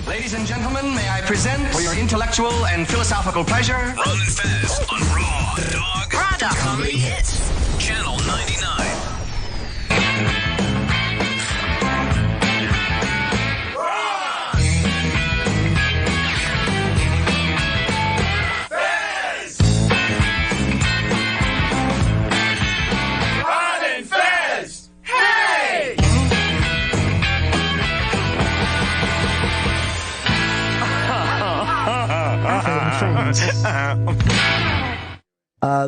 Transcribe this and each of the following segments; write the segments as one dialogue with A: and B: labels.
A: Ladies and gentlemen, may I present for your intellectual and philosophical pleasure,
B: Ron and Fez on Raw Dog Comedy Hits, Channel 99.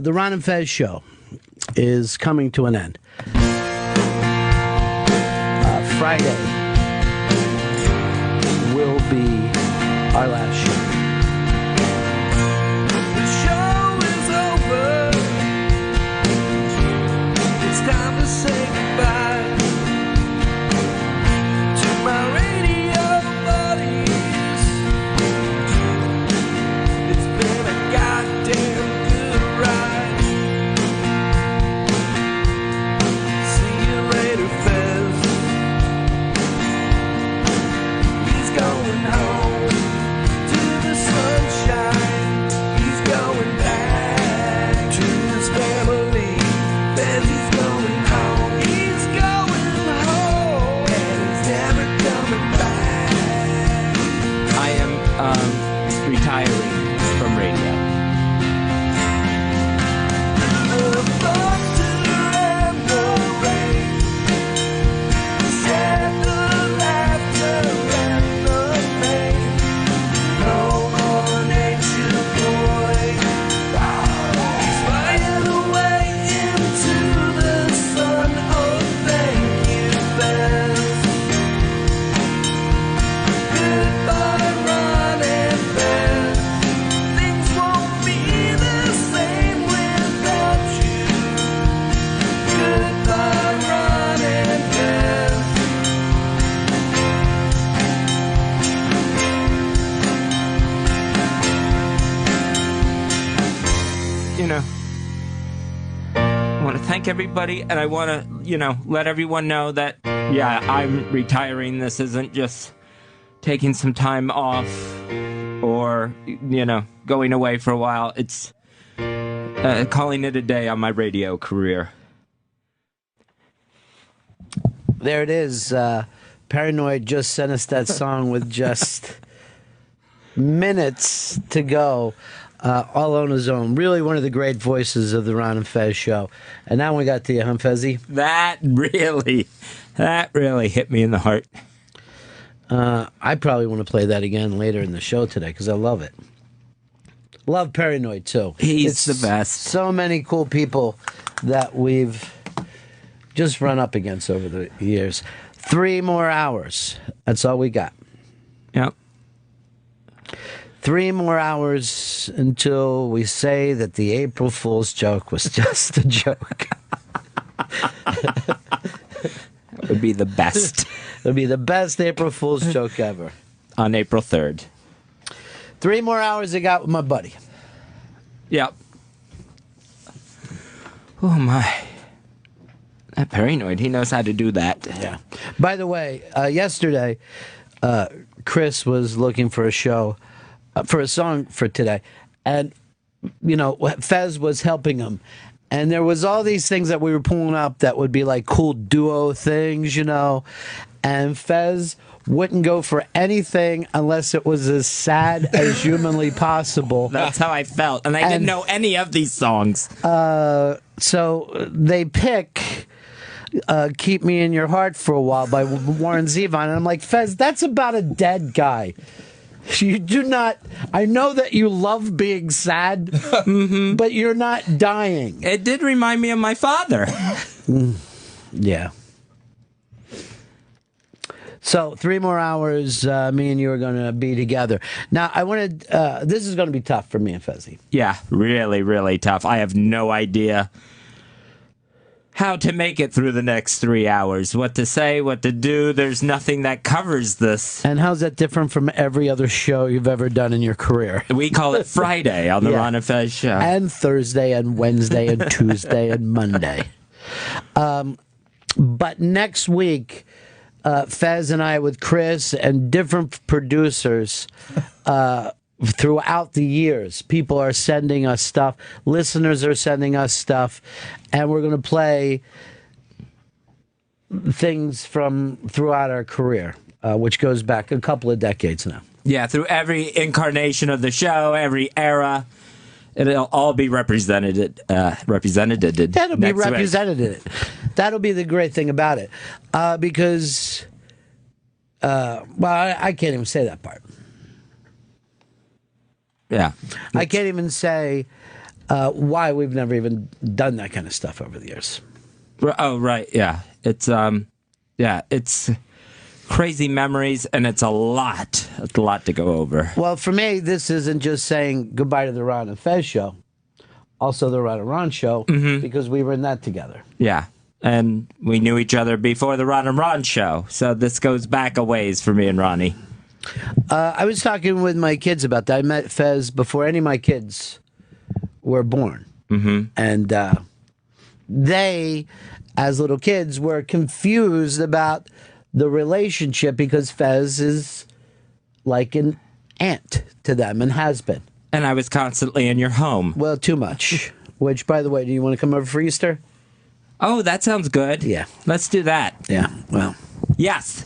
C: The Ron and Fez Show is coming to an end. Friday will be our last show.
D: The show is over. It's time to say goodbye to my radio buddies. It's been a goddamn good ride. See you later, Fez. He's going home to the sunshine. He's going back to his family. Fez, he's going home. He's going home, and he's never coming back.
E: I am retiring from radio.
D: The thunder and the rain, shed the laughter and the pain. No more nature boy. He's flying away into the sun. Oh, thank you, Fez. Goodbye, Ron and Fez. Things won't be the same without you. Goodbye, Ron and Fez.
E: You know, I want to thank everybody, and I want to, let everyone know that, yeah, I'm retiring. This isn't just taking some time off or, going away for a while. It's calling it a day on my radio career.
C: There it is. Paranoid just sent us that song with just minutes to go. All on his own. Really one of the great voices of the Ron and Fez Show. And now we got to you, huh, Fezzy?
E: That really hit me in the heart.
C: I probably want to play that again later in the show today because I love it. Love Paranoid, too.
E: He's the best.
C: So many cool people that we've just run up against over the years. 3 more hours. That's all we got.
E: Yep.
C: 3 more hours until we say that the April Fool's joke was just a joke.
E: It would be the best.
C: It would be the best April Fool's joke ever.
E: On April 3rd.
C: 3 more hours I got with my buddy.
E: Yep. Oh, my. That Paranoid, he knows how to do that.
C: Yeah. By the way, yesterday, Chris was looking for a show, for a song for today. And, Fez was helping him. And there was all these things that we were pulling up that would be like cool duo things, And Fez wouldn't go for anything unless it was as sad as humanly possible.
E: That's how I felt. And I didn't know any of these songs.
C: So they pick Keep Me in Your Heart for a While by Warren Zevon. And I'm like, Fez, that's about a dead guy. You do not. I know that you love being sad, but you're not dying.
E: It did remind me of my father.
C: Yeah. So 3 more hours, me and you are going to be together. Now, I wanted. This is going to be tough for me and Fezzy.
E: Yeah, really, really tough. I have no idea how to make it through the next 3 hours. What to say, what to do. There's nothing that covers this.
C: And how's that different from every other show you've ever done in your career?
E: We call it Friday on the Ron and Fez Show.
C: And Thursday and Wednesday and Tuesday and Monday. But next week, Fez and I with Chris and different producers throughout the years. People are sending us stuff. Listeners are sending us stuff. And we're going to play things from throughout our career, which goes back a couple of decades now.
E: Yeah, through every incarnation of the show, every era. It'll all be represented.
C: That'll be
E: next week.
C: represented. That'll be the great thing about it. Because, I can't even say that part.
E: Yeah.
C: I can't even say why we've never even done that kind of stuff over the years.
E: Oh, right. Yeah. It's crazy memories, and it's a lot to go over.
C: Well, for me, this isn't just saying goodbye to the Ron and Fez show, also the Ron and Ron show, because we were in that together.
E: Yeah. And we knew each other before the Ron and Ron show, so this goes back a ways for me and Ronnie.
C: I was talking with my kids about that. I met Fez before any of my kids were born. And they, as little kids, were confused about the relationship because Fez is like an aunt to them and has been.
E: And I was constantly in your home.
C: Well, too much. Which, by the way, do you want to come over for Easter?
E: Oh, that sounds good.
C: Yeah.
E: Let's do that.
C: Yeah, well.
E: Yes.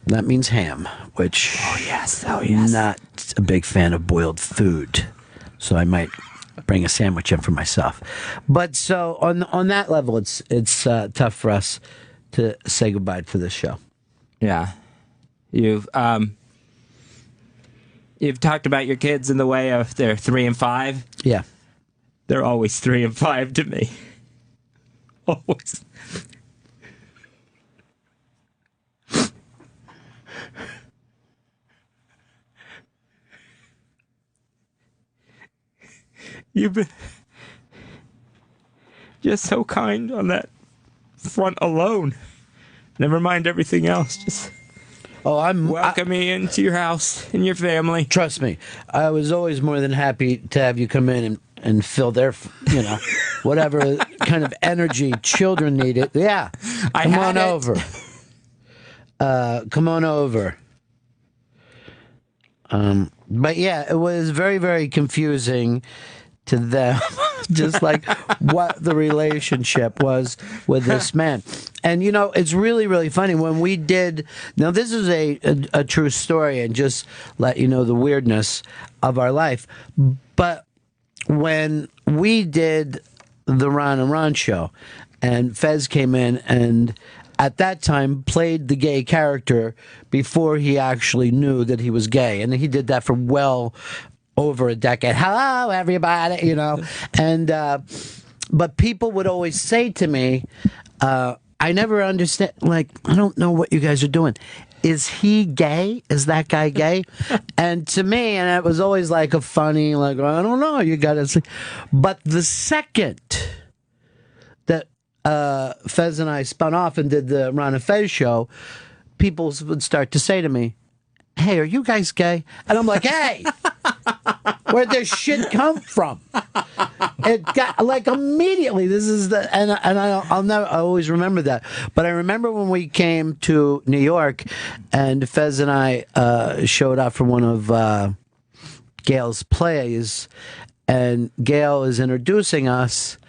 C: That means ham, which...
E: Oh, yes.
C: Not a big fan of boiled food. So I might bring a sandwich in for myself. But so on that level, it's tough for us to say goodbye to this show.
E: Yeah. You've talked about your kids in the way of they're 3 and 5.
C: Yeah.
E: They're always 3 and 5 to me. Always. You've been just so kind on that front alone. Never mind everything else. Just welcome me into your house and your family.
C: Trust me, I was always more than happy to have you come in and fill their, whatever kind of energy children needed. Yeah, come on over. Come on over. But yeah, it was very, very confusing to them, just like what the relationship was with this man. And, it's really, really funny when we did, now this is a true story and just let you know the weirdness of our life. But when we did the Ron and Ron show and Fez came in and at that time played the gay character before he actually knew that he was gay. And he did that for well over a decade. Hello, everybody, And, but people would always say to me, I never understand, I don't know what you guys are doing. Is he gay? Is that guy gay? And to me, and it was always like a funny, I don't know, you got to see. But the second that Fez and I spun off and did the Ron and Fez show, people would start to say to me, hey, are you guys gay? And I'm like, hey, where'd this shit come from? It got immediately. This is I'll never. I always remember that. But I remember when we came to New York, and Fez and I showed up for one of Gail's plays, and Gail is introducing us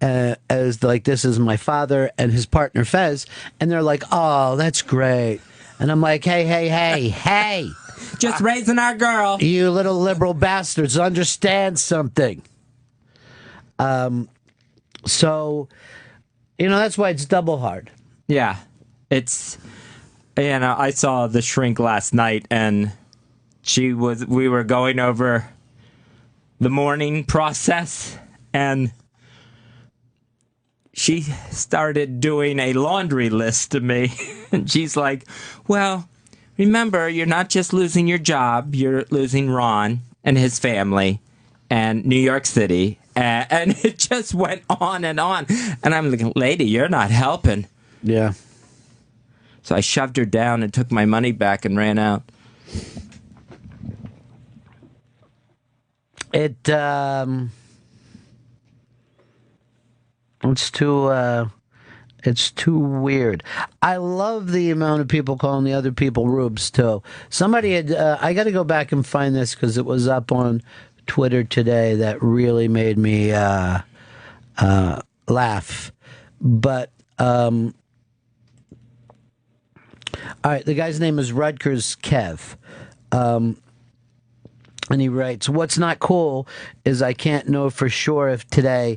C: as this is my father and his partner Fez, and they're like, oh, that's great. And I'm like, hey.
E: Just raising our girl.
C: You little liberal bastards, understand something. So, that's why it's double hard.
E: Yeah. It's, I saw The Shrink last night, and we were going over the mourning process, and she started doing a laundry list to me. And she's like, well, remember, you're not just losing your job, you're losing Ron and his family and New York City. And it just went on. And I'm like, lady, you're not helping.
C: Yeah.
E: So I shoved her down and took my money back and ran out.
C: It's too It's too weird. I love the amount of people calling the other people rubes too. Somebody had. I got to go back and find this because it was up on Twitter today. That really made me laugh. But all right, the guy's name is Rutgers Kev. And he writes, "What's not cool is I can't know for sure if today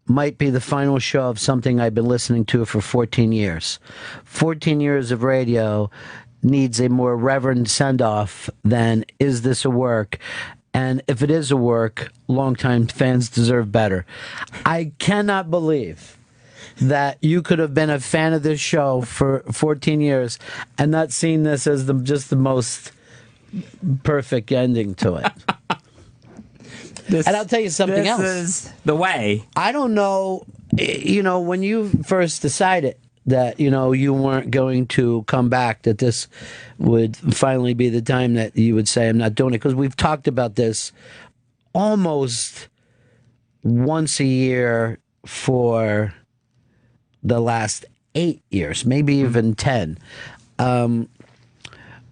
C: might be the final show of something I've been listening to for 14 years. 14 years of radio needs a more reverent send-off than is this a work? And if it is a work, longtime fans deserve better." I cannot believe that you could have been a fan of this show for 14 years and not seen this as just the most perfect ending to it. And I'll tell you something else.
E: This is the way.
C: I don't know, when you first decided that, you weren't going to come back, that this would finally be the time that you would say, I'm not doing it. Because we've talked about this almost once a year for the last 8 years, maybe even 10.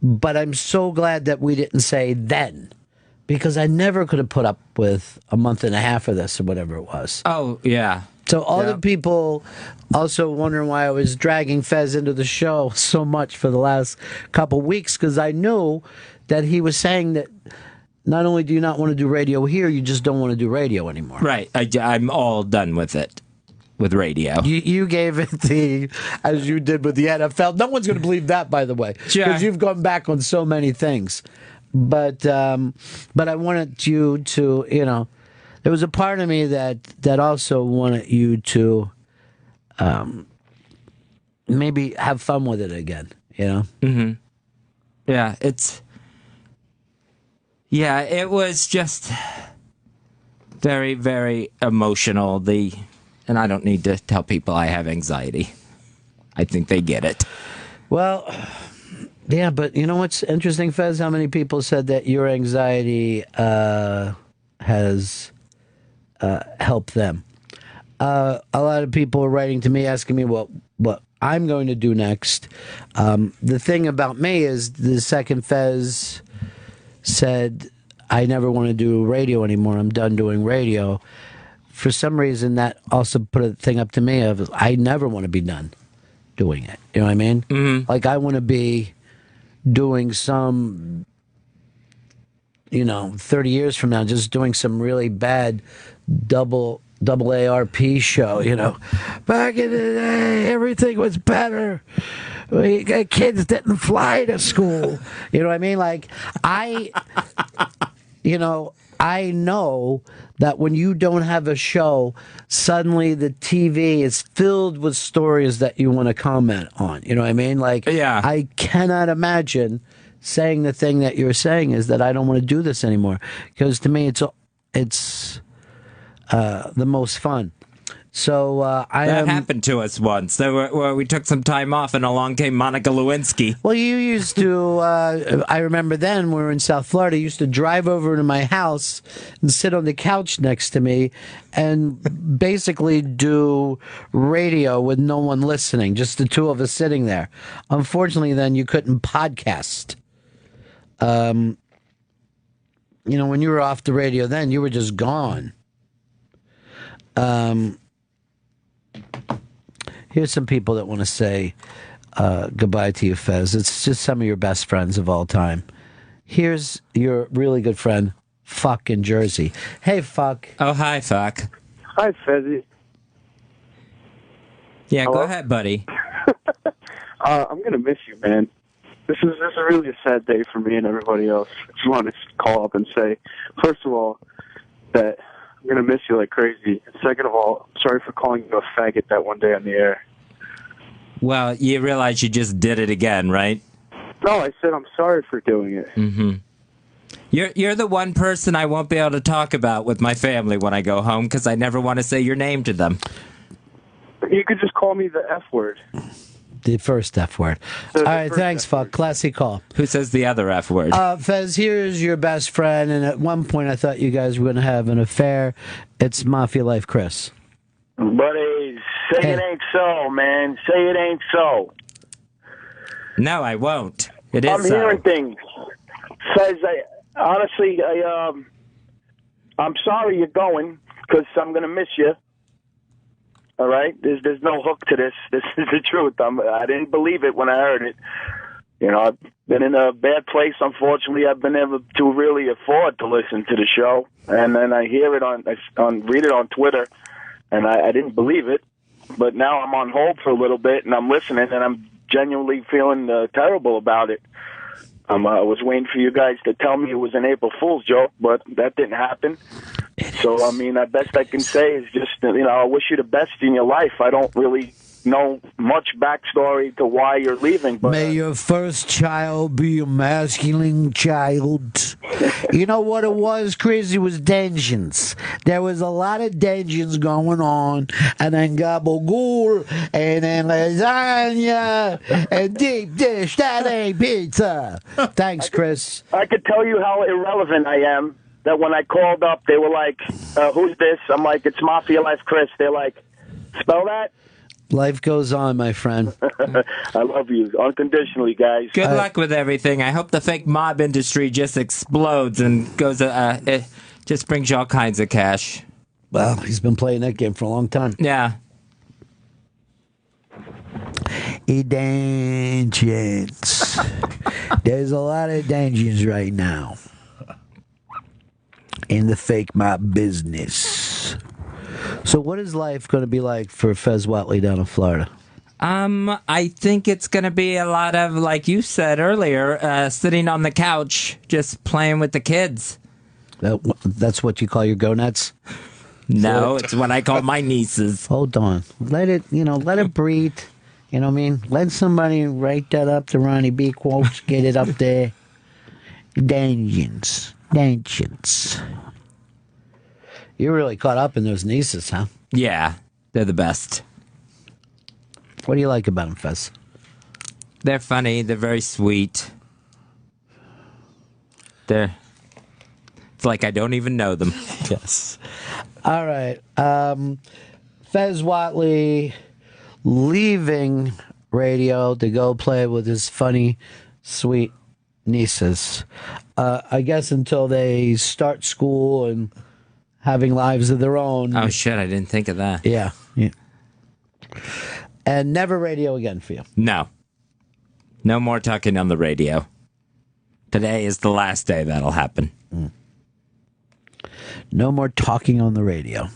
C: But I'm so glad that we didn't say then, because I never could have put up with a month and a half of this or whatever it was.
E: Oh, yeah.
C: So all the people also wondering why I was dragging Fez into the show so much for the last couple weeks, because I knew that he was saying that not only do you not want to do radio here, you just don't want to do radio anymore.
E: Right. I'm all done with it. With radio.
C: You gave it as you did with the NFL. No one's going to believe that, by the way, because you've gone back on so many things. But I wanted you to, there was a part of me that also wanted you to maybe have fun with it again,
E: Mm-hmm. Yeah, it was just very, very emotional. And I don't need to tell people I have anxiety. I think they get it.
C: Well, yeah, but you know what's interesting, Fez? How many people said that your anxiety has helped them? A lot of people are writing to me asking me what I'm going to do next. The thing about me is the second Fez said, I never want to do radio anymore. I'm done doing radio. For some reason, that also put a thing up to me of I never want to be done doing it. You know what I mean? Mm-hmm. Like I want to be doing some, 30 years from now, just doing some really bad double ARP show. Back in the day, everything was better. Kids didn't fly to school. You know what I mean? Like I know that when you don't have a show, suddenly the TV is filled with stories that you want to comment on. You know what I mean? Like,
E: yeah.
C: I cannot imagine saying the thing that you're saying is that I don't want to do this anymore. Because to me, it's the most fun. So
E: that happened to us once. We took some time off, and along came Monica Lewinsky.
C: Well, you used to. I remember then we were in South Florida. You used to drive over to my house and sit on the couch next to me, and basically do radio with no one listening, just the two of us sitting there. Unfortunately, then you couldn't podcast. When you were off the radio, then you were just gone. Here's some people that want to say goodbye to you, Fez. It's just some of your best friends of all time. Here's your really good friend, Fuck in Jersey. Hey, Fuck.
E: Oh, hi, Fuck.
F: Hi, Fezzy.
E: Yeah,
F: Hello?
E: Go ahead, buddy.
F: I'm going to miss you, man. This is really a sad day for me and everybody else. I just wanted to call up and say, first of all, that I'm going to miss you like crazy. And second of all, sorry for calling you a faggot that one day on the air.
E: Well, you realize you just did it again, right?
F: No, I said I'm sorry for doing it.
E: Mm-hmm. You're the one person I won't be able to talk about with my family when I go home because I never want to say your name to them.
F: You could just call me the F word.
C: The first F word. All right, thanks, Fuck. Classy call.
E: Who says the other F word?
C: Fez, here's your best friend, and at one point I thought you guys were going to have an affair. It's Mafia Life Chris.
F: Buddies,
G: Say it ain't so, man. Say it ain't so.
E: No, I won't. It is
G: I'm hearing things. Says, honestly, I'm sorry you're going because I'm going to miss you. All right? There's no hook to this. This is the truth. I didn't believe it when I heard it. You know, I've been in a bad place. Unfortunately, I've been able to really afford to listen to the show. And then I hear it read it on Twitter, and I didn't believe it. But now I'm on hold for a little bit, and I'm listening, and I'm genuinely feeling terrible about it. I was waiting for you guys to tell me it was an April Fool's joke, but that didn't happen. So, I mean, the best I can say is just, I wish you the best in your life. I don't really know much backstory to why you're leaving. But
C: may your first child be a masculine child. You know what it was, Chris? It was tensions. There was a lot of tensions going on, and then gabagool, and then lasagna, and deep dish, that ain't pizza. Thanks, Chris.
G: I could tell you how irrelevant I am, that when I called up, they were like, who's this? I'm like, it's Mafia Life Chris. They're like, spell that?
C: Life goes on, my friend.
G: I love you unconditionally, guys.
E: Good luck with everything. I hope the fake mob industry just explodes and goes. It just brings you all kinds of cash.
C: Well, he's been playing that game for a long time.
E: Yeah.
C: Dangerous. There's a lot of dangers right now in the fake mob business. So what is life going to be like for Fez Whatley down in Florida?
E: I think it's going to be a lot of, like you said earlier, sitting on the couch, just playing with the kids.
C: That's what you call your go-nuts?
E: No, it's what I call my nieces.
C: Hold on. Let it breathe. You know what I mean? Let somebody write that up, the Ronnie B quotes, get it up there. Dangens. You're really caught up in those nieces, huh?
E: Yeah, they're the best.
C: What do you like about them, Fez?
E: They're funny. They're very sweet. It's like I don't even know them.
C: Yes. All right. Fez Whatley leaving radio to go play with his funny, sweet nieces. I guess until they start school and having lives of their own.
E: Oh, shit, I didn't think of that.
C: Yeah. And never radio again for you.
E: No. No more talking on the radio. Today is the last day that'll happen.
C: No more talking on the radio.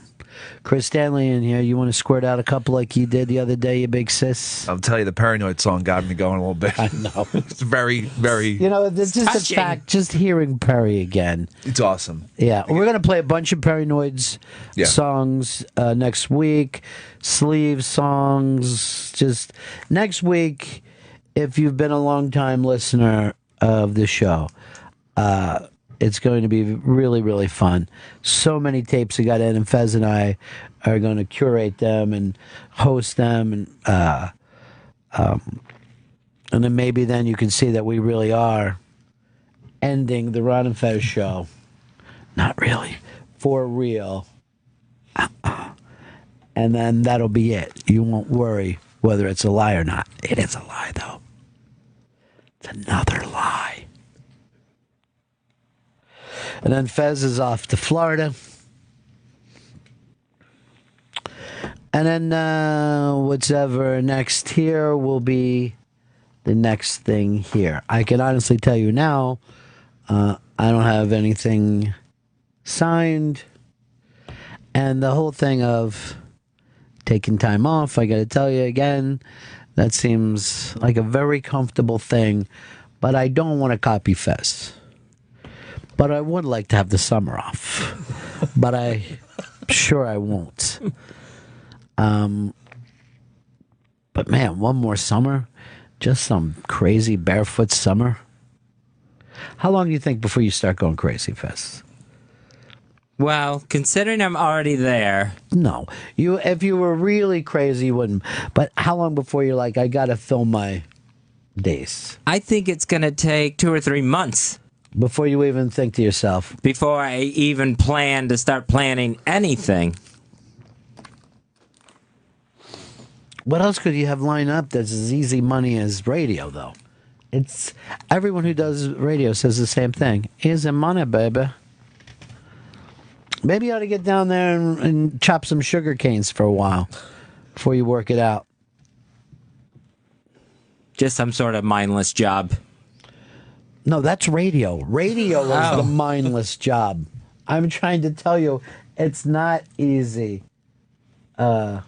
C: Chris Stanley in here. You want to squirt out a couple like you did the other day, you big sis?
H: I'll tell you, the Paranoid song got me going a little bit.
C: I know.
H: It's very, very...
C: It's just a fact, just hearing Perry again.
H: It's awesome.
C: Yeah. We're going to play a bunch of Paranoids songs next week. Sleeve songs. Just next week, if you've been a long-time listener of the show, it's going to be really, really fun. So many tapes that got in, and Fez and I are going to curate them and host them, and then maybe then you can see that we really are ending the Ron and Fez show. Not really, for real. And then that'll be it. You won't worry whether it's a lie or not. It is a lie, though. It's another lie. And then Fez is off to Florida. And then whatever next here will be the next thing here. I can honestly tell you now, I don't have anything signed. And the whole thing of taking time off, I got to tell you again, that seems like a very comfortable thing. But I don't want to copy Fez. But I would like to have the summer off. But I'm sure I won't. But man, one more summer? Just some crazy barefoot summer? How long do you think before you start going crazy, Fez?
E: Well, considering I'm already there.
C: No. If you were really crazy, you wouldn't. But how long before you're like, I got to fill my days?
E: I think it's going to take 2 or 3 months.
C: Before you even think to yourself.
E: Before I even plan to start planning anything.
C: What else could you have lined up that's as easy money as radio, though? It's everyone who does radio says the same thing. Easy money, baby. Maybe you ought to get down there and chop some sugar canes for a while before you work it out.
E: Just some sort of mindless job.
C: No, that's radio. Radio is the mindless job. I'm trying to tell you, it's not easy for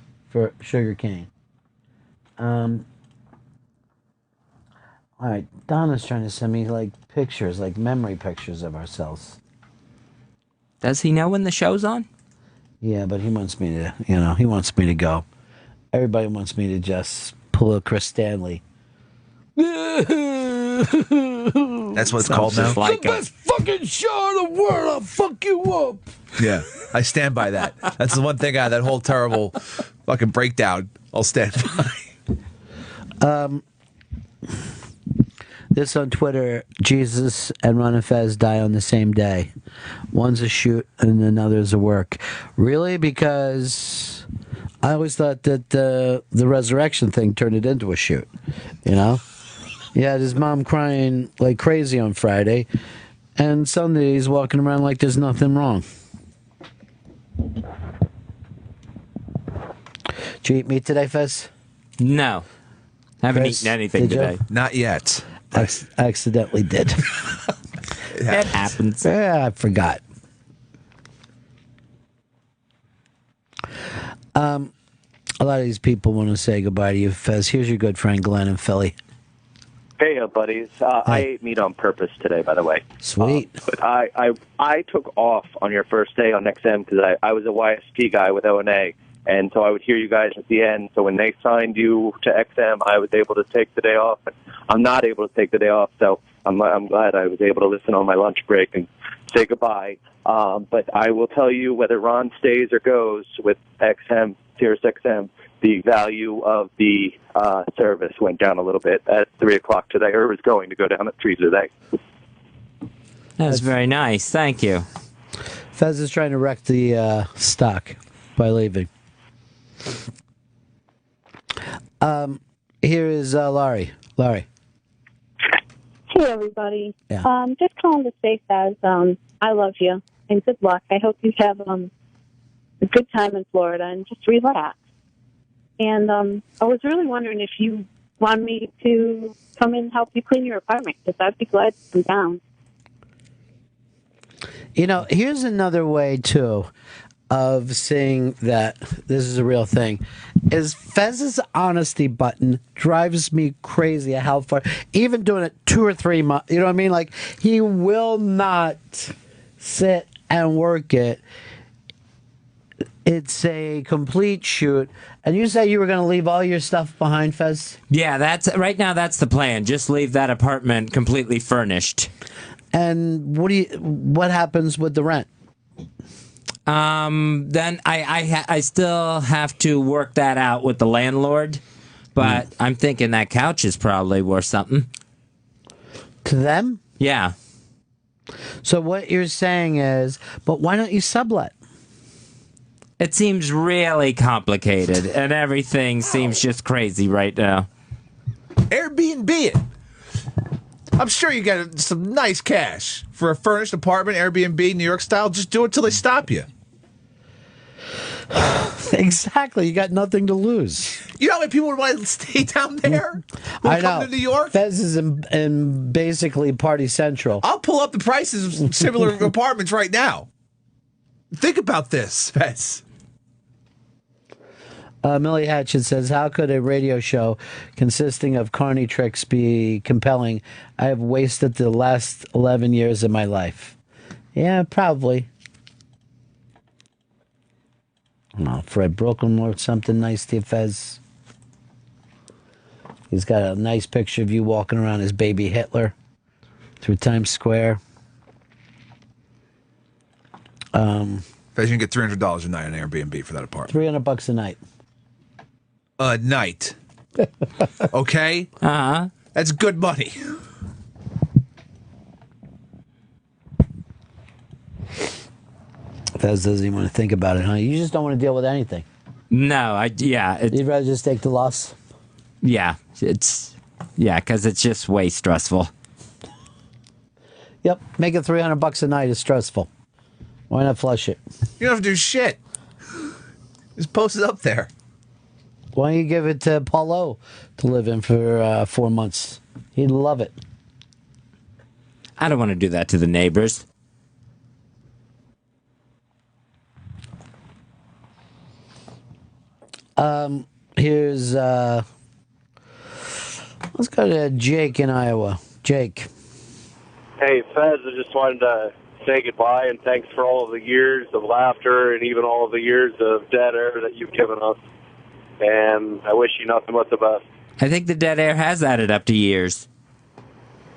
C: sugarcane. All right, Donna's trying to send me like pictures, like memory pictures of ourselves.
E: Does he know when the show's on?
C: Yeah, but he wants me to, he wants me to go. Everybody wants me to just pull a Chris Stanley.
H: That's what it's called now.
C: Like the best fucking show in the world. I'll fuck you up.
H: Yeah, I stand by that. That's the one thing out of that whole terrible fucking breakdown. I'll stand by.
C: This on Twitter: Jesus and Ron and Fez die on the same day. One's a shoot and another's a work. Really? Because I always thought that the resurrection thing turned it into a shoot. He had his mom crying like crazy on Friday, and Sunday he's walking around like there's nothing wrong. Did you eat meat today, Fez?
E: No. Haven't
C: Chris,
E: eaten anything
C: did you?
E: today.
H: Not yet.
C: I accidentally did.
E: It happens.
C: Yeah, I forgot. A lot of these people want to say goodbye to you, Fez. Here's your good friend Glenn in Philly.
I: Hey, buddies. I ate meat on purpose today, by the way.
C: Sweet.
I: But I took off on your first day on XM because I was a YSP guy with O&A, and so I would hear you guys at the end. So when they signed you to XM, I was able to take the day off. I'm not able to take the day off, so I'm glad I was able to listen on my lunch break and say goodbye. But I will tell you, whether Ron stays or goes with XM, Sirius XM, the value of the service went down a little bit at 3 o'clock today, or was going to go down at 3 today.
E: That's very nice. Thank you.
C: Fez is trying to wreck the stock by leaving. Here is Laurie. Laurie.
J: Hey, everybody.
C: Yeah.
J: Just calling to say, Fez, I love you, and good luck. I hope you have a good time in Florida, and just relax. And I was really wondering if you want me to come in and help you clean your apartment, because I'd be glad to come down.
C: Here's another way, too, of saying that this is a real thing, is Fez's honesty button drives me crazy at how far, even doing it 2 or 3 months, you know what I mean? Like, he will not sit and work it. It's a complete shoot. And you say you were going to leave all your stuff behind, Fez?
E: Yeah, right now that's the plan. Just leave that apartment completely furnished.
C: And what happens with the rent?
E: Then I still have to work that out with the landlord, but I'm thinking that couch is probably worth something.
C: To them?
E: Yeah.
C: So what you're saying is, but why don't you sublet?
E: It seems really complicated, and everything seems just crazy right now.
H: Airbnb it. I'm sure you got some nice cash for a furnished apartment, Airbnb, New York style. Just do it till they stop you.
C: Exactly. You got nothing to lose.
H: You know how many people would want to stay down there?
C: I
H: come
C: know.
H: to New York?
C: Fez is in basically Party Central.
H: I'll pull up the prices of similar apartments right now. Think about this, Fez.
C: Millie Hatchet says, how could a radio show consisting of carny tricks be compelling? I have wasted the last 11 years of my life. Yeah, probably. I don't know, Fred Brooklyn wrote something nice to you, Fez. He's got a nice picture of you walking around as baby Hitler through Times Square.
H: Fez, you can get $300 a night on Airbnb for that apartment.
C: $300 a night.
H: A night. Okay?
E: Uh-huh.
H: That's good money.
C: Fez doesn't even want to think about it, huh? You just don't want to deal with anything.
E: No,
C: You'd rather just take the loss?
E: Yeah, because it's just way stressful.
C: Yep, make it $300 a night is stressful. Why not flush it?
H: You don't have to do shit. Just post it up there.
C: Why don't you give it to Paulo to live in for 4 months? He'd love it.
E: I don't want to do that to the neighbors.
C: Here's let's go to Jake in Iowa. Jake.
K: Hey, Fez, I just wanted to say goodbye and thanks for all of the years of laughter and even all of the years of dead air that you've given us. And I wish you nothing but the best.
E: I think the dead air has added up to years.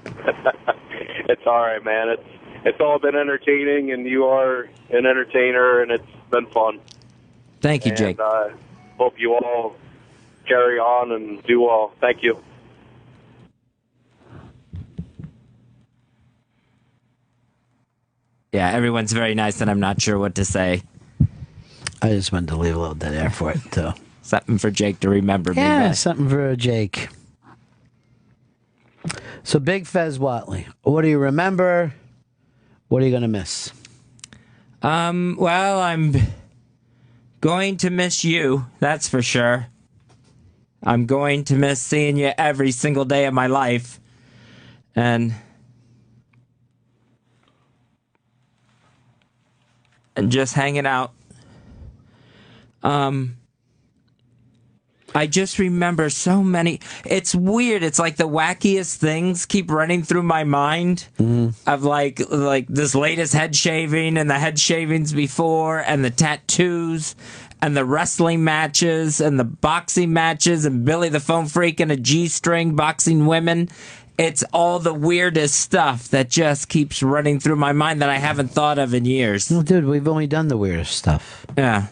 K: It's all right, man. It's all been entertaining, and you are an entertainer, and it's been fun.
E: Thank you, Jake.
K: And hope you all carry on and do well. Thank you.
E: Yeah, everyone's very nice, and I'm not sure what to say.
C: I just wanted to leave a little dead air for it, too.
E: Something for Jake to remember me by.
C: Yeah, something for Jake. So, Big Fez Whatley, what do you remember? What are you going to miss?
E: Well, I'm going to miss you, that's for sure. I'm going to miss seeing you every single day of my life. And just hanging out. I just remember so many. It's weird. It's like the wackiest things keep running through my mind of like this latest head shaving and the head shavings before and the tattoos and the wrestling matches and the boxing matches and Billy the Phone Freak and a G-string boxing women. It's all the weirdest stuff that just keeps running through my mind that I haven't thought of in years.
C: No, dude, we've only done the weirdest stuff.
E: Yeah.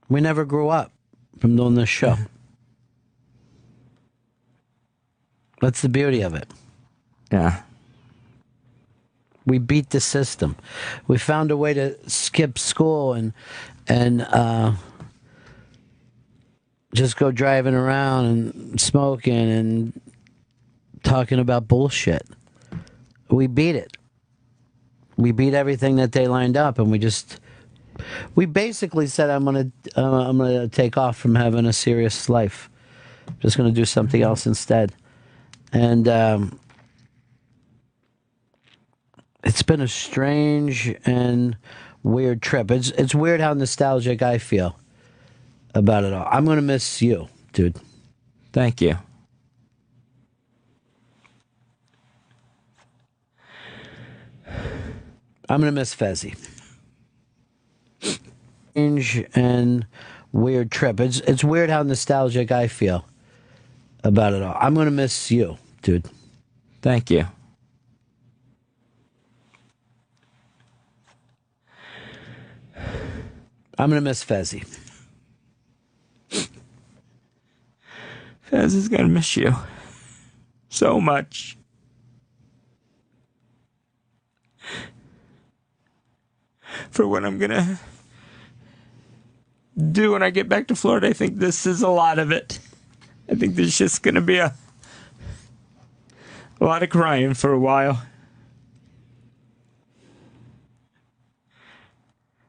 C: We never grew up from doing this show. That's the beauty of it.
E: Yeah.
C: We beat the system. We found a way to skip school and just go driving around and smoking and talking about bullshit. We beat it. We beat everything that they lined up, and we basically said, I'm gonna take off from having a serious life. I'm just gonna do something else instead. And it's been a strange and weird trip. It's weird how nostalgic I feel about it all. I'm gonna miss you, dude.
E: Thank you.
C: I'm gonna miss Fezzy. Strange and weird trip. It's weird how nostalgic I feel about it all. I'm gonna miss you, dude.
E: Thank you.
C: I'm gonna miss Fezzy.
E: Fez is gonna miss you so much. For what I'm gonna do when I get back to Florida, I think this is a lot of it. I think there's just gonna be a lot of crying for a while.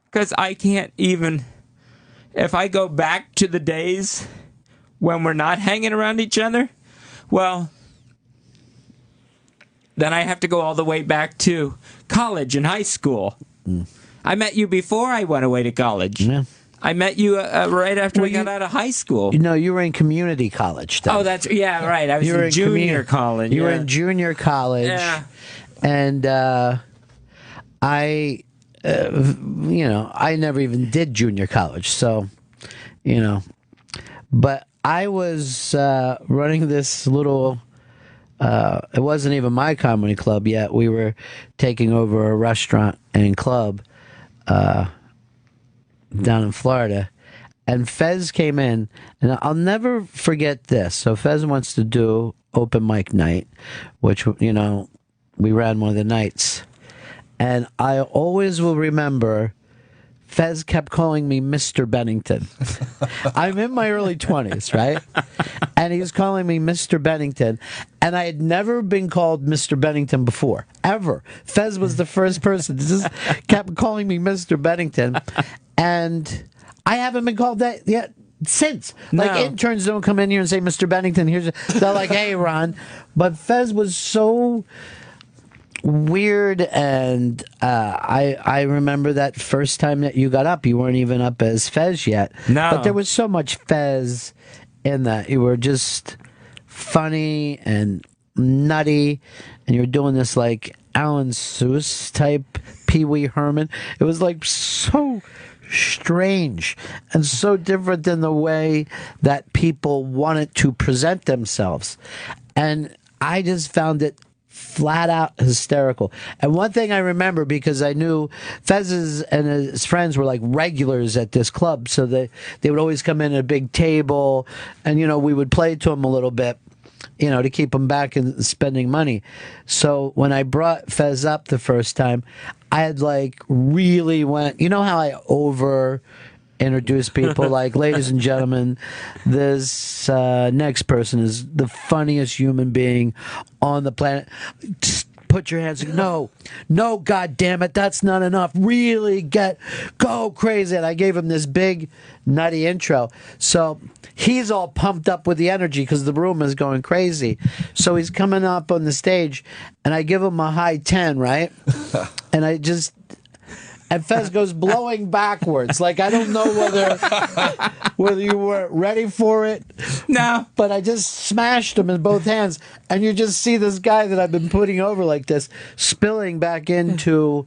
E: Because I can't even, if I go back to the days when we're not hanging around each other, well, then I have to go all the way back to college and high school. I met you before I went away to college.
C: Yeah.
E: I met you right after we got out of high school.
C: You know, you were in community college then.
E: Oh, right. I was in junior college.
C: You were in junior college.
E: Yeah.
C: And I never even did junior college. So, but I was running this little, it wasn't even my comedy club yet. We were taking over a restaurant and club down in Florida, and Fez came in, and I'll never forget this. So Fez wants to do open mic night, which we ran one of the nights, and I always will remember Fez kept calling me Mr. Bennington. I'm in my early 20s, right? And he was calling me Mr. Bennington. And I had never been called Mr. Bennington before, ever. Fez was the first person that just kept calling me Mr. Bennington. And I haven't been called that yet since. Like,
E: No.
C: interns don't come in here and say, Mr. Bennington, they're like, hey, Ron. But Fez was so weird, and I remember that first time that you got up, you weren't even up as Fez yet.
E: No.
C: But there was so much Fez in that. You were just funny and nutty, and you were doing this like Alan Seuss type Pee Wee Herman. It was like so strange and so different than the way that people wanted to present themselves. And I just found it flat out hysterical. And one thing I remember, because I knew Fez's and his friends were like regulars at this club, so they would always come in at a big table, and we would play to them a little bit, to keep them back and spending money. So when I brought Fez up the first time, I had like really went, how I over introduce people like, ladies and gentlemen, this next person is the funniest human being on the planet. Just put your hands, no, God damn it, that's not enough. Really go crazy. And I gave him this big nutty intro. So he's all pumped up with the energy because the room is going crazy. So he's coming up on the stage, and I give him a high 10, right? And Fez goes blowing backwards. Like, I don't know whether you were ready for it.
E: No.
C: But I just smashed him in both hands. And you just see this guy that I've been putting over like this spilling back into...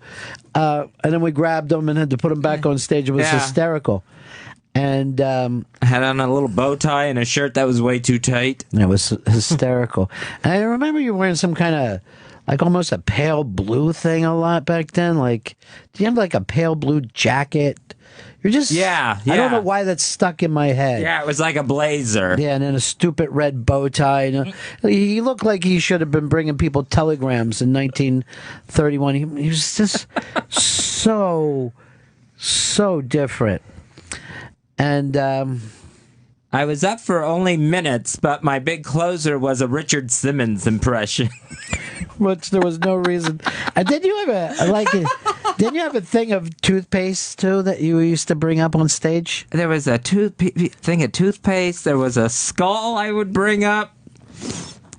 C: and then we grabbed him and had to put him back on stage. It was hysterical. And
E: I had on a little bow tie and a shirt that was way too tight.
C: It was hysterical. And I remember you wearing some kind of... like almost a pale blue thing a lot back then. Like, do you have like a pale blue jacket? You're just...
E: Yeah.
C: I don't know why that's stuck in my head.
E: Yeah, it was like a blazer.
C: Yeah, and then a stupid red bow tie. He looked like he should have been bringing people telegrams in 1931. He was just so different. And...
E: I was up for only minutes, but my big closer was a Richard Simmons impression.
C: Which there was no reason. And didn't you have a thing of toothpaste too that you used to bring up on stage?
E: There was a thing of toothpaste. There was a skull I would bring up.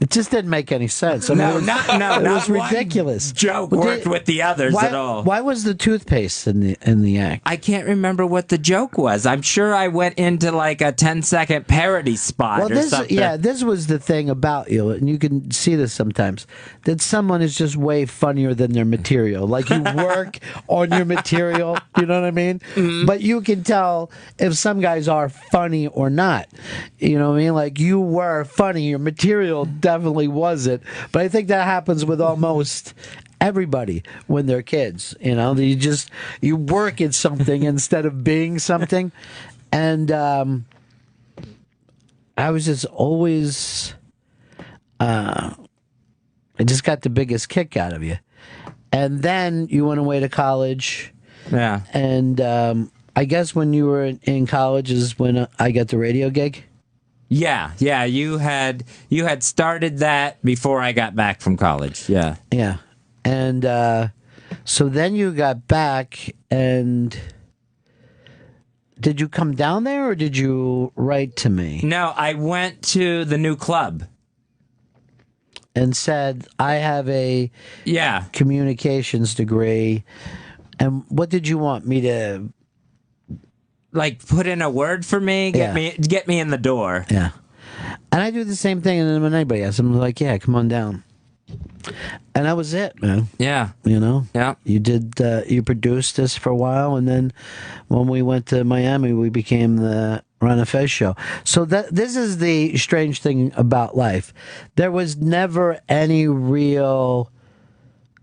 C: It just didn't make any sense. I mean,
E: It
C: was ridiculous.
E: Joke worked with the others at all.
C: Why was the toothpaste in the act?
E: I can't remember what the joke was. I'm sure I went into like a 10-second parody spot or something.
C: Yeah, this was the thing about you, and you can see this sometimes, that someone is just way funnier than their material. Like, you work on your material, you know what I mean? Mm-hmm. But you can tell if some guys are funny or not. You know what I mean? Like, you were funny, your material definitely wasn't. But I think that happens with almost everybody when they're kids. You work at something instead of being something. And I was just always I just got the biggest kick out of you. And then you went away to college.
E: Yeah.
C: And I guess when you were in college is when I got the radio gig.
E: Yeah. You had started that before I got back from college. Yeah.
C: Yeah. And so then you got back, and did you come down there or did you write to me?
E: No, I went to the new club.
C: And said, I have a communications degree. And what did you want me to...
E: like, put in a word for me? Get me in the door.
C: Yeah. And I do the same thing, and then when anybody asks, I'm like, yeah, come on down. And that was it, man.
E: Yeah.
C: Yeah. You did, you produced this for a while, and then when we went to Miami, we became the Ron and Fez Show. So this is the strange thing about life. There was never any real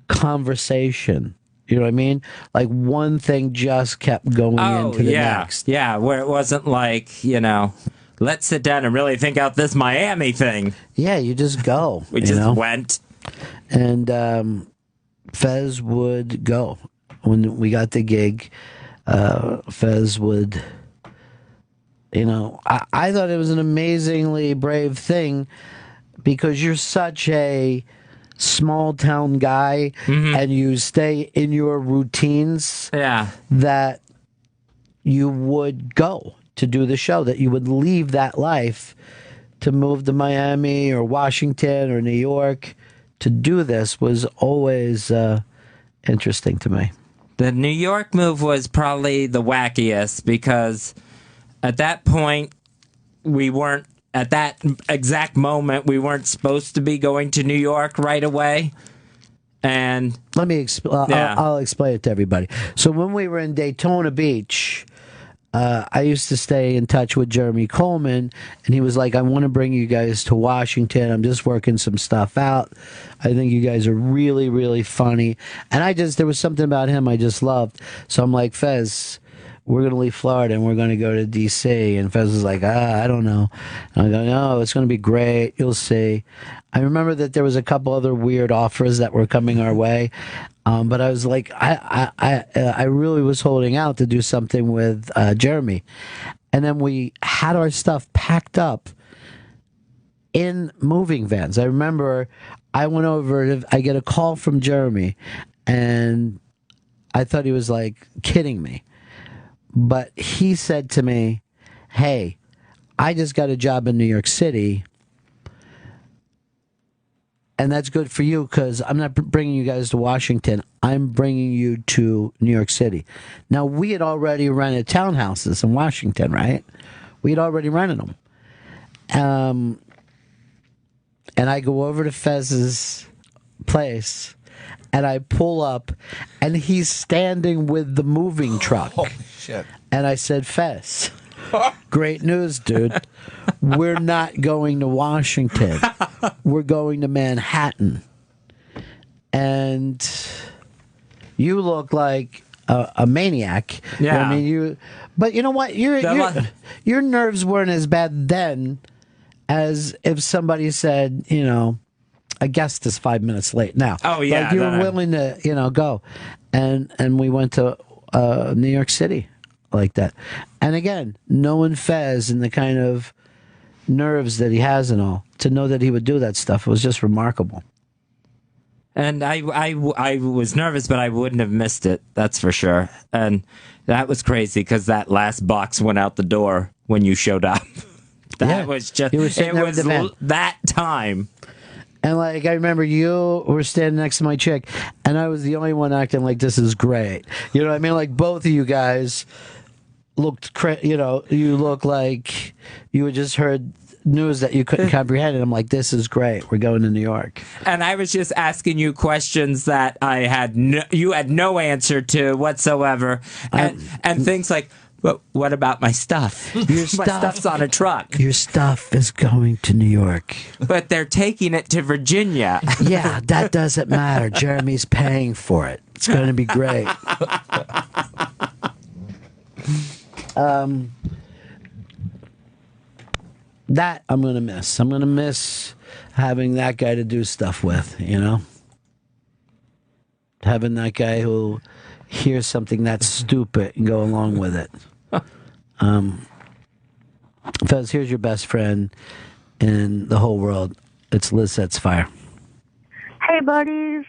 C: conversation. You know what I mean? Like, one thing just kept going into the next.
E: Yeah, where it wasn't like, let's sit down and really think out this Miami thing.
C: Yeah, you just go.
E: We just went.
C: And Fez would go. When we got the gig, Fez would, I thought it was an amazingly brave thing because you're such a small town guy and you stay in your routines that you would go to do the show, that you would leave that life to move to Miami or Washington or New York to do this was always interesting to me.
E: The New York move was probably the wackiest because at that point, at that exact moment, we weren't supposed to be going to New York right away. And
C: let me I'll explain it to everybody. So when we were in Daytona Beach, I used to stay in touch with Jeremy Coleman, and he was like, I want to bring you guys to Washington. I'm just working some stuff out. I think you guys are really, really funny. And there was something about him I just loved. So I'm like, Fez, we're going to leave Florida and we're going to go to D.C. And Fez was like, I don't know. And I go, no, it's going to be great. You'll see. I remember that there was a couple other weird offers that were coming our way. But I was like, I really was holding out to do something with Jeremy. And then we had our stuff packed up in moving vans. I remember I went over, I get a call from Jeremy, and I thought he was like kidding me. But he said to me, hey, I just got a job in New York City. And that's good for you because I'm not bringing you guys to Washington. I'm bringing you to New York City. Now, we had already rented townhouses in Washington, right? We had already rented them. And I go over to Fez's place, and I pull up, and he's standing with the moving truck.
H: Holy shit.
C: And I said, Fez, great news, dude. We're not going to Washington. We're going to Manhattan. And you look like a maniac.
E: Yeah.
C: I mean, but you know what? Your nerves weren't as bad then as if somebody said, a guest is 5 minutes late. Now,
E: oh yeah,
C: like you were willing to, go, and we went to New York City like that. And again, knowing Fez and the kind of nerves that he has and all, to know that he would do that stuff was just remarkable.
E: And I was nervous, but I wouldn't have missed it. That's for sure. And that was crazy because that last box went out the door when you showed up. That was just, it was that time.
C: And like, I remember you were standing next to my chick, and I was the only one acting like this is great. You know what I mean? Like both of you guys looked, you look like you had just heard news that you couldn't comprehend, and I'm like, this is great. We're going to New York.
E: And I was just asking you questions that you had no answer to whatsoever, and things like, but what about my stuff? My stuff's on a truck.
C: Your stuff is going to New York.
E: But they're taking it to Virginia.
C: Yeah, that doesn't matter. Jeremy's paying for it. It's going to be great. That I'm going to miss. I'm going to miss having that guy to do stuff with, Having that guy who hear something that's stupid and go along with it. Fez, here's your best friend in the whole world. It's Liz Sets Fire.
L: Hey, buddies.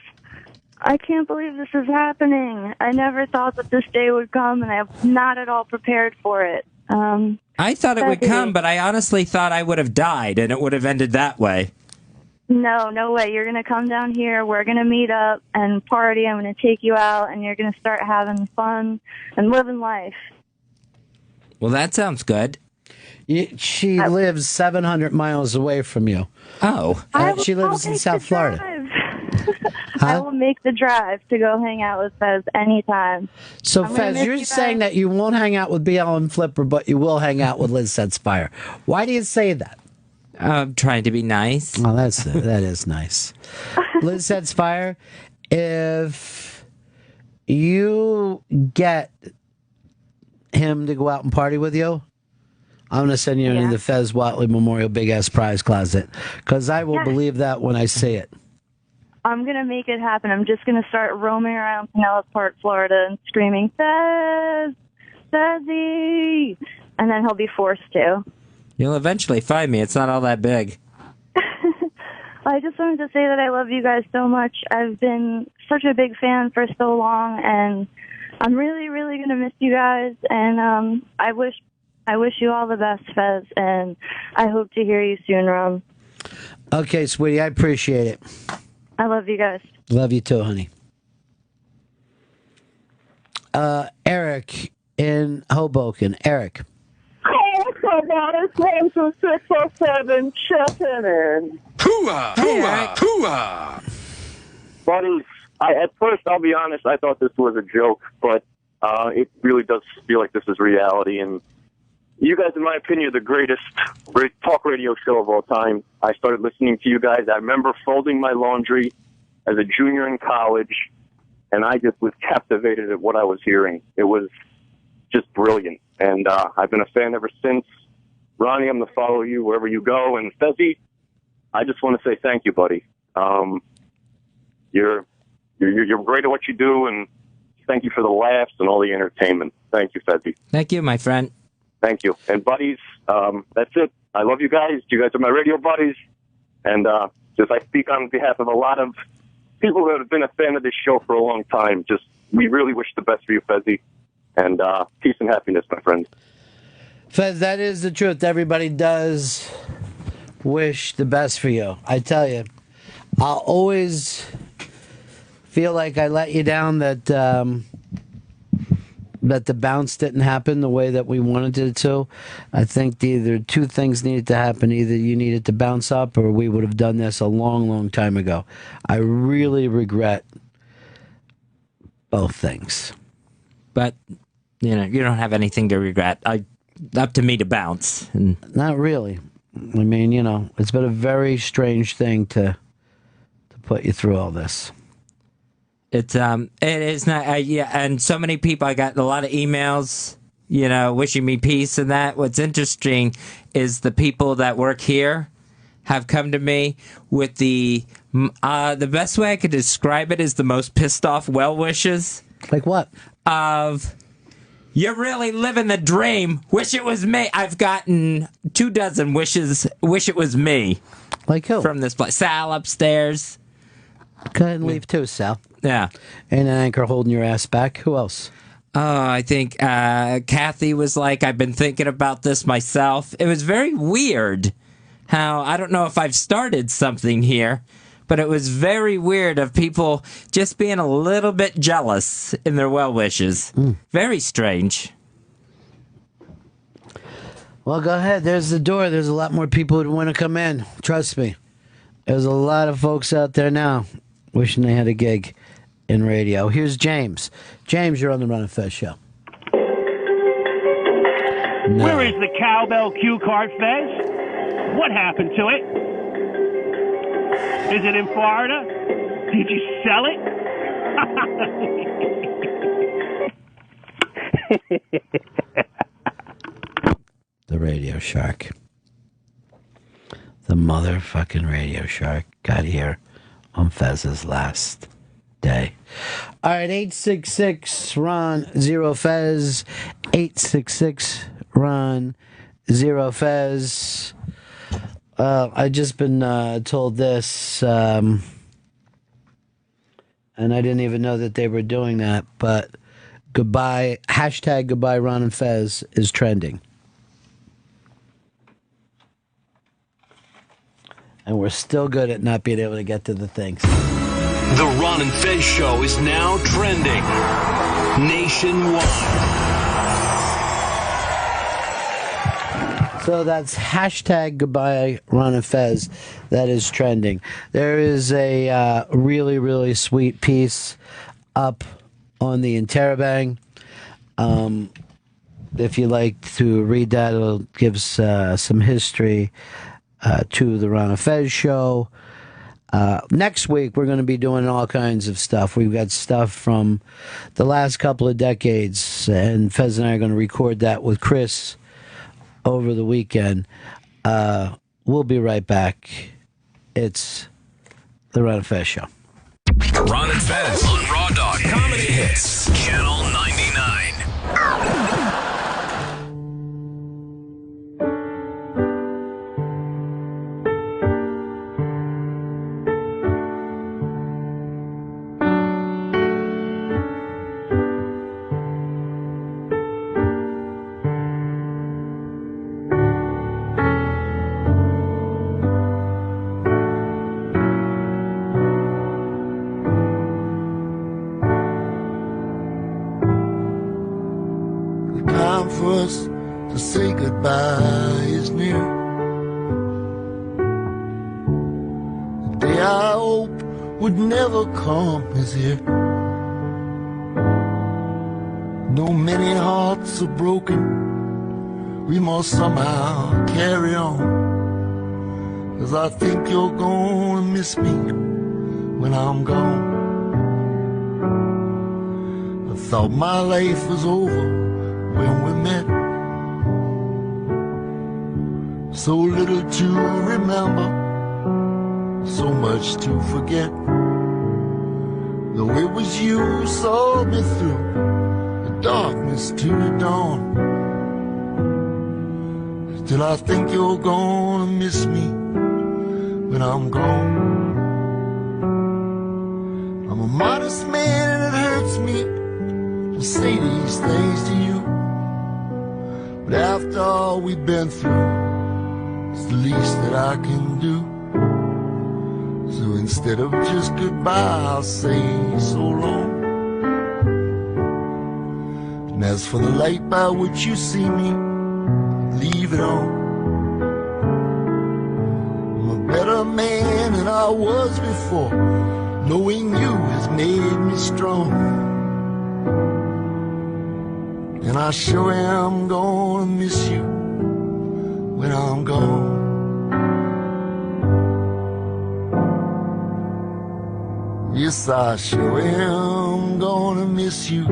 L: I can't believe this is happening. I never thought that this day would come, and I'm not at all prepared for it.
E: I thought it would come, but I honestly thought I would have died, and it would have ended that way.
L: No way. You're going to come down here. We're going to meet up and party. I'm going to take you out, and you're going to start having fun and living life.
E: Well, that sounds good.
C: She lives 700 miles away from you.
E: Oh.
C: She lives in South Florida.
L: I will make the drive to go hang out with Fez anytime.
C: So, Fez, you're saying that you won't hang out with BL and Flipper, but you will hang out with Liz Sets Fire. Why do you say that?
E: I'm trying to be nice.
C: Oh, that is nice. Liz Sets Fire, if you get him to go out and party with you, I'm going to send you into the Fez Whatley Memorial Big Ass Prize Closet, because I will believe that when I see it.
L: I'm going to make it happen. I'm just going to start roaming around Pinellas Park, Florida, and screaming, Fez, Fezzy? And then he'll be forced to.
E: You'll eventually find me. It's not all that big.
L: I just wanted to say that I love you guys so much. I've been such a big fan for so long, and I'm really, really going to miss you guys. And I wish you all the best, Fez, and I hope to hear you soon, Ron.
C: Okay, sweetie, I appreciate it.
L: I love you guys.
C: Love you too, honey. Eric in Hoboken. Eric.
M: Oh, come on, it's Rose from 607 checking in.
B: Hooah! Hooah! Hooah!
F: Buddies, at first, I'll be honest, I thought this was a joke, but it really does feel like this is reality. And you guys, in my opinion, are the greatest talk radio show of all time. I started listening to you guys. I remember folding my laundry as a junior in college, and I just was captivated at what I was hearing. It was just brilliant. And I've been a fan ever since. Ronnie, I'm going to follow you wherever you go. And Fezzy, I just want to say thank you, buddy. You're great at what you do, and thank you for the laughs and all the entertainment. Thank you, Fezzy.
E: Thank you, my friend.
F: Thank you. And buddies, that's it. I love you guys. You guys are my radio buddies. And just I speak on behalf of a lot of people that have been a fan of this show for a long time. Just we really wish the best for you, Fezzy. And peace and happiness, my friend.
C: Fez, that is the truth. Everybody does wish the best for you. I tell you, I'll always feel like I let you down, that that the bounce didn't happen the way that we wanted it to. I think either two things needed to happen. Either you needed to bounce up, or we would have done this a long, long time ago. I really regret both things.
E: But, you know, you don't have anything to regret. Up to me to bounce. And
C: not really. I mean, you know, it's been a very strange thing to put you through all this.
E: It is not, yeah, and so many people, I got a lot of emails, you know, wishing me peace and that. What's interesting is the people that work here have come to me with the best way I could describe it is the most pissed off well wishes.
C: Like what?
E: Of, you're really living the dream. Wish it was me. I've gotten 24 wishes. Wish it was me.
C: Like who?
E: From this place. Sal upstairs.
C: Go ahead and leave too, Sal.
E: Yeah.
C: And an anchor holding your ass back. Who else?
E: Oh, I think Kathy was like, I've been thinking about this myself. It was very weird how, I don't know if I've started something here, but it was very weird of people just being a little bit jealous in their well wishes. Very strange.
C: Well, go ahead. There's the door. There's a lot more people who want to come in. Trust me. There's a lot of folks out there now wishing they had a gig in radio. Here's James. James, you're on the Ron and Fez Show. No.
N: Where is the cowbell cue card, Fez? What happened to it? Is it in Florida? Did you sell it?
C: The Radio Shark. The motherfucking Radio Shark got here on Fez's last day. All right, 866-RON-0-FEZ. 866-RON-0-FEZ. I just been told this, and I didn't even know that they were doing that, but goodbye, hashtag goodbye Ron and Fez is trending. And we're still good at not being able to get to the things.
B: The Ron and Fez Show is now trending nationwide.
C: So that's hashtag goodbye Ron and Fez. That is trending. There is a really, really sweet piece up on the Interrobang. If you like to read that, it'll give some history to the Ron and Fez Show. Next week, we're going to be doing all kinds of stuff. We've got stuff from the last couple of decades, and Fez and I are going to record that with Chris over the weekend. We'll be right back. It's the Ron and Fez Show.
B: Ron and Fez on Raw Dog Comedy Hits, Channel 99.
O: time for us to say goodbye is near. The day I hope would never come is here. Though many hearts are broken, we must somehow carry on. 'Cause I think you're gonna miss me when I'm gone. I thought my life was over when we met. So little to remember, so much to forget. Though it was you who saw me through the darkness to the dawn. Still I think you're gonna miss me when I'm gone. I'm a modest man and it hurts me to say these things to you. But after all we've been through, it's the least that I can do. So instead of just goodbye, I'll say so long. And as for the light by which you see me, leave it on. I'm a better man than I was before. Knowing you has made me strong. And I sure am gonna miss you when I'm gone. Yes, I sure am gonna miss you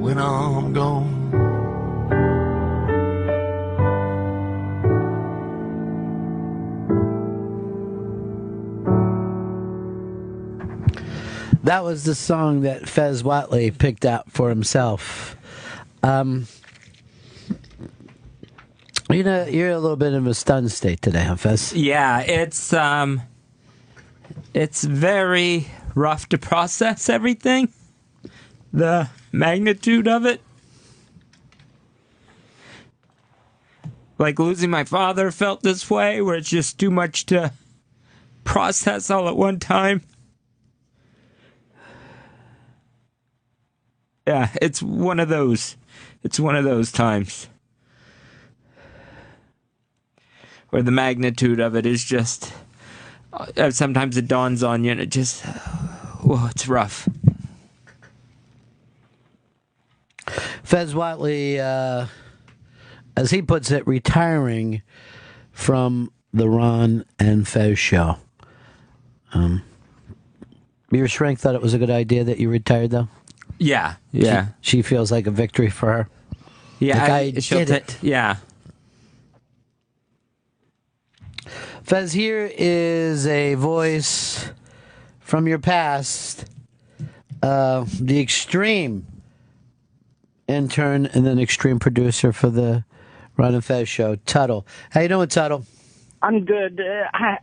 O: when I'm gone.
C: That was the song that Fez Whatley picked out for himself. You know, you're a little bit in a stunned state today, huh, Fez?
E: Yeah, it's very rough to process everything. The magnitude of it. Like losing my father felt this way, where it's just too much to process all at one time. Yeah, it's one of those. It's one of those times where the magnitude of it is just. Sometimes it dawns on you, and it just. Whoa, it's rough.
C: Fez Whatley, as he puts it, retiring from the Ron and Fez Show. Your shrink thought it was a good idea that you retired, though?
E: Yeah, yeah.
C: She feels like a victory for her.
E: Yeah,
C: like I did it.
E: Yeah.
C: Fez, here is a voice from your past, the extreme intern and then extreme producer for the Ron and Fez Show, Tuttle. How you doing, Tuttle?
P: I'm good.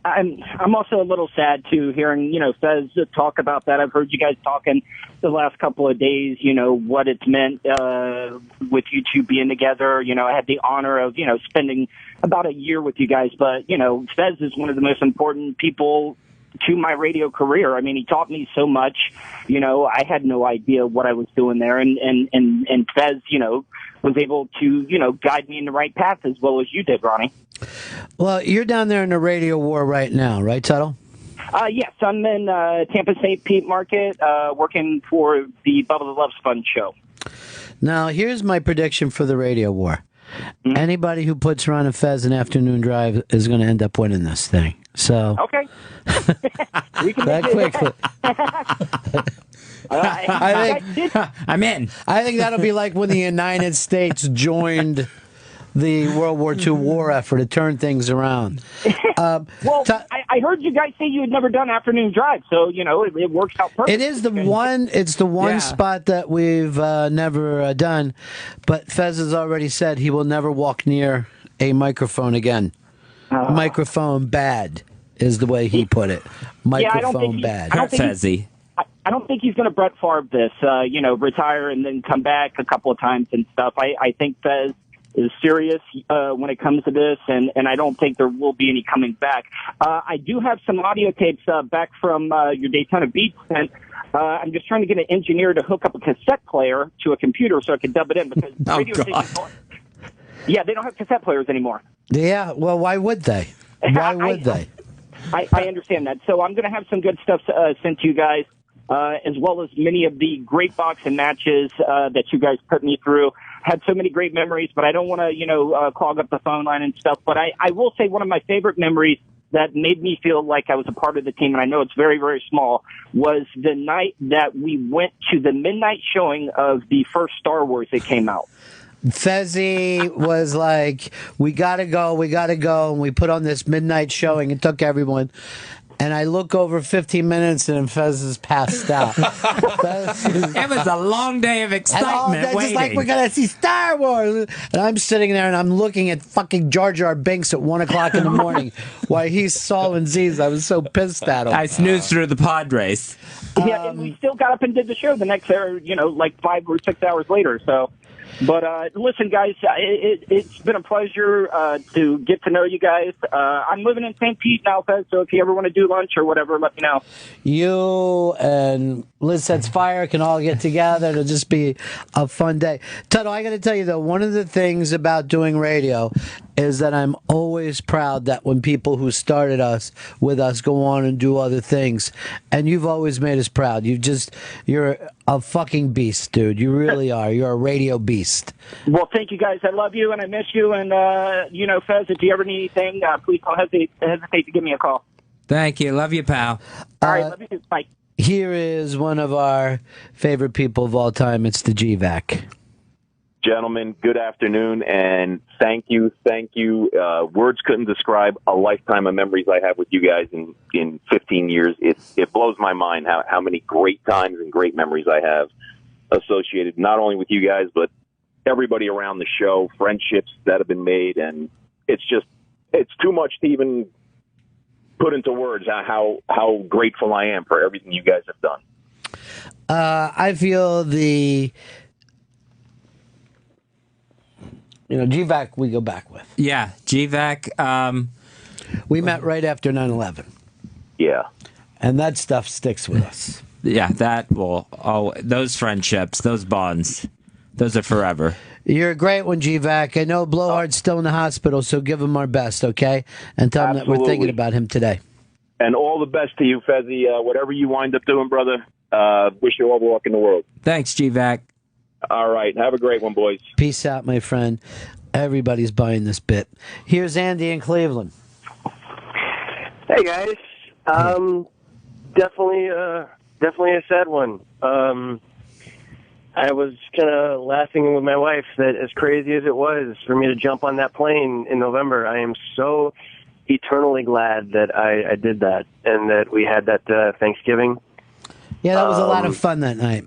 P: I'm also a little sad too, hearing Fez talk about that. I've heard you guys talking the last couple of days. What it's meant with you two being together. I had the honor of spending about a year with you guys. But Fez is one of the most important people to my radio career. I mean, he taught me so much. I had no idea what I was doing there, and Fez, was able to guide me in the right path as well as you did, Ronnie.
C: Well, you're down there in the radio war right now, right, Tuttle?
P: Yes, I'm in Tampa St. Pete Market, working for the Bubba the Love Sponge show.
C: Now, here's my prediction for the radio war. Mm-hmm. Anybody who puts Ron and Fez in afternoon drive is going to end up winning this thing. So
P: okay, we can
C: that quickly. I think
E: I'm in.
C: I think that'll be like when the United States joined the World War II war effort to turn things around.
P: Well, I heard you guys say you had never done afternoon drive, so it works out perfect.
C: It is the one. It's the one spot that we've never done. But Fez has already said he will never walk near a microphone again. Microphone bad is the way he put it. Microphone bad.
E: Fezzy.
P: I don't think he's going to Brett Favre this. Retire and then come back a couple of times and stuff. I think Fez serious when it comes to this, and I don't think there will be any coming back. I do have some audio tapes back from your Daytona Beach stint. I'm just trying to get an engineer to hook up a cassette player to a computer so I can dub it in, because radio stations, yeah, they don't have cassette players anymore.
C: Yeah, well, why would they? Why would they?
P: I understand that. So I'm going to have some good stuff sent to you guys, as well as many of the great boxing matches that you guys put me through. Had so many great memories, but I don't want to, clog up the phone line and stuff. But I will say one of my favorite memories that made me feel like I was a part of the team, and I know it's very, very small, was the night that we went to the midnight showing of the first Star Wars that came out.
C: Fezzy was like, we gotta go, and we put on this midnight showing. It took everyone. And I look over 15 minutes and Fez is passed out.
E: It was a long day of excitement waiting.
C: Just like, we're going to see Star Wars. And I'm sitting there and I'm looking at fucking Jar Jar Binks at 1 o'clock in the morning while he's sawing Z's. I was so pissed at him.
E: I snoozed through the pod race.
P: Yeah, and we still got up and did the show the next, like 5 or 6 hours later. So, but listen, guys, it's been a pleasure to get to know you guys. I'm living in St. Pete now, Fez, so if you ever want to do lunch or whatever, let me know.
C: You and Liz Sets Fire can all get together. It'll just be a fun day. Tuttle, I got to tell you, though, one of the things about doing radio is that I'm always proud that when people who started us with us go on and do other things, and you've always made us proud. You're a fucking beast, dude. You really are. You're a radio beast.
P: Well, thank you, guys. I love you and I miss you. And Fez, if you ever need anything, please don't hesitate to give me a call.
E: Thank you. Love you, pal.
P: All right, love you too. Bye.
C: Here is one of our favorite people of all time. It's the GVAC.
Q: Gentlemen, good afternoon, and thank you. Words couldn't describe a lifetime of memories I have with you guys in 15 years. It blows my mind how many great times and great memories I have associated not only with you guys, but everybody around the show, friendships that have been made, and it's too much to even put into words how grateful I am for everything you guys have done.
C: I feel GVAC we go back with.
E: Yeah, GVAC.
C: We met right after 9/11.
Q: Yeah.
C: And that stuff sticks with us.
E: Yeah, those friendships, those bonds, those are forever.
C: You're a great one, GVAC. I know Blowhard's still in the hospital, so give him our best, okay? And tell him that we're thinking about him today.
Q: And all the best to you, Fezzy. Whatever you wind up doing, brother, wish you all the luck in the world.
E: Thanks, GVAC.
Q: All right. Have a great one, boys.
C: Peace out, my friend. Everybody's buying this bit. Here's Andy in Cleveland.
R: Hey, guys. Definitely a sad one. I was kind of laughing with my wife that as crazy as it was for me to jump on that plane in November, I am so eternally glad that I did that and that we had that Thanksgiving.
C: Yeah, that was a lot of fun that night.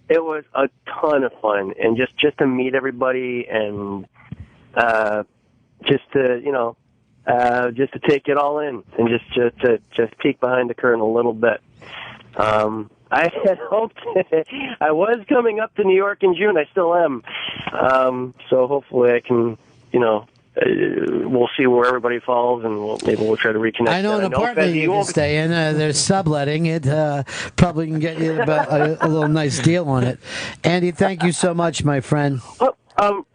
R: It was a ton of fun, and just to meet everybody and just to take it all in and just peek behind the curtain a little bit. I had hoped I was coming up to New York in June. I still am. So hopefully I can, we'll see where everybody falls, and maybe we'll try to reconnect.
C: I know an apartment you can stay in. They're subletting it. Probably can get you a little nice deal on it. Andy, thank you so much, my friend.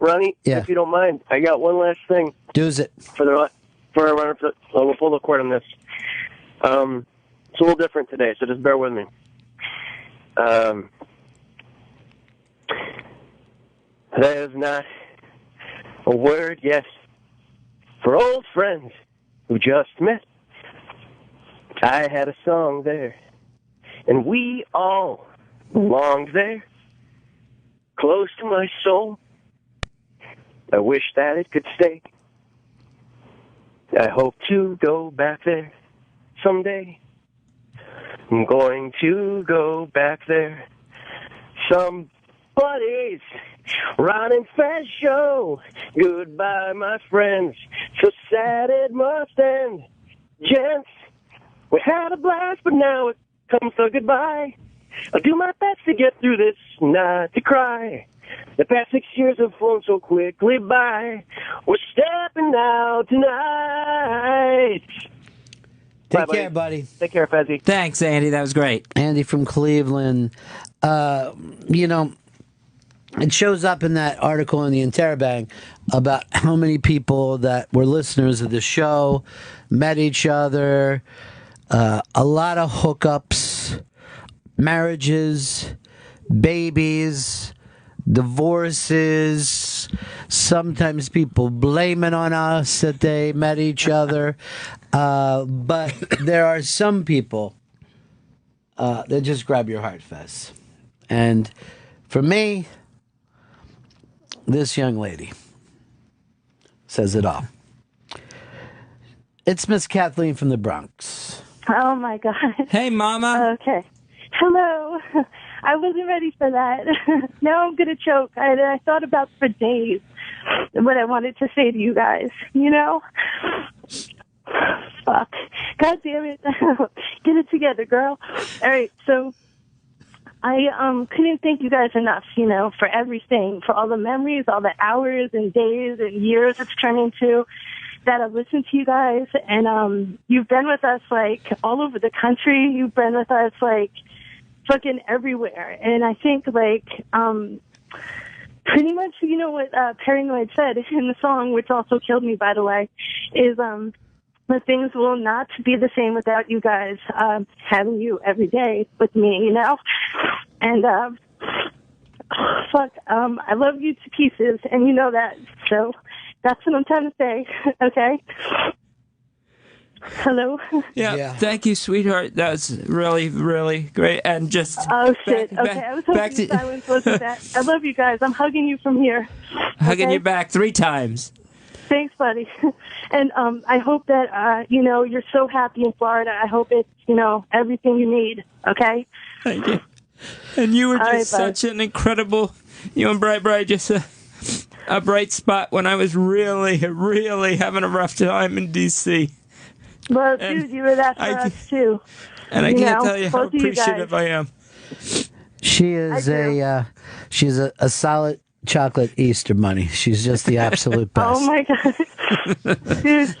R: Ronnie, if you don't mind, I got one last thing.
C: Do's it.
R: We'll pull the cord on this. It's a little different today, so just bear with me. There's not a word yet for old friends who just met. I had a song there, and we all belonged there, close to my soul. I wish that it could stay. I hope to go back there someday. I'm going to go back there. Somebody's Ron and Fez Show. Goodbye, my friends. So sad it must end. Gents, we had a blast, but now it comes to goodbye. I'll do my best to get through this, not to cry. The past 6 years have flown so quickly by. We're stepping out tonight.
C: Take care, buddy.
R: Take care, Fezzy.
E: Thanks, Andy. That was great.
C: Andy from Cleveland. You know, it shows up in that article in the Interrobang about how many people that were listeners of the show met each other, a lot of hookups, marriages, babies, divorces. Sometimes people blame it on us that they met each other. But there are some people that just grab your heart, Fez. And for me, this young lady says it all. It's Miss Kathleen from the Bronx.
L: Oh, my God.
E: Hey, Mama.
L: Okay. Hello. I wasn't ready for that. Now I'm going to choke. I thought about for days what I wanted to say to you guys, you know? Fuck. God damn it. Get it together, girl. All right, so I couldn't thank you guys enough, you know, for everything, for all the memories, all the hours and days and years it's turned into that I've listened to you guys. And you've been with us, like, all over the country. You've been with us, like, fucking everywhere. And I think, like, pretty much, you know what Paranoid said in the song, which also killed me, by the way, is that things will not be the same without you guys having you every day with me, you know? And, fuck, I love you to pieces, and you know that. So that's what I'm trying to say, okay? Hello?
E: Yeah, thank you, sweetheart. That was really, really great. And just...
L: Oh, shit. Okay, I was hoping the silence wasn't that. I love you guys. I'm hugging you from here.
E: Hugging you back 3 times.
L: Thanks, buddy. And I hope that, you know, you're so happy in Florida. I hope it's, you know, everything you need, okay?
E: Thank you. And you were just such an incredible... You and Bright just a bright spot when I was really, really having a rough time in D.C.
L: Well, dude, you were that for us, too.
E: And I can't tell you how appreciative I am.
C: She is she's a solid chocolate Easter bunny. She's just the absolute best.
L: Oh, my God. Dude,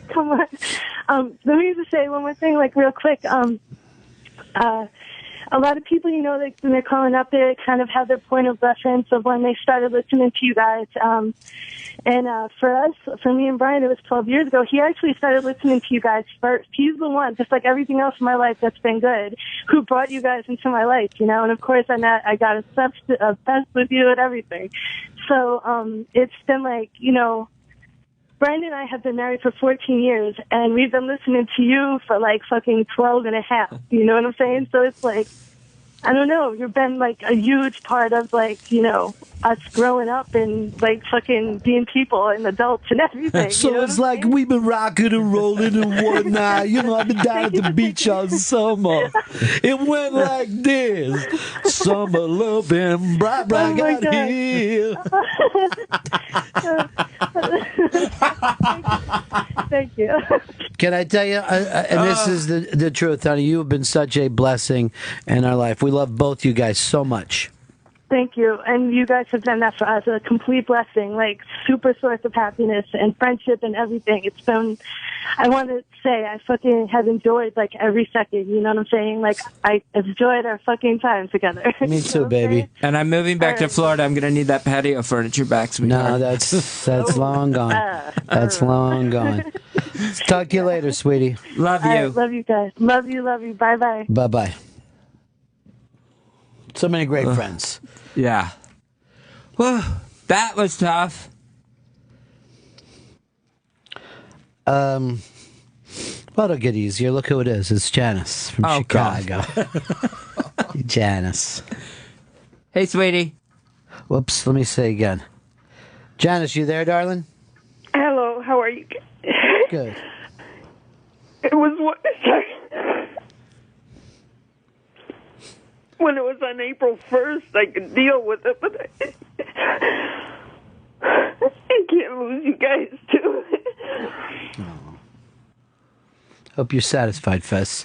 L: come on. Let me just say one more thing, like, real quick. A lot of people, you know, when they're calling up, they kind of have their point of reference of when they started listening to you guys. And for us, for me and Brian, it was 12 years ago. He actually started listening to you guys first. He's the one, just like everything else in my life that's been good, who brought you guys into my life, you know. And, of course, I got obsessed with you and everything. So it's been like, you know, Brian and I have been married for 14 years, and we've been listening to you for, like, fucking 12 and a half. You know what I'm saying? So it's like, I don't know, you've been, like, a huge part of, like, you know, us growing up and, like, fucking being people and adults and everything.
C: So
L: you know
C: it's like we've been rocking and rolling and whatnot. You know, I've been down at the beach all summer. It went like this. Summer loving, bright, bright, got here.
L: Thank you.
C: Can I tell you, and this is the truth, honey, you have been such a blessing in our life. We love both you guys so much.
L: Thank you. And you guys have done that for us, a complete blessing, like super source of happiness and friendship and everything. It's been, I want to say, I fucking have enjoyed like every second, you know what I'm saying? Like, I enjoyed our fucking time together.
C: Me too, baby.
E: And I'm moving back to Florida. I'm going to need that patio furniture back, sweetheart.
C: No, that's long gone. That's long gone. Talk to you later, sweetie.
E: Love you.
L: Love you guys. Love you. Bye-bye.
C: Bye-bye. So many great friends.
E: Yeah. Well, that was tough.
C: Well, it'll get easier. Look who it is. It's Janice from Chicago. Janice.
E: Hey, sweetie.
C: Whoops, let me say again. Janice, you there, darling?
M: Hello, how are you?
C: Good.
M: It was sorry. When it was on April 1st, I could deal with it, but I can't lose you guys, too.
C: Hope you're satisfied, Fez.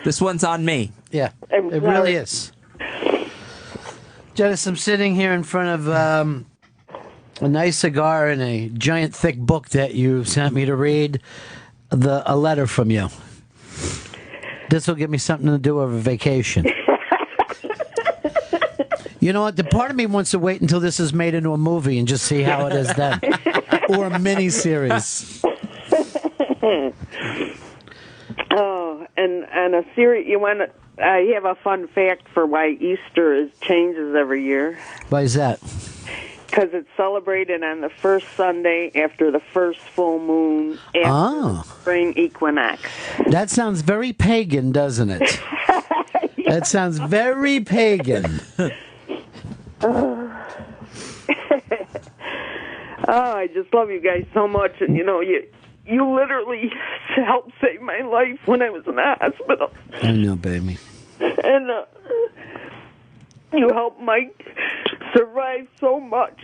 E: This one's on me.
C: Yeah,
M: I'm
C: it
M: sorry.
C: really is. Dennis, I'm sitting here in front of a nice cigar and a giant thick book that you sent me to read. A letter from you. This will give me something to do over vacation. You know what? The part of me wants to wait until this is made into a movie and just see how it is then, or a mini-series.
M: Oh, and a series. You want? I have a fun fact for why Easter changes every year.
C: Why is that?
M: Because it's celebrated on the first Sunday after the first full moon after the spring equinox.
C: That sounds very pagan, doesn't it? That sounds very pagan.
M: Oh, I just love you guys so much, and you literally helped save my life when I was in the hospital.
C: I know, baby.
M: And you helped Mike survive so much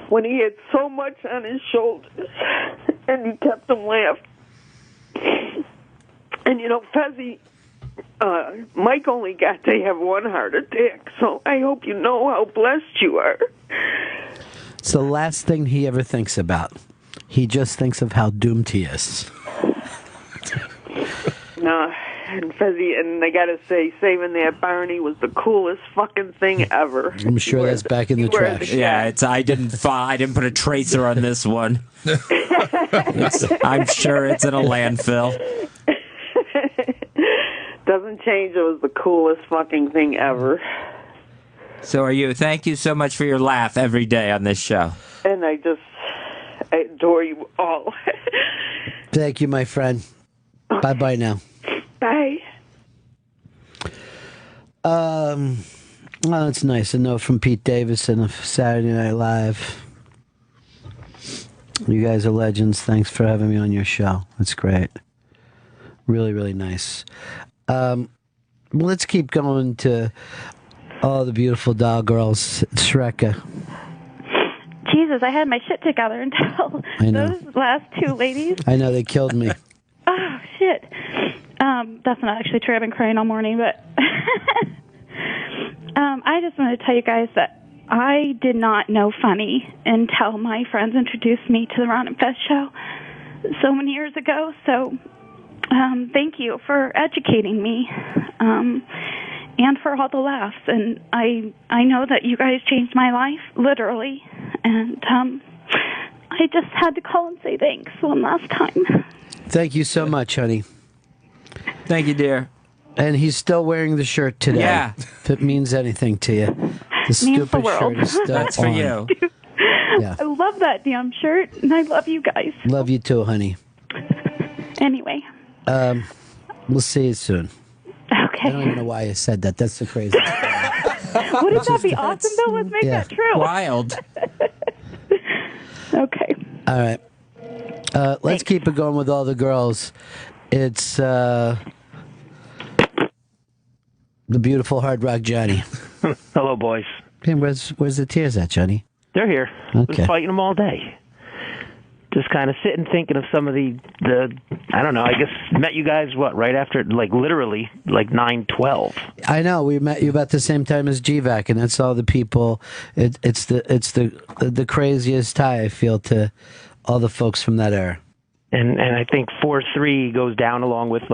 M: when he had so much on his shoulders, and you kept him laughing. And Fezzy, Mike only got to have one heart attack, so I hope you know how blessed you are.
C: It's the last thing he ever thinks about. He just thinks of how doomed he is.
M: And Fezzy, and I gotta say, saving that Barney was the coolest fucking thing ever.
C: I'm sure that's back in the trash.
E: Yeah, I didn't put a tracer on this one. I'm sure it's in a landfill.
M: Doesn't change. It was the coolest fucking thing ever.
E: So are you. Thank you so much for your laugh every day on this show.
M: And I adore you all.
C: Thank you, my friend. Bye-bye now.
M: Bye.
C: Well, it's nice. A note from Pete Davidson of Saturday Night Live. You guys are legends. Thanks for having me on your show. That's great. Really, really nice. Let's keep going to all the beautiful doll girls. Shreka.
S: Jesus, I had my shit together until those last two ladies.
C: I know, they killed me.
S: Oh, shit. That's not actually true. I've been crying all morning, but I just want to tell you guys that I did not know funny until my friends introduced me to the Ron and Fez Show so many years ago. So thank you for educating me and for all the laughs. And I know that you guys changed my life, literally. And I just had to call and say thanks one last time.
C: Thank you so much, honey.
E: Thank you, dear.
C: And he's still wearing the shirt today.
E: Yeah.
C: If it means anything to you. The stupid shirt is still
E: That's for
C: on.
E: you.
C: Yeah.
S: I love that damn shirt, and I love you guys.
C: Love you too, honey.
S: Anyway.
C: We'll see you soon.
S: Okay.
C: I don't even know why I said that. That's the crazy.
S: Wouldn't that be awesome, though? Let's make that true.
E: Wild.
S: Okay.
C: All right. Let's keep it going with all the girls. It's the beautiful Hard Rock Johnny.
N: Hello, boys.
C: Hey, where's the tears at, Johnny?
N: They're here.
C: Okay.
N: Been fighting them all day. Just kind of sitting thinking of some of the I don't know, I guess met you guys, right after, literally, 9/12.
C: I know, we met you about the same time as GVAC, and that's all the people. It's the craziest tie I feel to all the folks from that era.
N: And I think 4-3 goes down along with,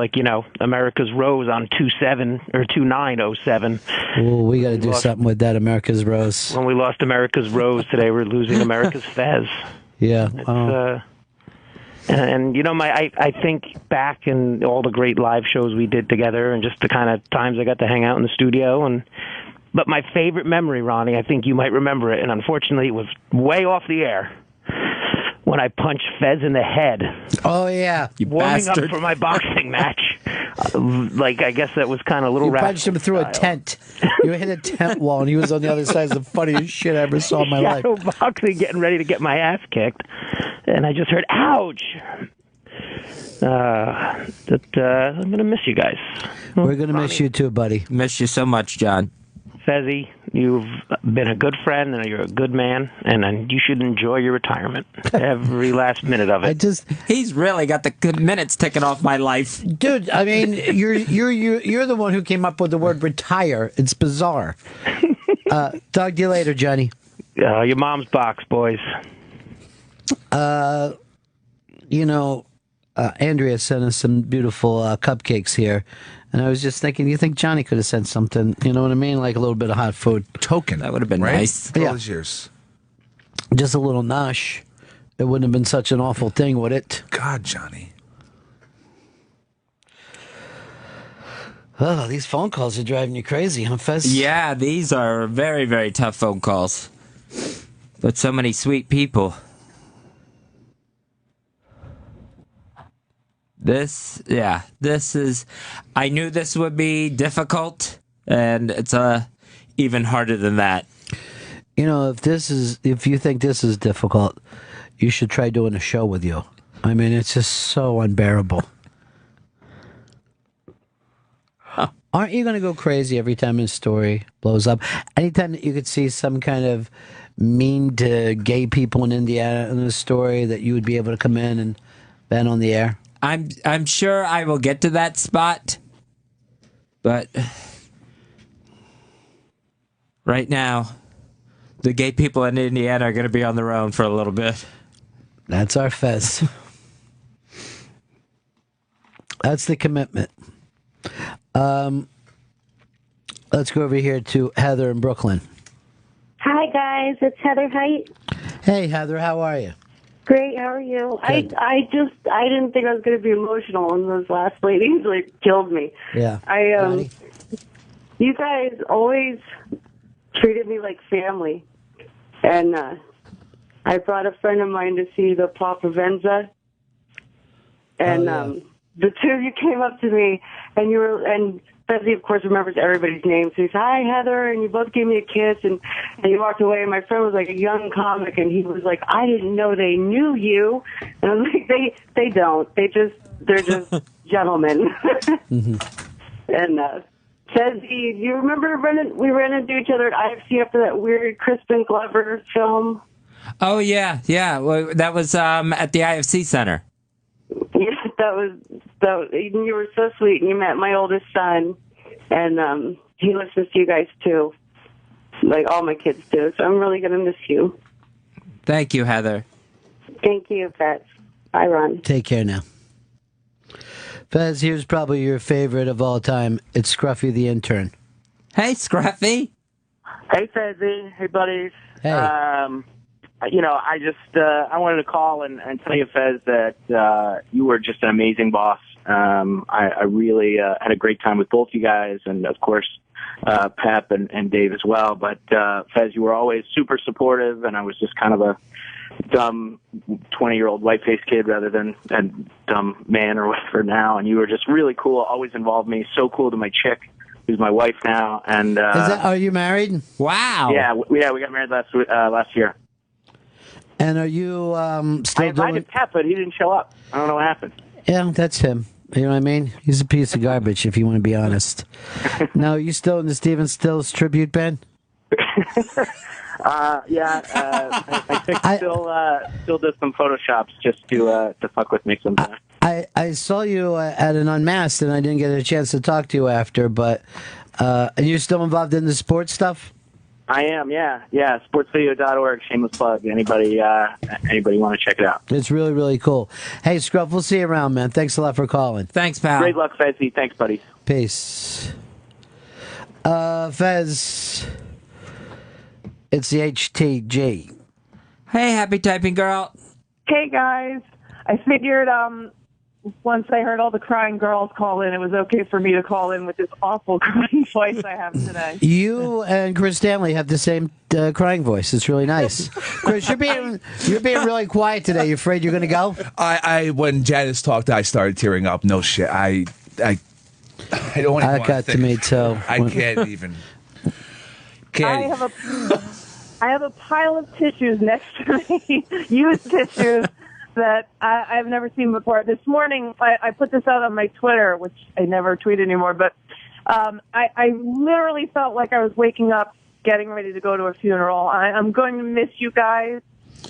N: America's Rose on 2/7 or 2/9/07.
C: Oh, we got to do something with that America's Rose.
N: When we lost America's Rose today, we're losing America's Fez.
C: Yeah.
N: I think back in all the great live shows we did together, and just the kind of times I got to hang out in the studio. But my favorite memory, Ronnie, I think you might remember it, and unfortunately it was way off the air, when I punched Fez in the head.
C: Oh, yeah.
E: You
N: warming
E: bastard.
N: up for my boxing match. I guess that was kind of a little
C: You punched him through a tent. You hit a tent wall, and he was on the other side. It's the funniest shit I ever saw in my life.
N: Boxing, getting ready to get my ass kicked, and I just heard, ouch! I'm going to miss you guys.
C: We're going to miss you too, buddy.
E: Miss you so much, John.
N: Fezzy, You've been a good friend, and you're a good man, and you should enjoy your retirement, every last minute of it.
E: He's really got the good minutes ticking off my life.
C: Dude, I mean, you're the one who came up with the word retire. It's bizarre. Talk to you later, Johnny.
N: Your mom's box, boys.
C: Andrea sent us some beautiful cupcakes here. And I was just thinking, you think Johnny could have sent something, you know what I mean? Like a little bit of hot food.
H: Token.
E: That would have been
H: right?
E: nice.
H: All these years.
C: Just a little nosh. It wouldn't have been such an awful thing, would it?
H: God, Johnny.
C: Oh, these phone calls are driving you crazy, huh, Fez?
E: Yeah, these are very, very tough phone calls. But so many sweet people. This is, I knew this would be difficult, and it's even harder than that.
C: You know, if you think this is difficult, you should try doing a show with you. I mean, it's just so unbearable. Aren't you going to go crazy every time his story blows up? Anytime that you could see some kind of mean to gay people in Indiana in a story, that you would be able to come in and ban on the air?
E: I'm sure I will get to that spot, but right now, the gay people in Indiana are going to be on their own for a little bit.
C: That's our Fez. That's the commitment. Let's go over here to Heather in Brooklyn.
J: Hi, guys. It's Heather Height.
C: Hey, Heather, how are you?
J: Great. How are you?
C: Good.
J: I didn't think I was going to be emotional, and those last ladies killed me.
C: Yeah.
J: You guys always treated me like family, and I brought a friend of mine to see the Papa Venza, and the two of you came up to me, and Fezzy, of course, remembers everybody's name. So he said, "Hi, Heather," and you both gave me a kiss, and you walked away. And my friend was like a young comic, and he was like, "I didn't know they knew you." And I was like, "They don't. They're just gentlemen." And Fezzy, you remember we ran into each other at IFC after that weird Crispin Glover film?
E: Oh yeah. Well, that was at the IFC Center.
J: Yeah, that was. You were so sweet, and you met my oldest son, and he listens to you guys too, like all my kids do. So I'm really gonna miss you.
E: Thank you, Heather.
J: Thank you, Fez. Bye, Ron.
C: Take care now. Fez, here's probably your favorite of all time. It's Scruffy the intern.
E: Hey, Scruffy.
T: Hey, Fezzy. Hey, buddies.
C: Hey.
T: I just I wanted to call and tell you, Fez, that you were just an amazing boss. I really had a great time with both you guys, and of course Pep and Dave as well. But Fez, you were always super supportive, and I was just kind of a dumb 20-year-old white-faced kid rather than a dumb man or whatever now. And you were just really cool. Always involved me. So cool to my chick, who's my wife now. And
C: are you married?
E: Wow.
T: Yeah, we got married last year.
C: And are you still
T: I invited Pep, but he didn't show up. I don't know what happened.
C: Yeah, that's him. You know what I mean? He's a piece of garbage, if you want to be honest. Now, are you still in the Stephen Stills tribute band?
T: I think still does some photoshops just to fuck with me sometimes.
C: I saw you at an Unmasked, and I didn't get a chance to talk to you after, but are you still involved in the sports stuff?
T: I am, yeah. Sportsvideo.org, shameless plug. Anybody want to check it out?
C: It's really, really cool. Hey, Scruff, we'll see you around, man. Thanks a lot for calling.
E: Thanks, pal.
T: Great luck, Fezzy. Thanks, buddy.
C: Peace. Fez, it's the HTG.
E: Hey, happy typing girl.
U: Hey, guys. I figured once I heard all the crying girls call in, it was okay for me to call in with this awful crying voice I have today.
C: You and Chris Stanley have the same crying voice. It's really nice. Chris, you're being really quiet today. You afraid you're going to go?
H: When Janice talked, I started tearing up. No shit. I don't want to.
C: That got to me too.
H: I can't even.
U: I have a pile of tissues next to me, used tissues that I've never seen before. This morning, I put this out on my Twitter, which I never tweet anymore, but I literally felt like I was waking up getting ready to go to a funeral. I'm going to miss you guys.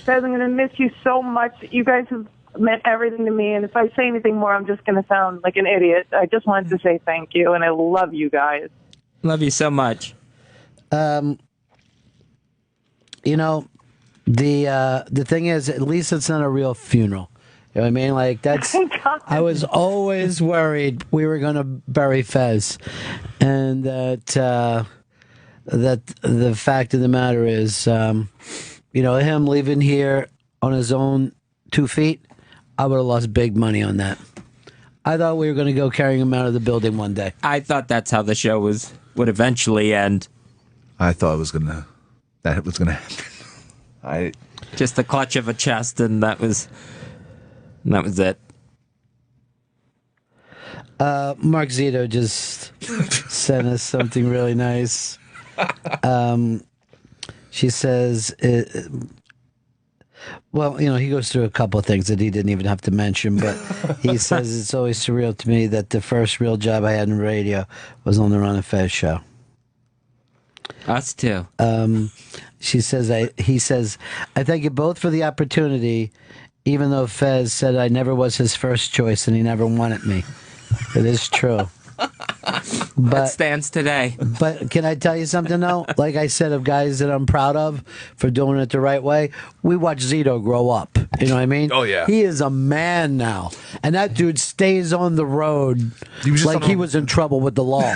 U: Fez, I'm going to miss you so much. You guys have meant everything to me, and if I say anything more, I'm just going to sound like an idiot. I just wanted to say thank you, and I love you guys.
E: Love you so much.
C: You know, the thing is, at least it's not a real funeral. You know what I mean? Like, that's... I was always worried we were going to bury Fez. And that the fact of the matter is, you know, him leaving here on his own 2 feet, I would have lost big money on that. I thought we were going to go carrying him out of the building one day.
E: I thought that's how the show would eventually end.
H: I thought that was gonna happen.
E: Just the clutch of a chest, and that was it.
C: Mark Zito just sent us something really nice. She says, well, you know, he goes through a couple of things that he didn't even have to mention, but he says it's always surreal to me that the first real job I had in radio was on the Ron and Fez show.
E: Us too.
C: He says, I thank you both for the opportunity, even though Fez said I never was his first choice and he never wanted me. It is true.
E: That stands today.
C: But can I tell you something, though? Like I said, of guys that I'm proud of for doing it the right way, we watched Zito grow up. You know what I mean?
H: Oh, yeah.
C: He is a man now. And that dude stays on the road like he was in trouble with the law.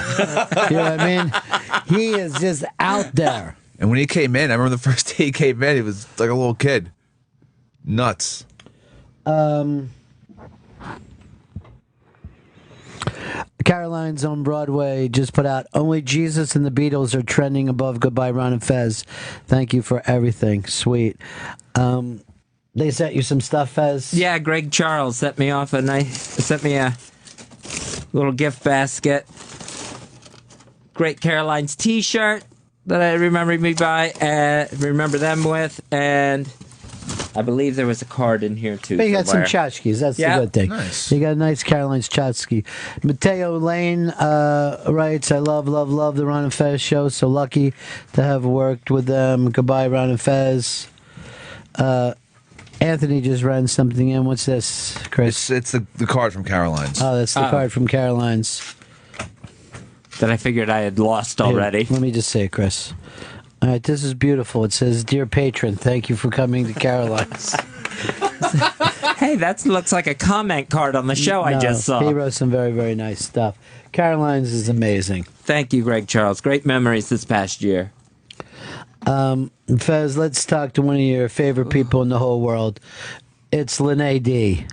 C: You know what I mean? He is just out there.
H: And when he came in, I remember the first day he came in, he was like a little kid. Nuts.
C: Caroline's on Broadway just put out Only Jesus and the Beatles are trending above Goodbye Ron and Fez. Thank you for everything. Sweet. They sent you some stuff, Fez?
E: Yeah, Greg Charles sent me a little gift basket. Great Caroline's t-shirt that I remember them with, and I believe there was a card in here, too.
C: But you got
E: somewhere.
C: some tchotchkes. That's the good thing.
H: Nice.
C: You got a nice Caroline's tchotchke. Mateo Lane writes, I love the Ron and Fez show. So lucky to have worked with them. Goodbye, Ron and Fez. Anthony just ran something in. What's this, Chris?
H: It's the card from Caroline's.
C: Oh, that's the card from Caroline's.
E: That I figured I had lost already.
C: Here, let me just say it, Chris. All right, this is beautiful. It says, Dear Patron, thank you for coming to Caroline's.
E: Hey, that looks like a comment card on the show I just saw.
C: He wrote some very, very nice stuff. Caroline's is amazing.
E: Thank you, Greg Charles. Great memories this past year.
C: Fez, let's talk to one of your favorite people in the whole world. It's Lene D.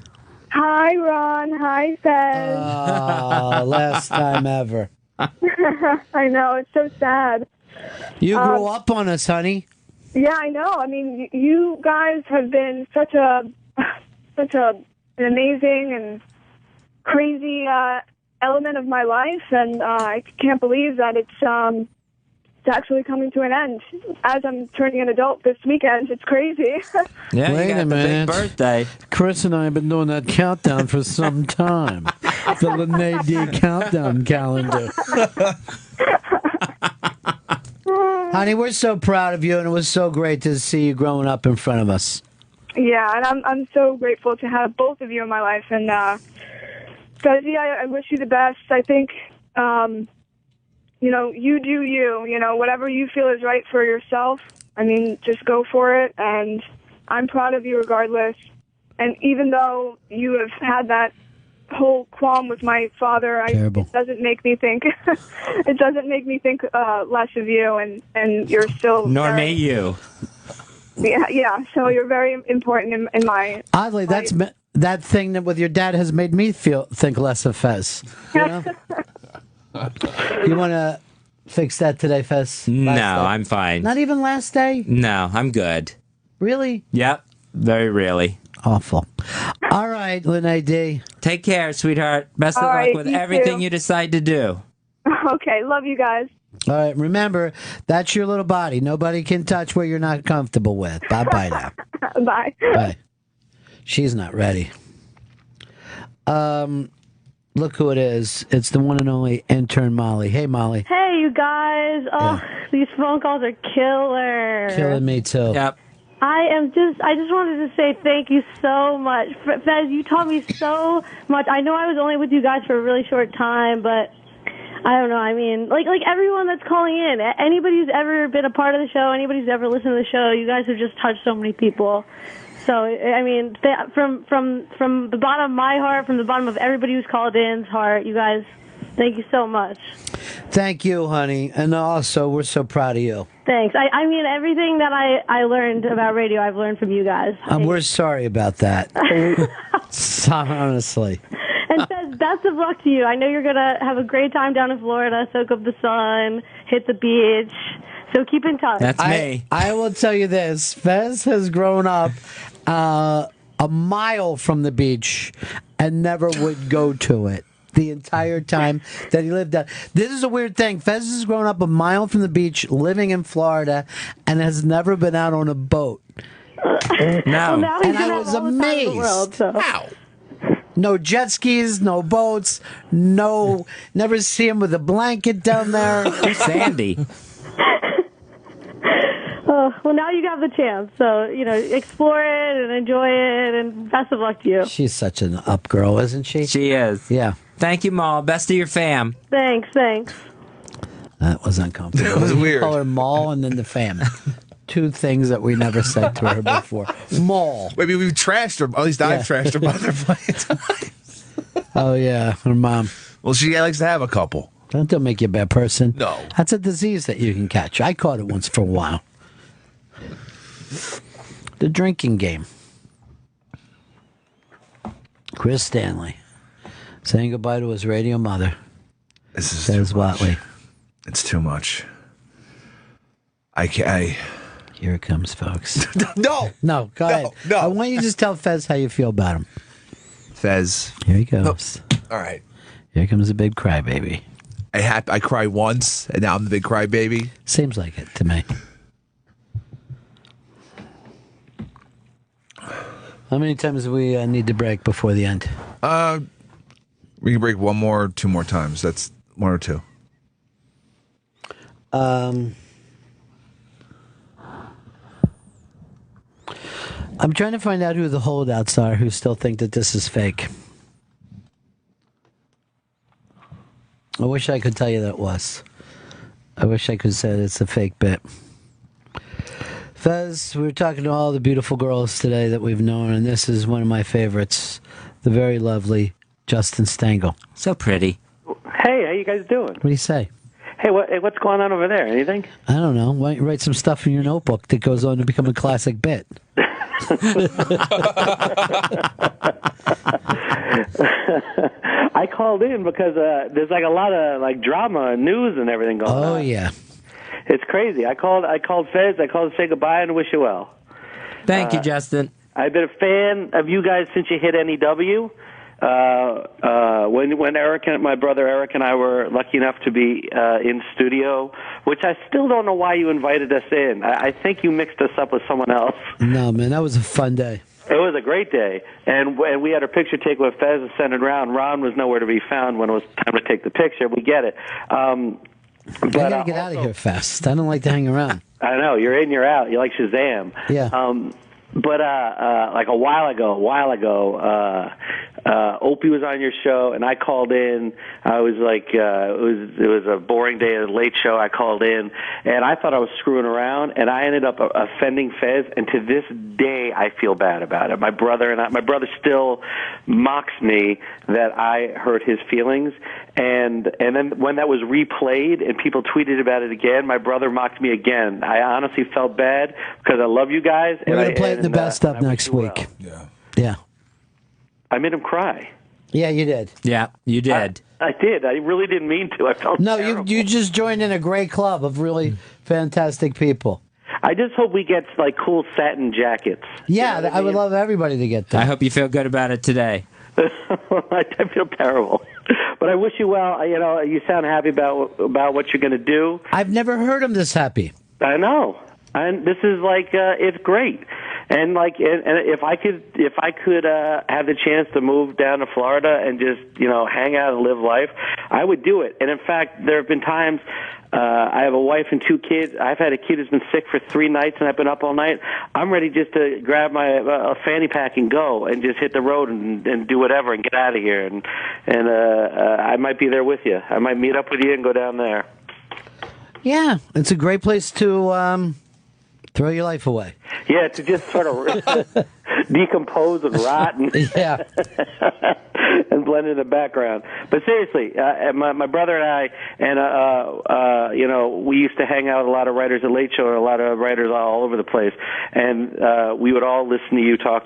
A: Hi, Ron. Hi, Fez.
C: Oh, last time ever.
A: I know. It's so sad.
C: You grew up on us, honey.
A: Yeah, I know. I mean, you guys have been such an amazing and crazy element of my life, and I can't believe that it's actually coming to an end. As I'm turning an adult this weekend, it's crazy.
E: Yeah,
C: Wait
E: you got
C: a minute.
E: the big birthday.
C: Chris and I have been doing that countdown for some time. The Lene D countdown calendar. Honey, we're so proud of you, and it was so great to see you growing up in front of us.
A: Yeah, and I'm so grateful to have both of you in my life. And Fezzy, I wish you the best. I think, you do you. Whatever you feel is right for yourself. I mean, just go for it. And I'm proud of you regardless. And even though you have had that whole qualm with my father, it doesn't make me think less of you, and you're still
E: Nor may you.
A: Yeah, so you're very important in my
C: Oddly, that's that thing that with your dad has made me think less of Fez. You know? You want to fix that today, Fez?
E: No, I'm fine.
C: Not even last day?
E: No, I'm good.
C: Really?
E: Yep, very really.
C: Awful. All right, Lene D.
E: Take care, sweetheart. Best of
A: All
E: luck
A: right,
E: with
A: you
E: everything
A: too.
E: you decide to do.
A: Okay, love you guys.
C: All right, remember, that's your little body. Nobody can touch where you're not comfortable with. Bye-bye now.
A: Bye.
C: Bye. She's not ready. Look who it is. It's the one and only intern Molly. Hey, Molly.
V: Hey, you guys. Oh,
D: These phone calls are killer.
C: Killing me too.
E: Yep.
D: I just wanted to say thank you so much. Fez, you taught me so much. I know I was only with you guys for a really short time, but I don't know. I mean, like everyone that's calling in, anybody who's ever been a part of the show, anybody who's ever listened to the show, you guys have just touched so many people. So, I mean, from the bottom of my heart, from the bottom of everybody who's called in's heart, you guys, thank you so much.
C: Thank you, honey. And also, we're so proud of you.
D: Thanks. I mean, everything that I learned about radio, I've learned from you guys.
C: We're sorry about that. Honestly.
D: And Fez, best of luck to you. I know you're going to have a great time down in Florida, soak up the sun, hit the beach. So keep in touch.
E: That's me.
C: I will tell you this. Fez has grown up a mile from the beach and never would go to it the entire time that he lived there. This is a weird thing. Fez has grown up a mile from the beach, living in Florida, and has never been out on a boat.
E: No.
D: Well, now he's
C: And I
D: gonna
C: was
D: have all the time in the
C: amazed.
D: world, so.
C: Wow. No jet skis, no boats, no, never see him with a blanket down there.
E: Sandy.
D: Oh, well, now you got the chance. So, explore it and enjoy it, and best of luck to you.
C: She's such an up girl, isn't she?
E: She is.
C: Yeah.
E: Thank you, Ma. Best to your fam.
D: Thanks.
C: That was uncomfortable.
H: That was weird.
C: Call her Maul and then the fam. Two things that we never said to her before. Maul.
H: Maybe we've trashed her. At least I've trashed her mother plenty of times.
C: Oh, yeah. Her mom.
H: Well, she likes to have a couple.
C: Don't make you a bad person.
H: No.
C: That's a disease that you can catch. I caught it once for a while. The drinking game. Chris Stanley saying goodbye to his radio mother.
H: This is
C: Fez Whatley.
H: It's too much. Here
C: it comes, folks.
H: No,
C: go ahead.
H: No.
C: I want you to just tell Fez how you feel about him.
H: Fez.
C: Here he goes.
H: All right.
C: Here comes the big crybaby.
H: I cried once, and now I'm the big crybaby.
C: Seems like it to me. How many times do we need to break before the end?
H: We can break one more, two more times. That's one or two.
C: I'm trying to find out who the holdouts are who still think that this is fake. I wish I could tell you that it was. I wish I could say it's a fake bit. Fez, we were talking to all the beautiful girls today that we've known, and this is one of my favorites, the very lovely Justin Stengel.
E: So pretty.
V: Hey, how you guys doing?
C: What do you say?
V: Hey, what's going on over there? Anything?
C: I don't know. Why don't you write some stuff in your notebook that goes on to become a classic bit?
V: I called in because there's like a lot of like drama and news and everything going on.
C: Oh, yeah.
V: It's crazy. I called Fez. I called to say goodbye and wish you well.
E: Thank you, Justin.
V: I've been a fan of you guys since you hit NEW. When Eric and my brother Eric and I were lucky enough to be in studio, which I still don't know why you invited us in. I think you mixed us up with someone else.
C: No, man, that was a fun day.
V: It was a great day, and we had a picture taken with Fez and sent it around. Ron was nowhere to be found when it was time to take the picture. We get it.
C: I gotta get out of here fast. I don't like to hang around.
V: I know, you're in, you're out. You're like Shazam.
C: Yeah.
V: But like a while ago, Opie was on your show, and I called in. I was like, it was a boring day at a late show. I called in, and I thought I was screwing around, and I ended up offending Fez. And to this day, I feel bad about it. My brother still mocks me that I hurt his feelings. And then when that was replayed and people tweeted about it again, my brother mocked me again. I honestly felt bad because I love you guys.
C: We're going to play it in the best up next week. Yeah.
V: I made him cry.
C: Yeah, you did.
E: Yeah, you did.
V: I did. I really didn't mean to. I felt terrible.
C: you just joined in a great club of really fantastic people.
V: I just hope we get like cool satin jackets.
C: Yeah, I would love everybody to get that.
E: I hope you feel good about it today.
V: I feel terrible. But I wish you well. You sound happy about what you're going to do.
C: I've never heard him this happy.
V: I know. And this is like it's great. And if I could have the chance to move down to Florida and just hang out and live life, I would do it. And in fact, there have been times I have a wife and 2 kids. I've had a kid who's been sick for 3 nights, and I've been up all night. I'm ready just to grab my fanny pack and go and just hit the road and do whatever and get out of here. And I might be there with you. I might meet up with you and go down there.
C: Yeah, it's a great place to throw your life away.
V: Yeah, to just sort of decompose and rot and,
C: yeah.
V: and blend in the background. But seriously, my brother and I, and we used to hang out with a lot of writers at Late Show and a lot of writers all over the place, and we would all listen to you, talk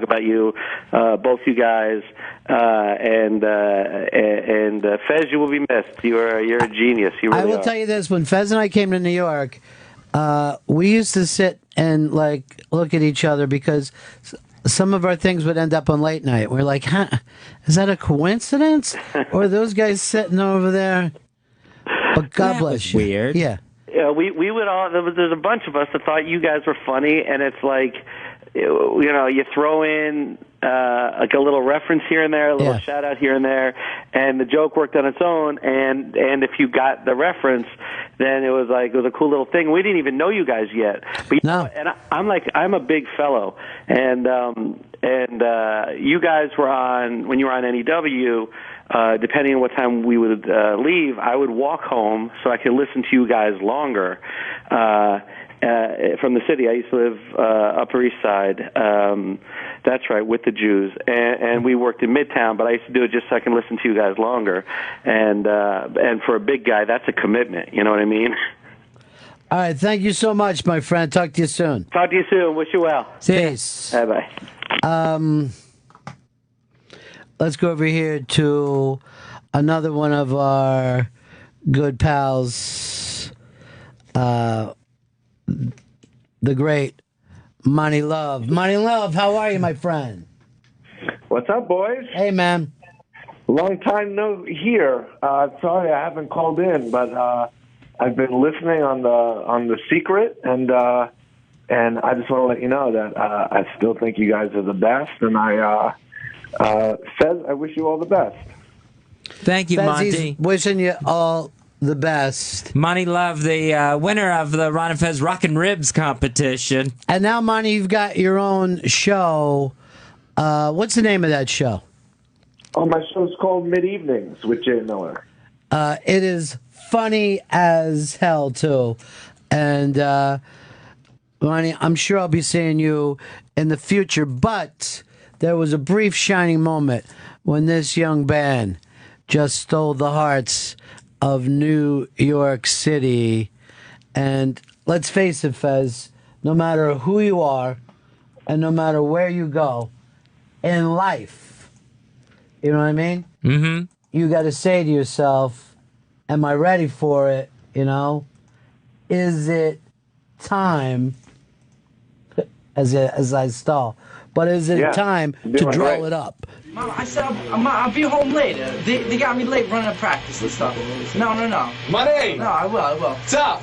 V: about you, both you guys, and Fez, you will be missed. You're a genius. You really
C: I will tell you this: when Fez and I came to New York, we used to sit and look at each other because some of our things would end up on late night. We're like, huh, is that a coincidence? Or are those guys sitting over there? But God bless you.
E: Weird.
C: Yeah.
V: Yeah, we would all. There's a bunch of us that thought you guys were funny, and it's like, you throw in like a little reference here and there, a little shout out here and there, and the joke worked on its own. And if you got the reference, then it was a cool little thing. We didn't even know you guys yet. But and I'm a big fellow, and you guys were on when you were on NEW. Depending on what time we would leave, I would walk home so I could listen to you guys longer. From the city, I used to live Upper East Side. That's right, with the Jews, and we worked in Midtown. But I used to do it just so I can listen to you guys longer. And for a big guy, that's a commitment. You know what I mean?
C: All right, thank you so much, my friend. Talk to you soon.
V: Talk to you soon. Wish you well.
C: Peace.
V: Bye bye.
C: Let's go over here to another one of our good pals, the great Money Love. Money Love, how are you, my friend?
G: What's up, boys?
C: Hey, man.
G: Long time no hear. Sorry I haven't called in, but I've been listening on the Secret, and I just want to let you know that I still think you guys are the best, and Fez, I wish you all the best.
E: Thank you, Monty.
C: Wishing you all the best.
E: Monty Love, the winner of the Ron and Fez Rock and Ribs competition.
C: And now, Monty, you've got your own show. What's the name of that show?
G: Oh, my show's called Mid-Evenings with Jay Miller.
C: It is funny as hell, too. And, Monty, I'm sure I'll be seeing you in the future, but there was a brief shining moment when this young band just stole the hearts of New York City. And let's face it, Fez, no matter who you are and no matter where you go in life, you know what I mean?
E: Mm-hmm.
C: You got to say to yourself, am I ready for it? Is it time, as I stall, but is it time to draw it up?
I: Mom, I said I'll be home later. They got me late running a practice and stuff. No.
W: Money!
I: No, I will.
W: What's up?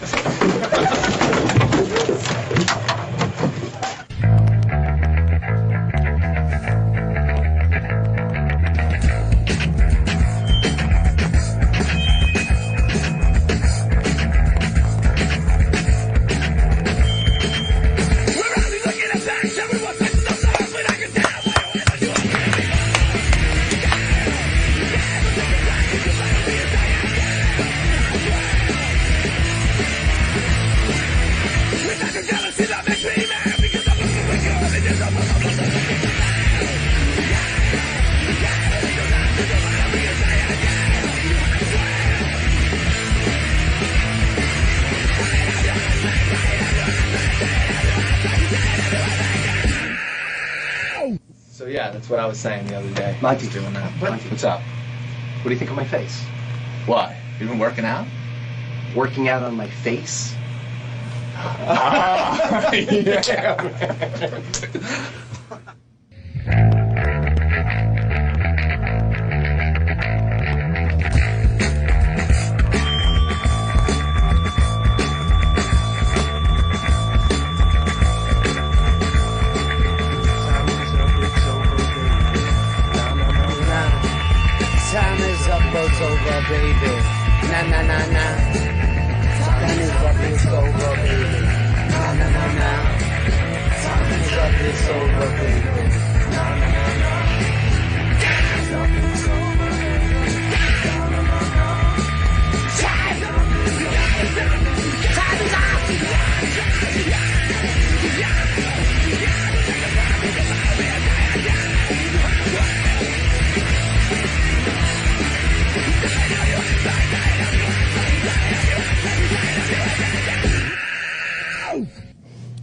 X: So yeah, that's what I was saying the other day.
Y: Monty,
X: doing that.
Y: What's up? What do you think of my face?
X: Why? You been working out?
Y: Working out on my face?
X: Yeah,
C: Time is up, it's over, baby. Na na na na.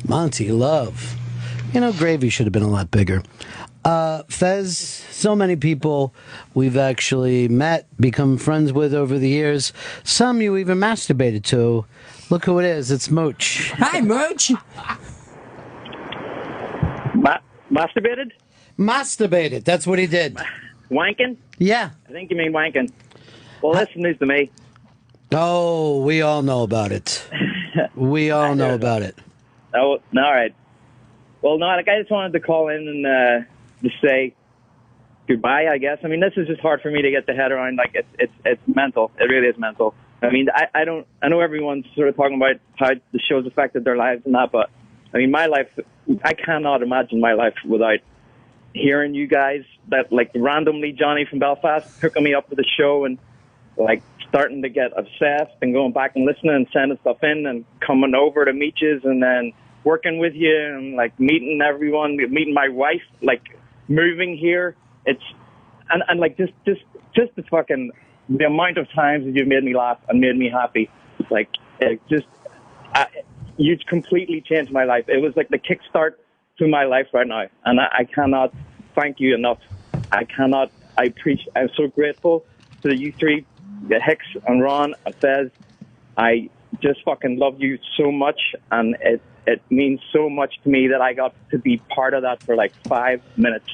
C: Monty Love. You know, Gravy should have been a lot bigger. Fez, so many people we've actually met, become friends with over the years. Some you even masturbated to. Look who it is. It's Mooch.
E: Hi, Mooch.
B: Masturbated?
C: Masturbated. That's what he did.
B: Wanking?
C: Yeah.
B: I think you mean wanking. Well, that's news to me.
C: Oh, we all know about it. We all know about it.
B: Oh, all right. Well, no, like, I just wanted to call in and just say goodbye, I guess. I mean, this is just hard for me to get the head around. Like, it's mental. It really is mental. I mean, I know everyone's sort of talking about how the show's affected their lives and that, but I mean, my life, I cannot imagine my life without hearing you guys. That, like, randomly Johnny from Belfast hooking me up with the show and, like, starting to get obsessed and going back and listening and sending stuff in and coming over to meet you and then working with you and, like, meeting everyone, meeting my wife, like, moving here. It's, and like, just the fucking, the amount of times that you've made me laugh and made me happy. Like, it just, you completely changed my life. It was like the kickstart to my life right now. And I cannot thank you enough. I'm so grateful to you three, the Hicks and Ron and Fez. I just fucking love you so much, and it means so much to me that I got to be part of that for like 5 minutes.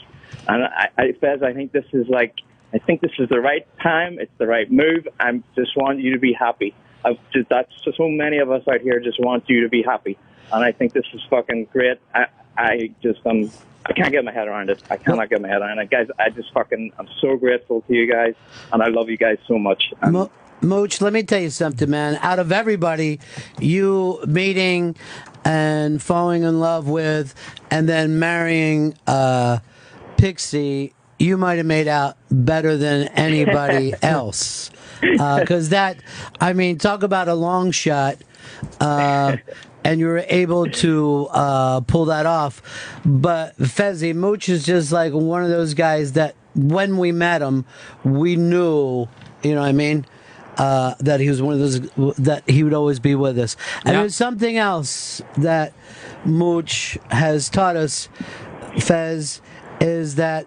B: And Fez, I think this is the right time. It's the right move. I just want you to be happy. That's so many of us out here just want you to be happy, and I think this is fucking great. I can't get my head around it. I cannot get my head around it, guys. I'm so grateful to you guys, and I love you guys so much.
C: Mooch, let me tell you something, man. Out of everybody, you meeting and falling in love with, and then marrying Pixie, you might have made out better than anybody else. Because talk about a long shot. And you were able to pull that off. But Fezzy, Mooch is just like one of those guys that when we met him, we knew, you know what I mean, that he was one of those, that he would always be with us. And there's something else that Mooch has taught us, Fez, is that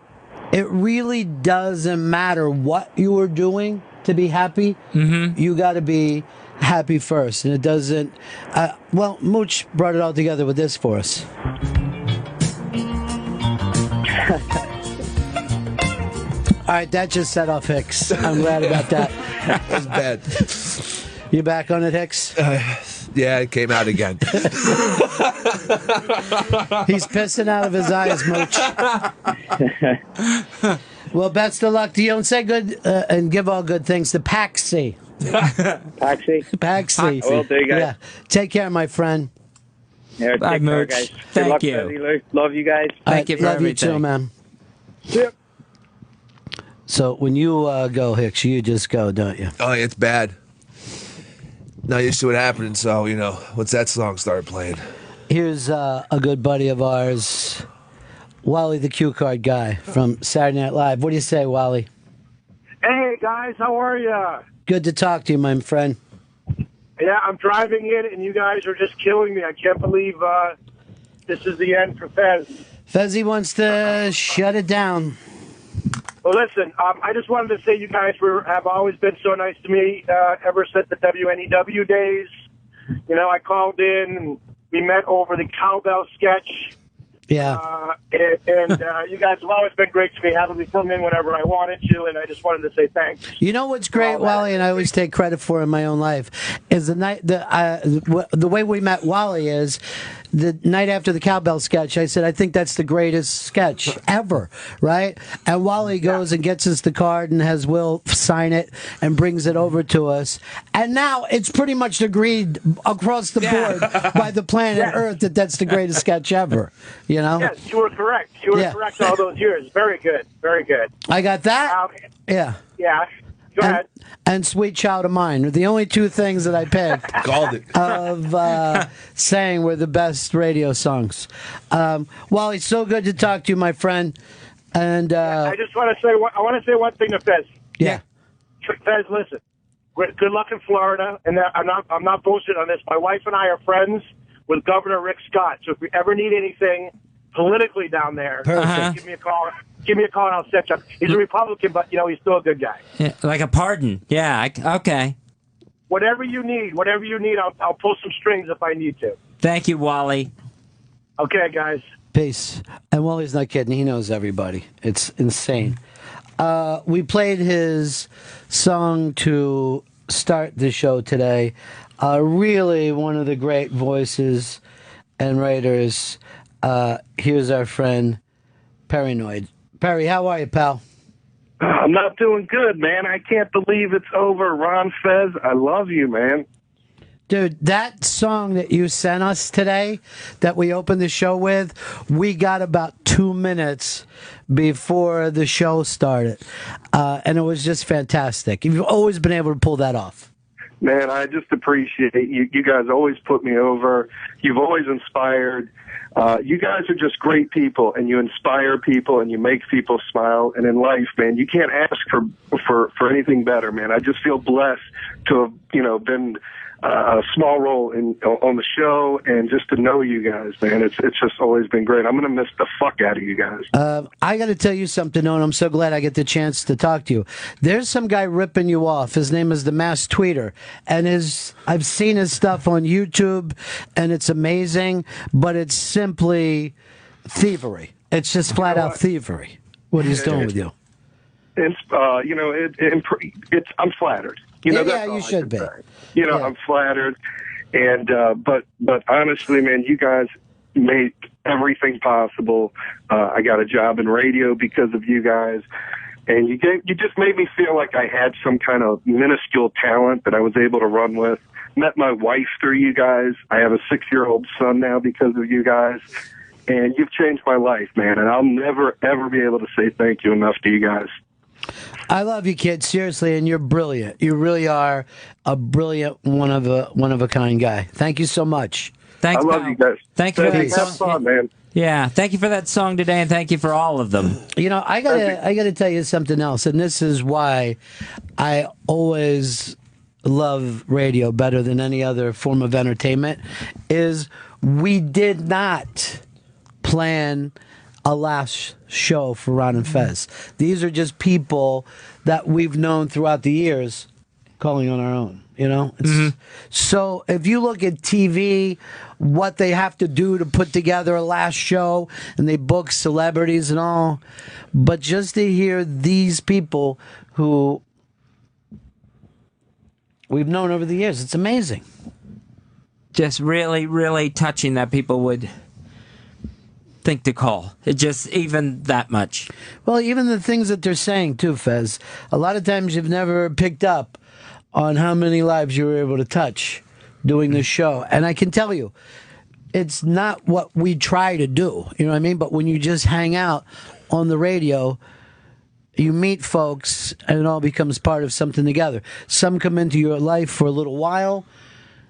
C: it really doesn't matter what you were doing to be happy. Mm-hmm. You got to be happy first, and it doesn't. Mooch brought it all together with this for us. All right, that just set off Hicks. I'm glad about that.
H: That was bad.
C: You back on it, Hicks?
H: Yeah, it came out again.
C: He's pissing out of his eyes, Mooch. Well, best of luck to you, and say good and give all good things to Paxi. Paxi.
B: Well, there you go.
C: Yeah. Take care, my friend.
B: Yeah,
E: bye, Mooch.
B: Guys.
E: Thank you.
B: Love you guys.
E: Thank you for
C: love
E: everything.
C: You too, man.
B: Yep.
C: So when you go, Hicks, you just go, don't you?
H: Oh, it's bad. Not used to it happening, so, you know, once that song started playing.
C: Here's a good buddy of ours, Wally the Cue Card guy from Saturday Night Live. What do you say, Wally?
F: Hey, guys, how are you?
C: Good to talk to you, my friend.
F: Yeah, I'm driving in, and you guys are just killing me. I can't believe this is the end for Fez.
C: Fezzy wants to shut it down.
F: Well, listen, I just wanted to say you guys have always been so nice to me ever since the WNEW days. You know, I called in, and we met over the cowbell sketch.
C: Yeah.
F: And you guys have always been great to me, having me come in whenever I wanted to, and I just wanted to say thanks.
C: You know what's great, Wally, and I always take credit for in my own life, is the way we met Wally is the night after the cowbell sketch. I said, I think that's the greatest sketch ever, right? And Wally goes and gets us the card and has Will sign it and brings it over to us. And now it's pretty much agreed across the board by the planet Earth that that's the greatest sketch ever. You know?
F: Yes, you were correct. You were correct all those years. Very good. Very good.
C: I got that? Yeah.
F: Yeah. Go ahead.
C: And Sweet Child of Mine are the only two things that I picked
H: Called it.
C: of saying were the best radio songs. Wally, so good to talk to you, my friend. And
F: I just want to say one thing to Fez.
C: Yeah.
F: Fez, listen. Good luck in Florida, and I'm not boasting on this. My wife and I are friends. with Governor Rick Scott. So if you ever need anything politically down there, give me a call. Give me a call and I'll set you up. He's a Republican, but he's still a good guy.
E: Yeah, like a pardon. Yeah. Okay.
F: Whatever you need, I'll pull some strings if I need to.
E: Thank you, Wally.
F: Okay, guys.
C: Peace. And Wally's not kidding. He knows everybody. It's insane. We played his song to start the show today. Really one of the great voices and writers. Here's our friend Paranoid. Perry, how are you, pal?
K: I'm not doing good, man. I can't believe it's over. Ron Fez, I love you, man.
C: Dude, that song that you sent us today, that we opened the show with, we got about 2 minutes before the show started. And it was just fantastic. You've always been able to pull that off.
K: Man, I just appreciate you. You guys always put me over. You've always inspired. You guys are just great people, and you inspire people, and you make people smile. And in life, man, you can't ask for anything better, man. I just feel blessed to have, been a small role on the show, and just to know you guys, man. It's just always been great. I'm gonna miss the fuck out of you guys.
C: I got to tell you something, and I'm so glad I get the chance to talk to you. There's some guy ripping you off. His name is the Mass Tweeter, and I've seen his stuff on YouTube, and it's amazing, but it's simply thievery. It's just flat out thievery. What he's doing with you.
K: It's I'm flattered.
C: You should be.
K: I'm flattered, and but honestly, man, you guys make everything possible. I got a job in radio because of you guys, and you just made me feel like I had some kind of minuscule talent that I was able to run with. Met my wife through you guys. I have a 6-year-old son now because of you guys, and you've changed my life, man. And I'll never ever be able to say thank you enough to you guys.
C: I love you, kid. Seriously, and you're brilliant. You really are a brilliant, one of a kind guy. Thank you so much.
E: Thanks,
K: I love
E: pal.
K: you guys.
E: Thank you for that
K: Have
E: song.
K: fun, man.
E: Yeah, thank you for that song today, and thank you for all of them.
C: I gotta tell you something else, and this is why I always love radio better than any other form of entertainment. Is we did not plan a last show for Ron and Fez. These are just people that we've known throughout the years calling on our own, So if you look at TV, what they have to do to put together a last show, and they book celebrities and all, but just to hear these people who we've known over the years, it's amazing.
E: Just really, really touching that people would think to call. It just even that much.
C: Well, even the things that they're saying too, Fez. A lot of times you've never picked up on how many lives you were able to touch doing this show. And I can tell you, it's not what we try to do. You know what I mean? But when you just hang out on the radio, you meet folks and it all becomes part of something together. Some come into your life for a little while,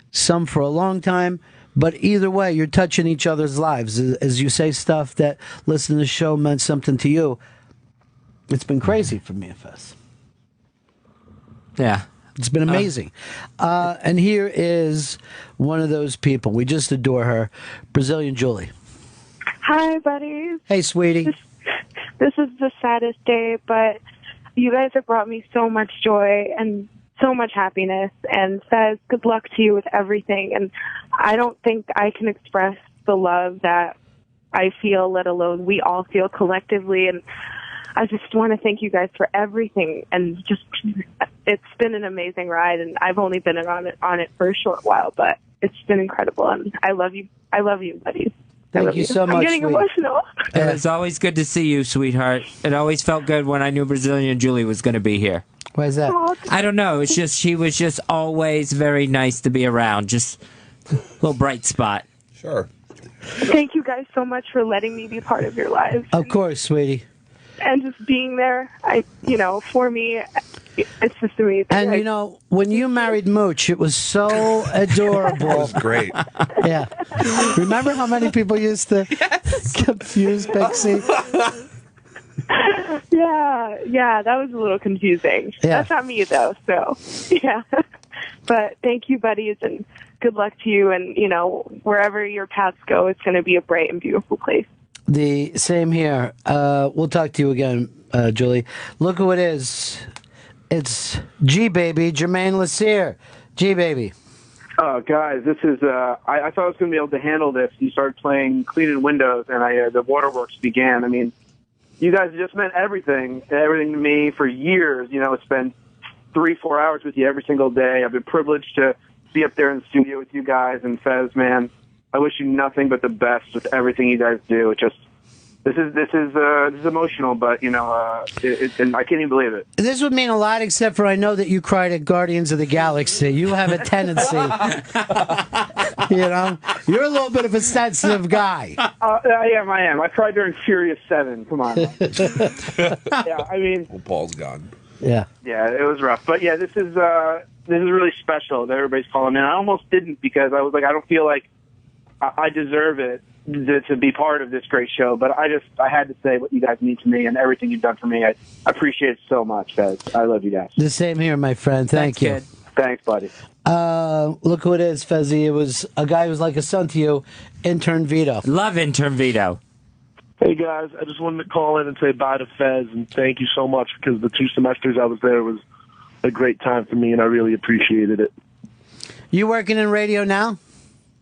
C: some for a long time. But either way, you're touching each other's lives. As you say stuff that, listen to the show meant something to you, it's been crazy for me, Fez.
E: Yeah.
C: It's been amazing. And here is one of those people. We just adore her, Brazilian Julie.
A: Hi, buddies.
C: Hey, sweetie.
A: This is the saddest day, but you guys have brought me so much joy and so much happiness, and Fez, good luck to you with everything. And I don't think I can express the love that I feel, let alone we all feel collectively. And I just want to thank you guys for everything. And just, it's been an amazing ride, and I've only been on it for a short while, but it's been incredible. And I love you, buddies.
C: Thank you so much.
A: I'm getting emotional.
E: It was always good to see you, sweetheart. It always felt good when I knew Brazilian Julie was going to be here.
C: Why is that?
E: I don't know. It's just she was just always very nice to be around. Just a little bright spot.
H: Sure.
A: Thank you guys so much for letting me be part of your lives.
C: Of course, sweetie.
A: And just being there, for me, it's just amazing.
C: And, when you married Mooch, it was so adorable.
H: That was great.
C: Yeah. Remember how many people used to confuse Pixie?
A: Yeah, that was a little confusing.
C: Yeah.
A: That's not me, though, so, yeah. But thank you, buddies, and good luck to you. And, wherever your paths go, it's going to be a bright and beautiful place.
C: The same here. We'll talk to you again, Julie. Look who it is. It's G-Baby, Jermaine Lassere. G-Baby.
O: Guys, this is, I thought I was going to be able to handle this. You started playing Cleaning Windows, and the waterworks began. I mean, you guys just meant everything to me for years. It's been 3-4 hours with you every single day. I've been privileged to be up there in the studio with you guys. And Fez, man, I wish you nothing but the best with everything you guys do. It just, this is emotional, but and I can't even believe it.
C: This would mean a lot, except for I know that you cried at Guardians of the Galaxy. You have a tendency, you're a little bit of a sensitive guy.
O: I am. I cried during Furious 7. Come on. Yeah, I mean,
H: Paul's gone.
C: Yeah.
O: Yeah, it was rough, but yeah, this is really special that everybody's calling in. I almost didn't because I was like, I don't feel like I deserve it to be part of this great show, but I had to say what you guys mean to me and everything you've done for me. I appreciate it so much, Fez. I love you guys.
C: The same here, my friend. Thank you.
O: Kid. Thanks, buddy.
C: Look who it is, Fezzy. It was a guy who was like a son to you, Intern Vito.
E: Love Intern Vito.
P: Hey, guys. I just wanted to call in and say bye to Fez, and thank you so much because the 2 semesters I was there was a great time for me, and I really appreciated it.
C: You working in radio now?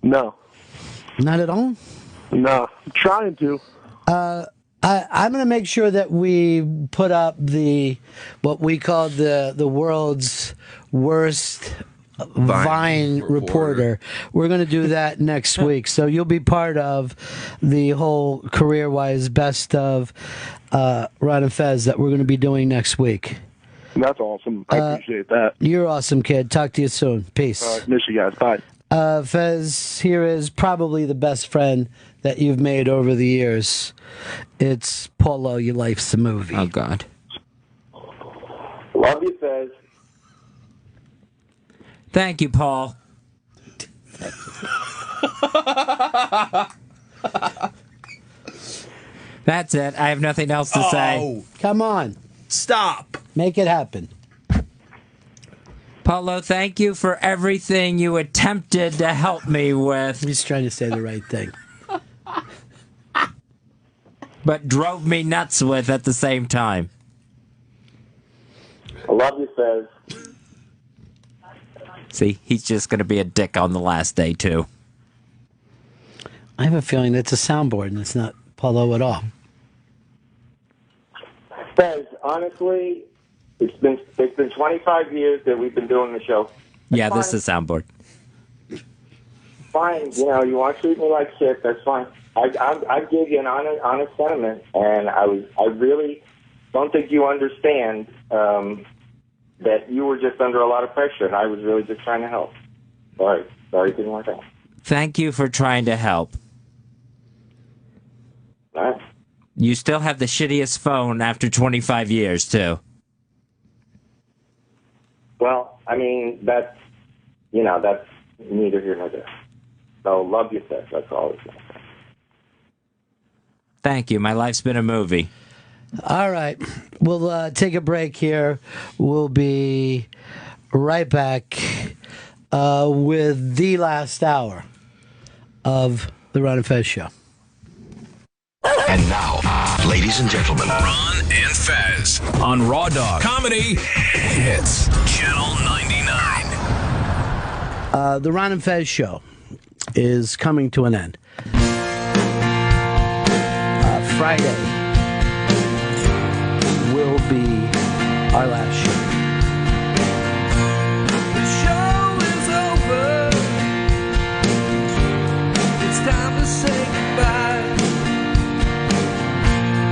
P: No.
C: Not at all?
P: No. I'm trying to.
C: I'm going to make sure that we put up what we call the world's worst Vine reporter. We're going to do that next week. So you'll be part of the whole career-wise best of Ron and Fez that we're going to be doing next week.
P: That's awesome. I appreciate that.
C: You're awesome, kid. Talk to you soon. Peace.
P: All right, miss you guys. Bye.
C: Fez, here is probably the best friend that you've made over the years. It's Paulo, Your Life's a Movie.
E: Oh, God.
Q: Love you, Fez.
E: Thank you, Paul. That's it. I have nothing else to say.
C: Come on.
H: Stop.
C: Make it happen.
E: Paulo, thank you for everything you attempted to help me with.
C: He's trying to say the right thing.
E: But drove me nuts with at the same time.
Q: I love you, Fez.
E: See, he's just going to be a dick on the last day, too.
C: I have a feeling that's a soundboard and it's not Paulo at all.
Q: Fez, honestly, it's been 25 years that we've been doing the show.
E: Yeah,
Q: fine.
E: this is soundboard.
Q: Fine, you want to treat me like shit, that's fine. I gave you an honest sentiment, and I really don't think you understand that you were just under a lot of pressure, and I was really just trying to help. Sorry it didn't work out.
E: Thank you for trying to help.
Q: All right.
E: You still have the shittiest phone after 25 years, too.
Q: Well, I mean, that's neither here nor there. So, love you, Fez. That's all it's going to say.
E: Thank you. My life's been a movie.
C: All right. We'll take a break here. We'll be right back with the last hour of the Ron and Fez Show.
R: And now, ladies and gentlemen, Ron and Fez on Raw Dog Comedy Hits Channel 99.
C: The Ron and Fez Show is coming to an end. Friday will be our last show.
W: The show is over. It's time to say goodbye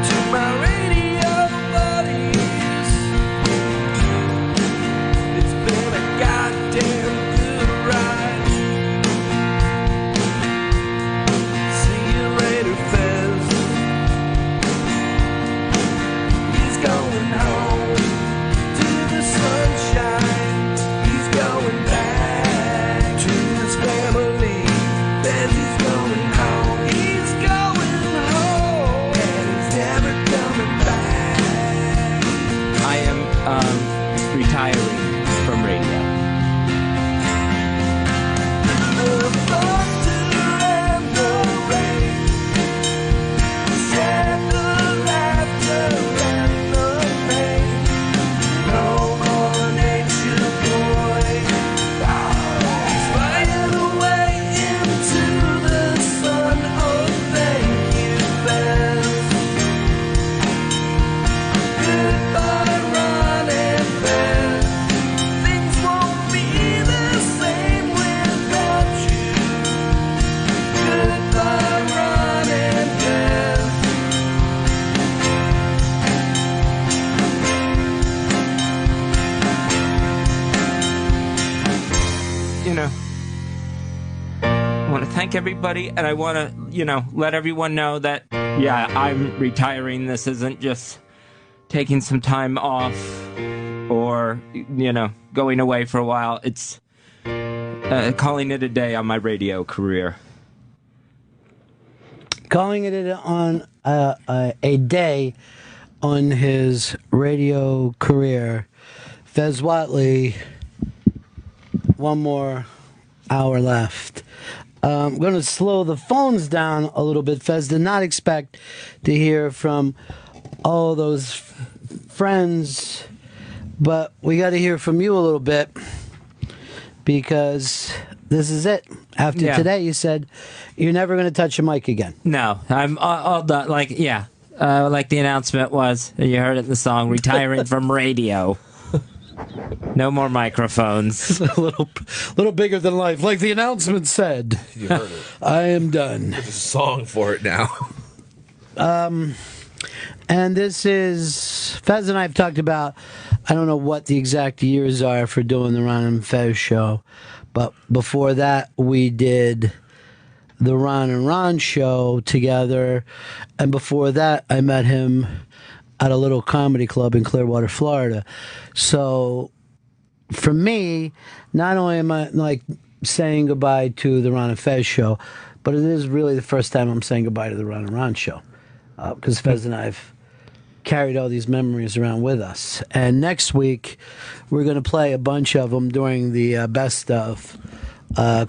W: to my radio buddies. It's been a goddamn good ride. See you later, Fez. He's going home to
E: want to thank everybody, and I want to, let everyone know that, I'm retiring. This isn't just taking some time off or, going away for a while. It's calling it a day on my radio career.
C: Calling it on a day on his radio career. Fez Whatley, one more hour left. I'm going to slow the phones down a little bit. Fez did not expect to hear from all those friends, but we got to hear from you a little bit because this is it. After today, you said you're never going to touch a mic again.
E: No, I'm all done. Like the announcement was, you heard it in the song, retiring from radio. No more microphones.
C: A little bigger than life. Like the announcement said.
H: You heard it.
C: I am done.
H: There's a song for it now.
C: And this is, Fez and I have talked about, I don't know what the exact years are for doing the Ron and Fez show, but before that we did the Ron and Ron show together, and before that I met him at a little comedy club in Clearwater, Florida. So for me, not only am I like saying goodbye to the Ron and Fez show, but it is really the first time I'm saying goodbye to the Ron and Ron show, because Fez and I've carried all these memories around with us. And next week, we're going to play a bunch of them during the best of.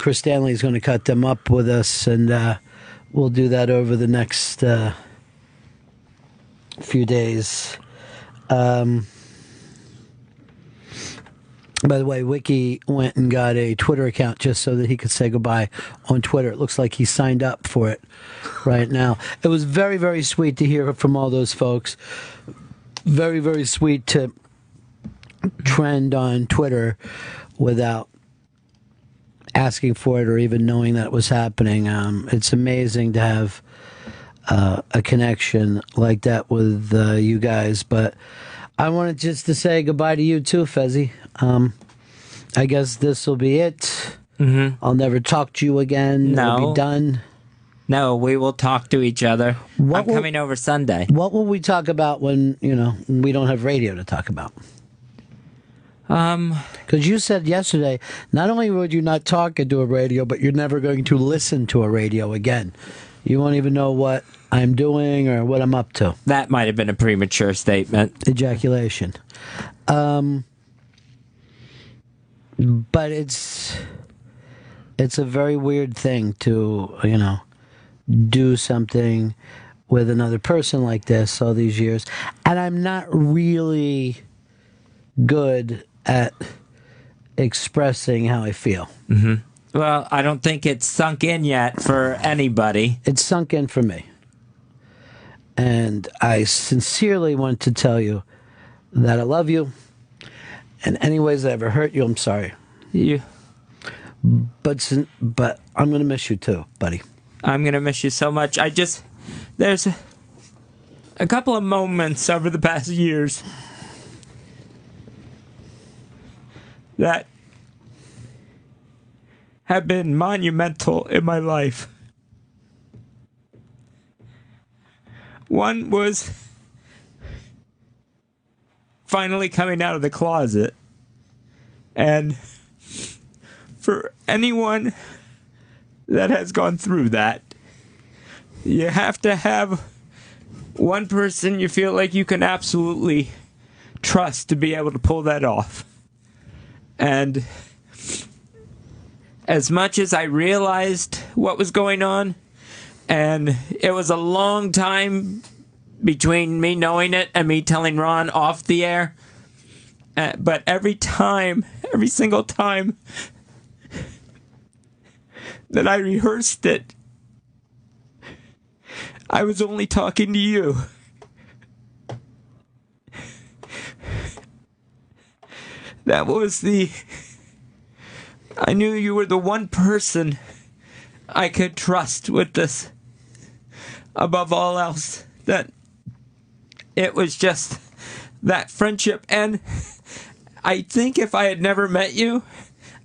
C: Chris Stanley's going to cut them up with us, and we'll do that over the next few days. By the way, Wiki went and got a Twitter account just so that he could say goodbye on Twitter. It looks like he signed up for it right now. It was very, very sweet to hear from all those folks. Very, very sweet to trend on Twitter without asking for it or even knowing that it was happening. It's amazing to have a connection like that with you guys. But I wanted just to say goodbye to you too, Fezzy. I guess this will be it. Mm-hmm. I'll never talk to you again.
E: No.
C: It'll be done.
E: No, we will talk to each other. I'm coming over Sunday.
C: What will we talk about when, we don't have radio to talk about? Because you said yesterday, not only would you not talk into a radio, but you're never going to listen to a radio again. You won't even know what I'm doing or what I'm up to.
E: That might have been a premature statement.
C: Ejaculation. But it's a very weird thing to, do something with another person like this all these years. And I'm not really good at expressing how I feel.
E: Mm-hmm. Well, I don't think it's sunk in yet for anybody.
C: It's sunk in for me. And I sincerely want to tell you that I love you. And any ways I ever hurt you, I'm sorry. But I'm going to miss you too, buddy.
E: I'm going to miss you so much. There's a couple of moments over the past years that have been monumental in my life. One was finally coming out of the closet. And for anyone that has gone through that, you have to have one person you feel like you can absolutely trust to be able to pull that off. And as much as I realized what was going on, and it was a long time between me knowing it and me telling Ron off the air, but every single time that I rehearsed it, I was only talking to you. I knew you were the one person I could trust with this above all else. That it was just that friendship. And I think if I had never met you,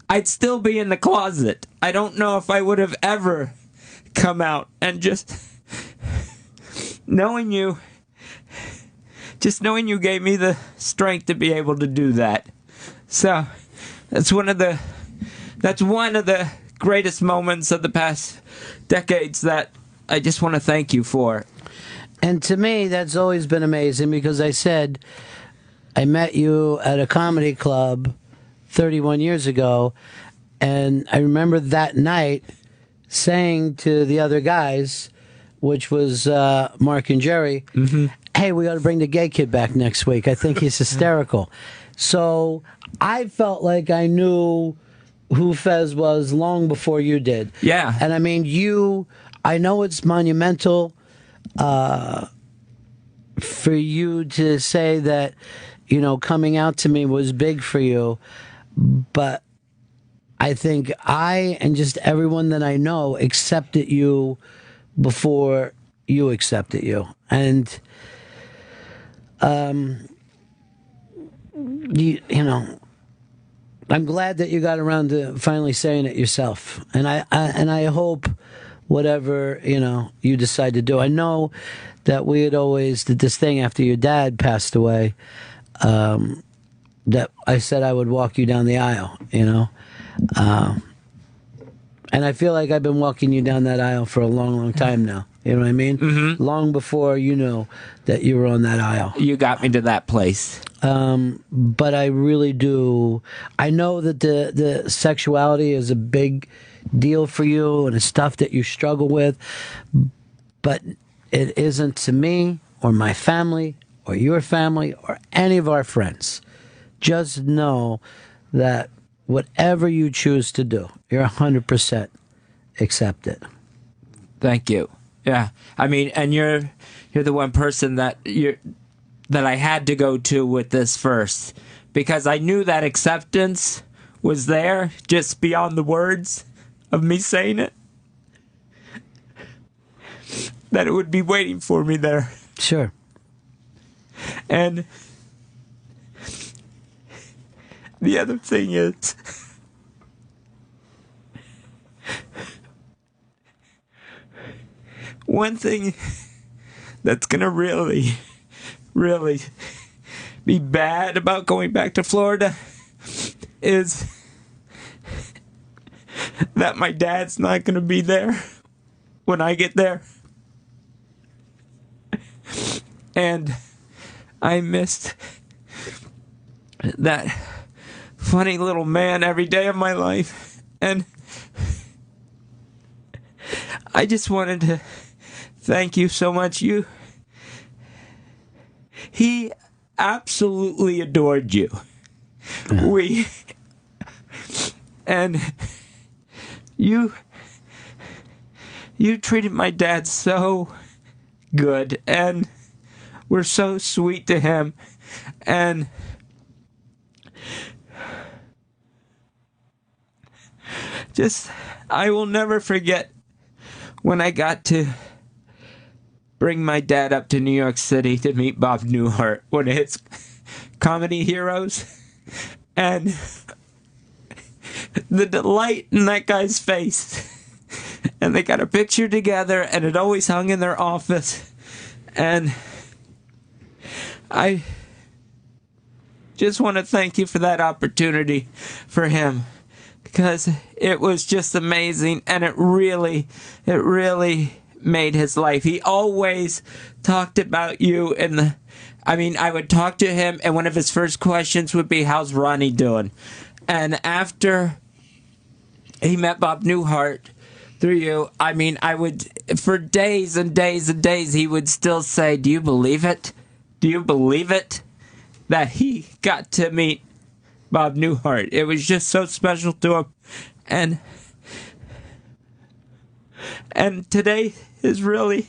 E: I'd still be in the closet. I don't know if I would have ever come out. And just knowing you gave me the strength to be able to do that. So that's one of the greatest moments of the past decades that I just want to thank you for.
C: And to me, that's always been amazing because I said I met you at a comedy club 31 years ago, and I remember that night saying to the other guys, which was Mark and Jerry, hey, we got to bring the gay kid back next week. I think he's hysterical. So I felt like I knew who Fez was long before you did.
E: Yeah.
C: And I mean, I know it's monumental for you to say that, coming out to me was big for you. But I think I and just everyone that I know accepted you before you accepted you. And, I'm glad that you got around to finally saying it yourself. And I hope whatever, you decide to do. I know that we had always did this thing after your dad passed away, that I said I would walk you down the aisle, and I feel like I've been walking you down that aisle for a long, long time now. You know what I mean? Mm-hmm. Long before you know that you were on that aisle.
E: You got me to that place.
C: But I really do. I know that the sexuality is a big deal for you and it's stuff that you struggle with, but it isn't to me or my family or your family or any of our friends. Just know that whatever you choose to do, you're 100% accepted.
E: Thank you. Yeah, I mean, and you're the one person that I had to go to with this first, because I knew that acceptance was there just beyond the words of me saying it, that it would be waiting for me there.
C: Sure.
E: And the other thing is, one thing that's going to really, really be bad about going back to Florida is that my dad's not going to be there when I get there. And I missed that funny little man every day of my life. And I just wanted to thank you so much. He absolutely adored you. And you treated my dad so good and were so sweet to him. And I will never forget when I got to bring my dad up to New York City to meet Bob Newhart, one of his comedy heroes. And the delight in that guy's face. And they got a picture together, and it always hung in their office. And I just want to thank you for that opportunity for him, because it was just amazing, and it really made his life. He always talked about you I would talk to him, and one of his first questions would be, how's Ronnie doing? And after he met Bob Newhart through you, I would, for days and days and days, he would still say, do you believe it? Do you believe it? That he got to meet Bob Newhart. It was just so special to him. And today is really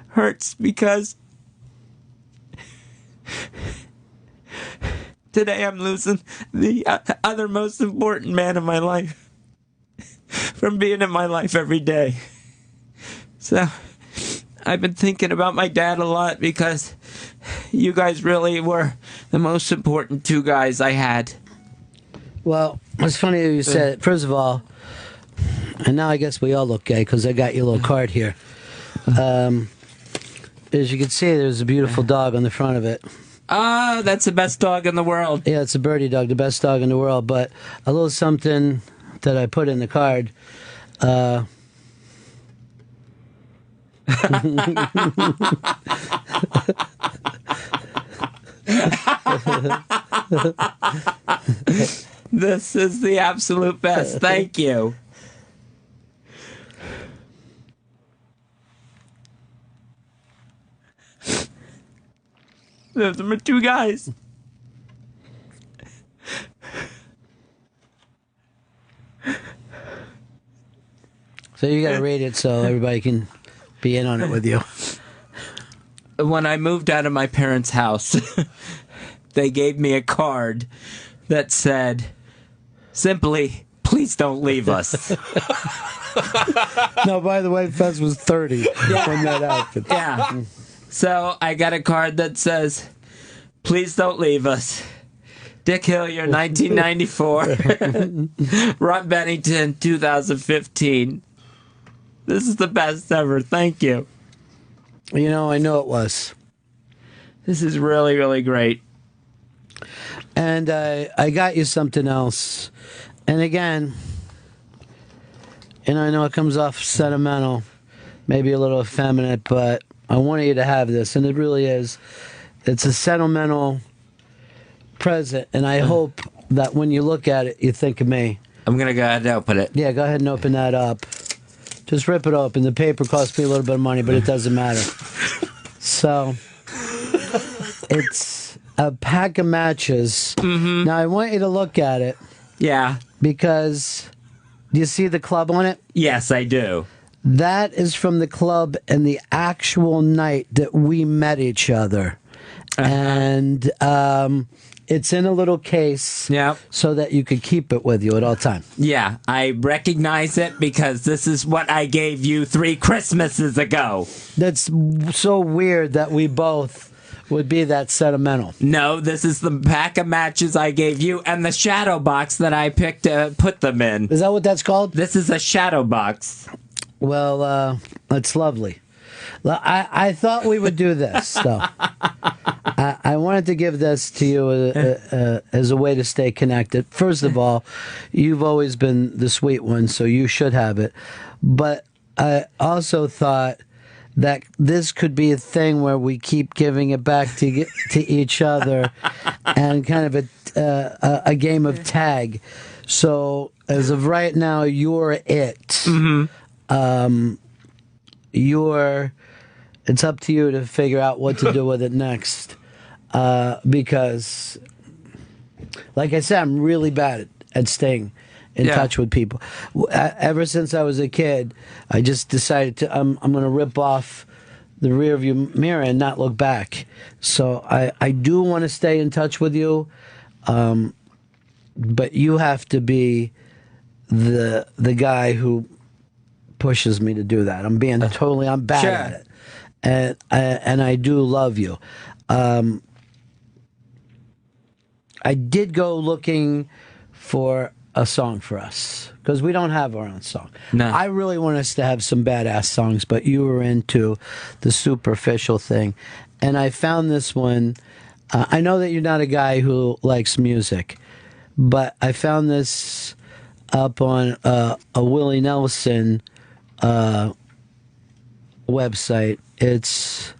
E: hurts because today I'm losing the other most important man in my life from being in my life every day. So I've been thinking about my dad a lot because you guys really were the most important two guys I had.
C: Well, it's funny that you said it. First of all, and now I guess we all look gay because I got your little card here. As you can see, there's a beautiful dog on the front of it.
E: Ah, that's the best dog in the world.
C: Yeah, it's a birdie dog, the best dog in the world. But a little something that I put in the card.
E: This is the absolute best. Thank you. Those are my two guys.
C: So you got to read it so everybody can be in on it with you.
E: When I moved out of my parents' house, they gave me a card that said, simply, please don't leave us.
C: No, by the way, Fez was 30 when that happened.
E: Yeah. So I got a card that says, please don't leave us. Dick Hillier, 1994. Ron Bennington, 2015. This is the best ever. Thank you.
C: You know, I know it was.
E: This is really, really great.
C: And I got you something else. And again, and I know it comes off sentimental, maybe a little effeminate, but I wanted you to have this, and it really is. It's a sentimental present, and I hope that when you look at it, you think of me.
E: I'm going to go ahead and open it.
C: Yeah, go ahead and open that up. Just rip it open. The paper costs me a little bit of money, but it doesn't matter. So, it's a pack of matches.
E: Mm-hmm.
C: Now, I want you to look at it.
E: Yeah.
C: Because, do you see the club on it?
E: Yes, I do.
C: That is from the club and the actual night that we met each other. And it's in a little case so that you could keep it with you at all time.
E: Yeah, I recognize it because this is what I gave you 3 Christmases ago.
C: That's so weird that we both would be that sentimental.
E: No, this is the pack of matches I gave you and the shadow box that I picked to put them in.
C: Is that what that's called?
E: This is a shadow box.
C: Well, that's lovely. I thought we would do this, though. I wanted to give this to you as a way to stay connected. First of all, you've always been the sweet one, so you should have it. But I also thought that this could be a thing where we keep giving it back to each other and kind of a game of tag. So as of right now, you're it.
E: Mm-hmm.
C: It's up to you to figure out what to do with it next. Because, like I said, I'm really bad at staying in touch with people. Ever since I was a kid, I just decided I'm going to rip off the rearview mirror and not look back. So I do want to stay in touch with you, but you have to be the guy who pushes me to do that. I'm bad at it. And I do love you. I did go looking for a song for us because we don't have our own song.
E: No.
C: I really want us to have some badass songs, but you were into the superficial thing. And I found this one. I know that you're not a guy who likes music, but I found this up on a Willie Nelson website. It's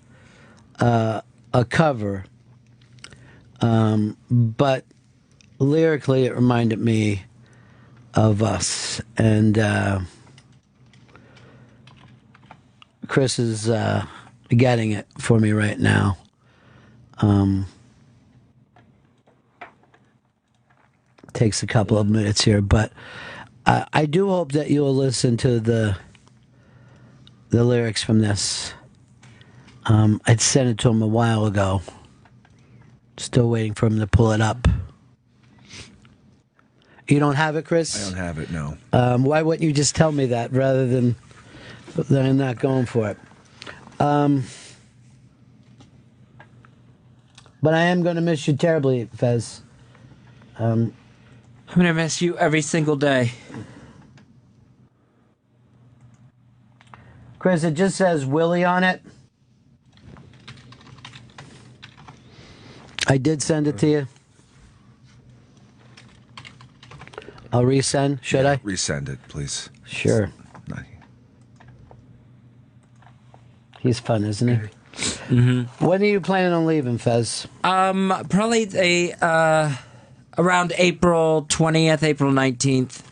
C: a cover, but lyrically it reminded me of us. And Chris is getting it for me right now. Takes a couple of minutes here, but I do hope that you'll listen to the lyrics from this. I'd sent it to him a while ago. Still waiting for him to pull it up. You don't have it, Chris?
H: I don't have it, no.
C: Why wouldn't you just tell me that rather than I'm not going for it? But I am going to miss you terribly, Fez.
E: I'm going to miss you every single day.
C: Chris, it just says Willie on it. I did send it to you. I'll resend. Should I?
J: Resend it, please.
C: Sure. He's fun, isn't he? Mm-hmm. When are you planning on leaving, Fez?
E: Probably around April 20th, April 19th.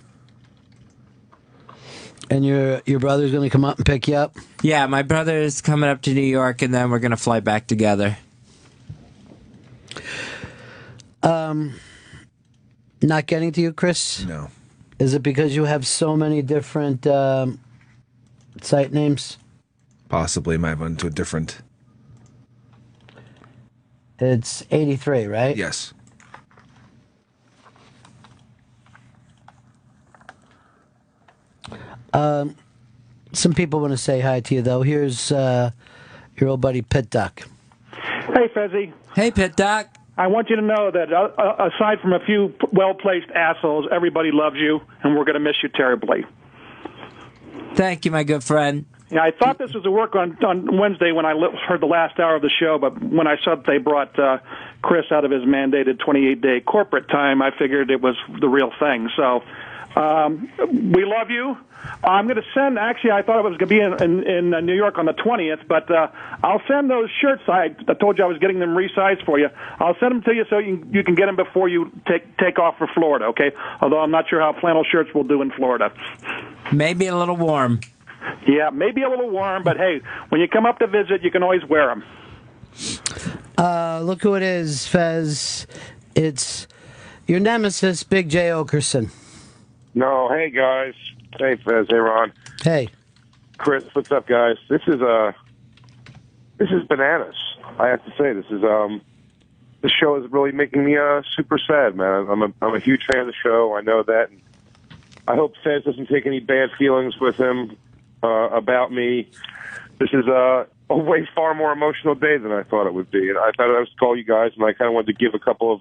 C: And your brother's going to come up and pick you up?
E: Yeah, my brother's coming up to New York, and then we're going to fly back together.
C: Not getting to you, Chris?
J: No.
C: Is it because you have so many different site names?
J: Possibly might have went to a different.
C: It's 83, right?
J: Yes.
C: Some people want to say hi to you, though. Here's your old buddy Pit Duck.
L: Hey, Fezzy.
E: Hey, Pit Duck.
L: I want you to know that aside from a few well-placed assholes, everybody loves you, and we're going to miss you terribly.
E: Thank you, my good friend.
L: Yeah, I thought this was a work on Wednesday when I heard the last hour of the show, but when I saw that they brought Chris out of his mandated 28-day corporate time, I figured it was the real thing. So we love you. I'm going to send, actually, I thought it was going to be in New York on the 20th, but I'll send those shirts. I told you I was getting them resized for you. I'll send them to you so you can get them before you take off for Florida, okay? Although I'm not sure how flannel shirts will do in Florida.
E: Maybe a little warm.
L: Yeah, maybe a little warm, but hey, when you come up to visit, you can always wear them.
C: Look who it is, Fez. It's your nemesis, Big J. Okerson.
K: No, hey guys. Hey Fez, hey Ron.
C: Hey.
K: Chris, what's up guys? This is bananas. I have to say this show is really making me super sad, man. I'm a huge fan of the show. I know that. I hope Fez doesn't take any bad feelings with him about me. This is a way far more emotional day than I thought it would be. And I thought I was to call you guys, and I kind of wanted to give a couple of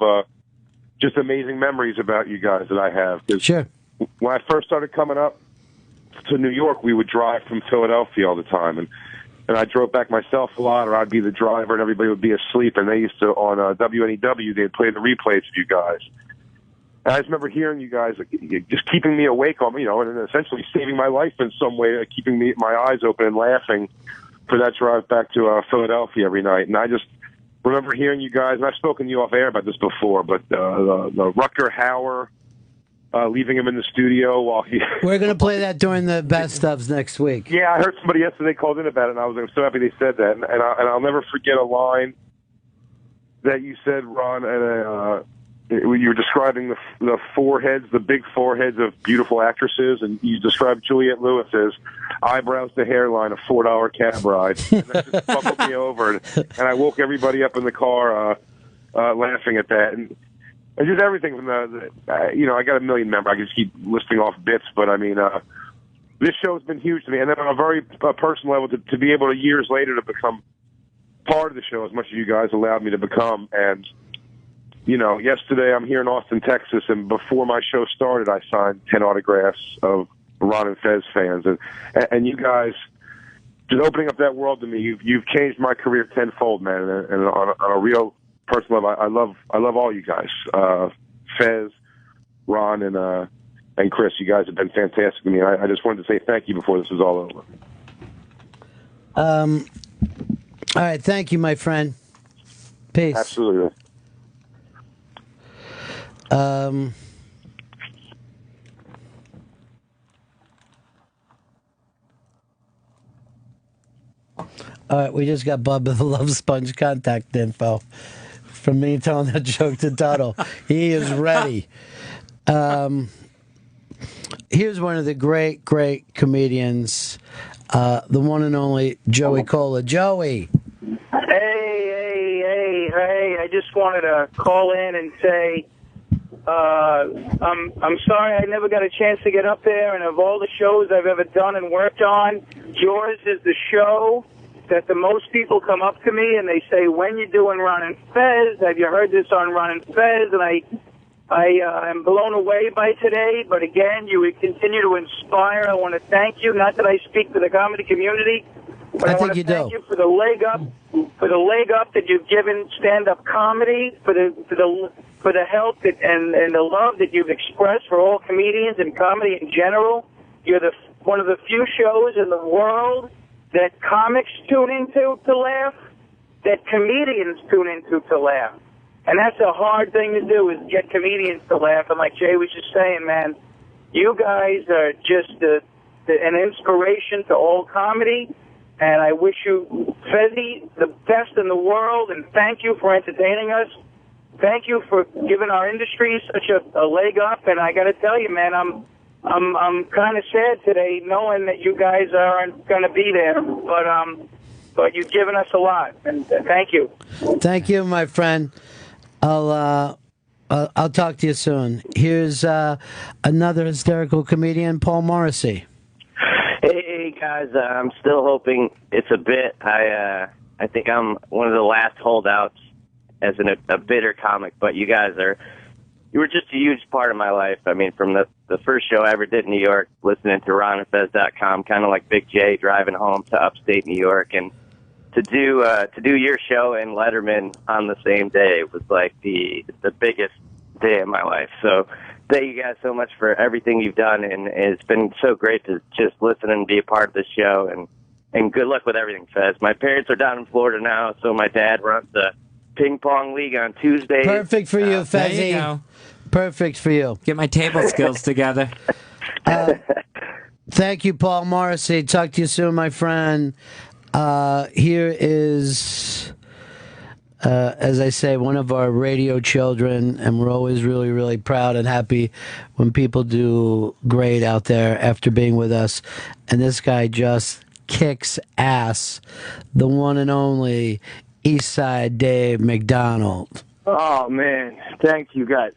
K: just amazing memories about you guys that I have.
C: Sure.
K: When I first started coming up to New York, we would drive from Philadelphia all the time, and I drove back myself a lot, or I'd be the driver, and everybody would be asleep. And they used to on WNEW, they'd play the replays of you guys. And I just remember hearing you guys just keeping me awake, and essentially saving my life in some way, keeping my eyes open and laughing for that drive back to Philadelphia every night. And I just remember hearing you guys, and I've spoken to you off air about this before, but the Rutger Hauer, leaving him in the studio while he...
C: We're going to play that during the best ofs next week.
K: Yeah, I heard somebody yesterday called in about it, and I was so happy they said that. And I'll never forget a line that you said, Ron, and you were describing the foreheads, the big foreheads of beautiful actresses, and you described Juliette Lewis's eyebrows to hairline, a $4 cab ride. And that just buckled me over, and I woke everybody up in the car laughing at that. And just everything from I got a million members. I can just keep listing off bits, but I mean, this show has been huge to me. And then on a very personal level, to be able to years later to become part of the show as much as you guys allowed me to become. And yesterday I'm here in Austin, Texas, and before my show started, I signed 10 autographs of Ron and Fez fans, and you guys just opening up that world to me. You've changed my career tenfold, man. And on a real personal level, I love all you guys, Fez, Ron, and Chris. You guys have been fantastic to me. I just wanted to say thank you before this was all over.
C: All right, thank you, my friend. Peace.
K: Absolutely.
C: All right, we just got Bubba the Love Sponge contact info from me telling that joke to Tuttle. He is ready. Here's one of the great comedians, the one and only Joey Cola. Joey.
M: Hey, I just wanted to call in and say I'm sorry I never got a chance to get up there, and of all the shows I've ever done and worked on, yours is the show that the most people come up to me and they say, when you doing Ron and Fez? Have you heard this on Ron and Fez? And I I am blown away by today, but again, you would continue to inspire. I want to thank you. Not that I speak for the comedy community, but I want to thank you for the leg up that you've given stand-up comedy, for the help and the love that you've expressed for all comedians and comedy in general. You're one of the few shows in the world that comics tune into to laugh, that comedians tune into to laugh. And that's a hard thing to do, is get comedians to laugh. And like Jay was just saying, man, you guys are just an inspiration to all comedy. And I wish you, Fezzy, the best in the world. And thank you for entertaining us. Thank you for giving our industry such a leg up. And I got to tell you, man, I'm kind of sad today knowing that you guys aren't going to be there. But you've given us a lot. And thank you.
C: Thank you, my friend. I'll talk to you soon. Here's another hysterical comedian, Paul Morrissey.
D: Hey guys, I'm still hoping it's a bit. I think I'm one of the last holdouts as a bitter comic, but you were just a huge part of my life. I mean, from the first show I ever did in New York, listening to ronandfez.com, kind of like Big J, driving home to upstate New York, and to do your show and Letterman on the same day was like the biggest day of my life. So thank you guys so much for everything you've done, and it's been so great to just listen and be a part of the show, and good luck with everything, Fez. My parents are down in Florida now, so my dad runs the ping pong league on Tuesdays.
C: Perfect for you, Fezzy.
E: There you go.
C: Perfect for you.
E: Get my table skills together.
C: Thank you, Paul Morrissey. Talk to you soon, my friend. Here is, as I say, one of our radio children, and we're always really, really proud and happy when people do great out there after being with us. And this guy just kicks ass. The one and only Eastside Dave McDonald.
N: Oh, man. Thank you, guys.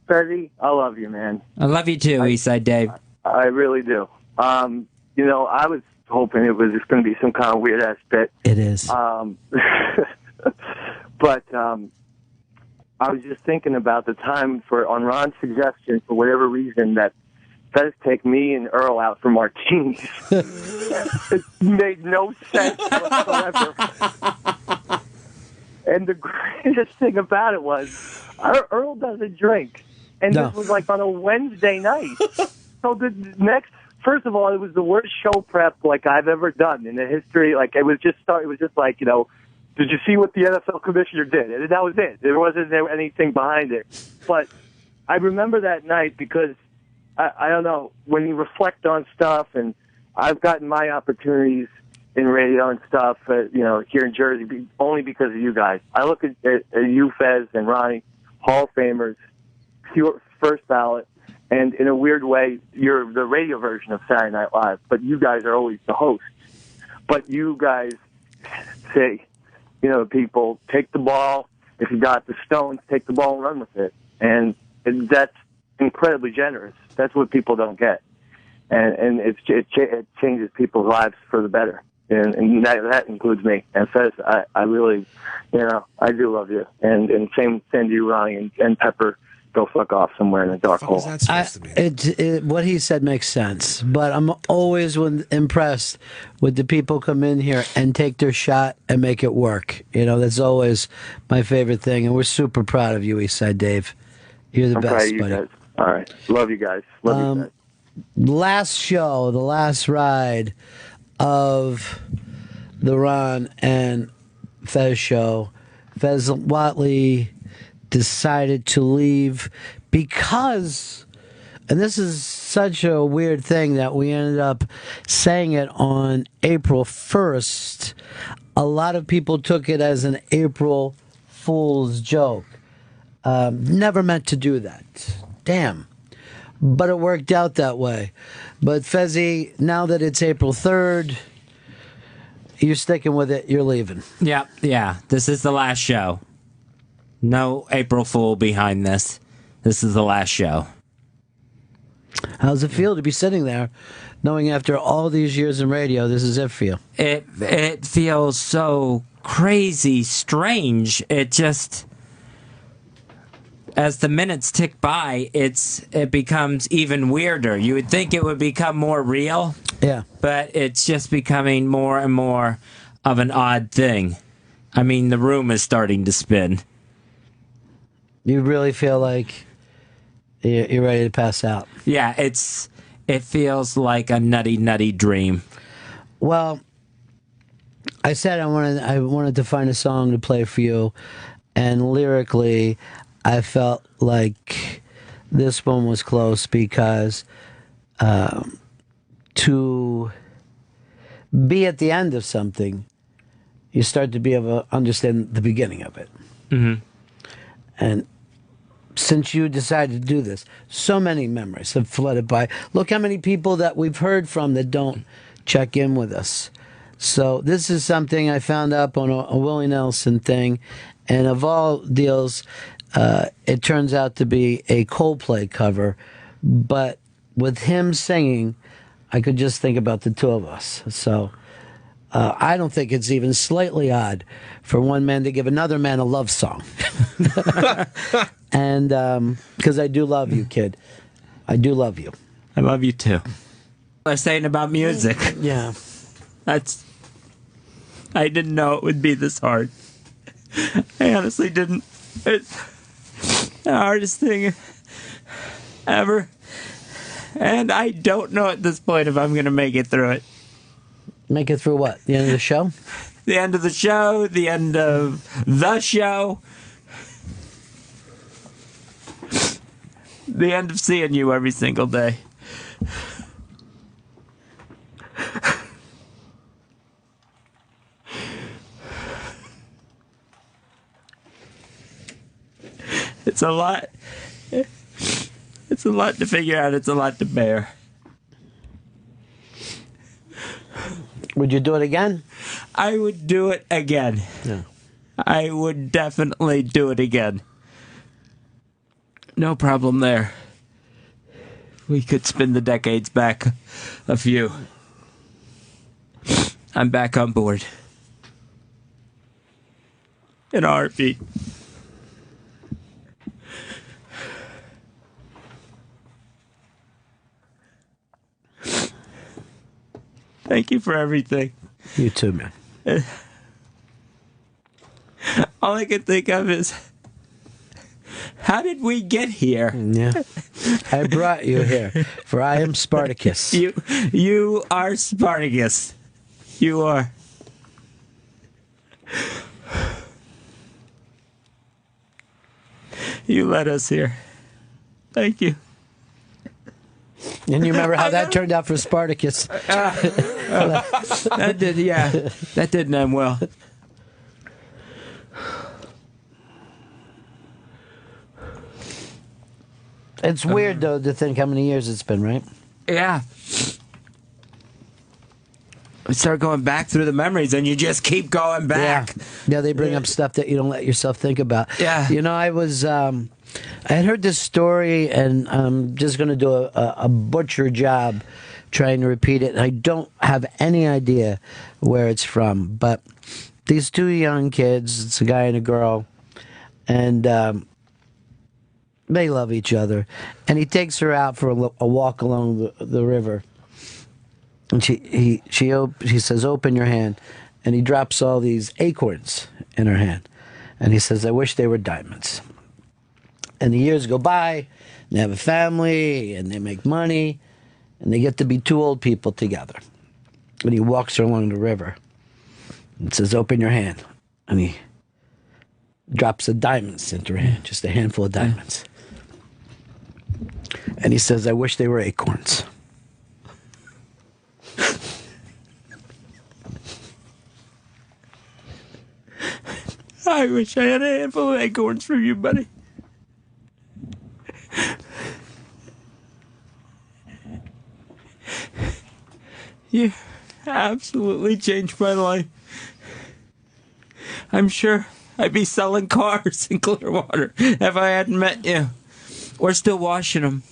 N: Fezzy, I love you, man.
E: I love you too, Eastside Dave.
N: I really do. I was hoping it was just going to be some kind of weird ass bit.
C: It is.
N: But I was just thinking about the time on Ron's suggestion, for whatever reason, that Fez take me and Earl out for martinis. It made no sense whatsoever. And the greatest thing about it was Earl doesn't drink. And this was like on a Wednesday night. So the next, first of all, it was the worst show prep like I've ever done in the history. Like it was just like, did you see what the NFL commissioner did? And that was it. There wasn't anything behind it. But I remember that night because I don't know, when you reflect on stuff, and I've gotten my opportunities in radio and stuff, here in Jersey, only because of you guys. I look at you, Fez, and Ronnie, Hall of Famers, pure first ballot, and in a weird way, you're the radio version of Saturday Night Live, but you guys are always the hosts. But you guys say, people, take the ball. If you got the stones, take the ball and run with it. And that's incredibly generous. That's what people don't get. And it changes people's lives for the better. And that includes me. And Fez, I really, I do love you. And same to you, Ronnie, and Pepper. Go fuck off somewhere in a dark hole.
C: What he said makes sense, but I'm always impressed with the people come in here and take their shot and make it work. That's always my favorite thing, and we're super proud of you, Eastside Dave. You're the best, buddy.
N: Guys. All right, love you guys. Love you guys.
C: Last show, the last ride of the Ron and Fez show. Fez Whatley decided to leave because, and this is such a weird thing that we ended up saying it on April 1st. A lot of people took it as an April Fool's joke. Never meant to do that. Damn. But it worked out that way. But Fezzy, now that it's April 3rd, you're sticking with it. You're leaving.
E: Yeah. This is the last show. No April Fool behind this. This is the last show.
C: How's it feel to be sitting there, knowing after all these years in radio, this is it for you?
E: It feels so crazy, strange. as the minutes tick by, it becomes even weirder. You would think it would become more real.
C: Yeah.
E: But it's just becoming more and more of an odd thing. I mean, the room is starting to spin.
C: You really feel like you're ready to pass out.
E: Yeah, it feels like a nutty dream.
C: Well, I said I wanted to find a song to play for you, and lyrically, I felt like this one was close because to be at the end of something, you start to be able to understand the beginning of it.
E: Mm-hmm.
C: And since you decided to do this, so many memories have flooded by. Look how many people that we've heard from that don't check in with us. So this is something I found up on a Willie Nelson thing, and of all deals, it turns out to be a Coldplay cover, but with him singing, I could just think about the two of us. So I don't think it's even slightly odd for one man to give another man a love song. And because I do love you, kid. I do love you.
E: I love you too. I was saying about music.
C: Yeah.
E: I didn't know it would be this hard. I honestly didn't. It's the hardest thing ever. And I don't know at this point if I'm going to make it through it.
C: Make it through what? The end of the show?
E: The end of the show, the end of the show. The end of seeing you every single day. It's a lot. It's a lot to figure out. It's a lot to bear.
C: Would you do it again?
E: I would do it again.
C: Yeah.
E: I would definitely do it again. No problem there. We could spin the decades back a few. I'm back on board. In a heartbeat. Thank you for everything.
C: You too, man.
E: All I can think of is, how did we get here?
C: Yeah. I brought you here, for I am Spartacus.
E: You are Spartacus. You are. You led us here. Thank you.
C: And you remember how that turned out for Spartacus?
E: That did, yeah. That didn't end well.
C: It's weird, though, to think how many years it's been, right?
E: Yeah. We start going back through the memories, and you just keep going back.
C: Yeah, they bring up stuff that you don't let yourself think about.
E: Yeah.
C: You know, I had heard this story, and I'm just going to do a butcher job trying to repeat it. I don't have any idea where it's from, but these two young kids, it's a guy and a girl, and they love each other. And he takes her out for a walk along the river. And she says, "Open your hand." And he drops all these acorns in her hand. And he says, "I wish they were diamonds." And the years go by, and they have a family, and they make money, and they get to be two old people together. And he walks her along the river and says, "Open your hand." And he drops the diamonds into her hand, just a handful of diamonds. And he says, "I wish they were acorns."
E: I wish I had a handful of acorns for you, buddy. You absolutely changed my life. I'm sure I'd be selling cars in Clearwater if I hadn't met you. Or still washing them.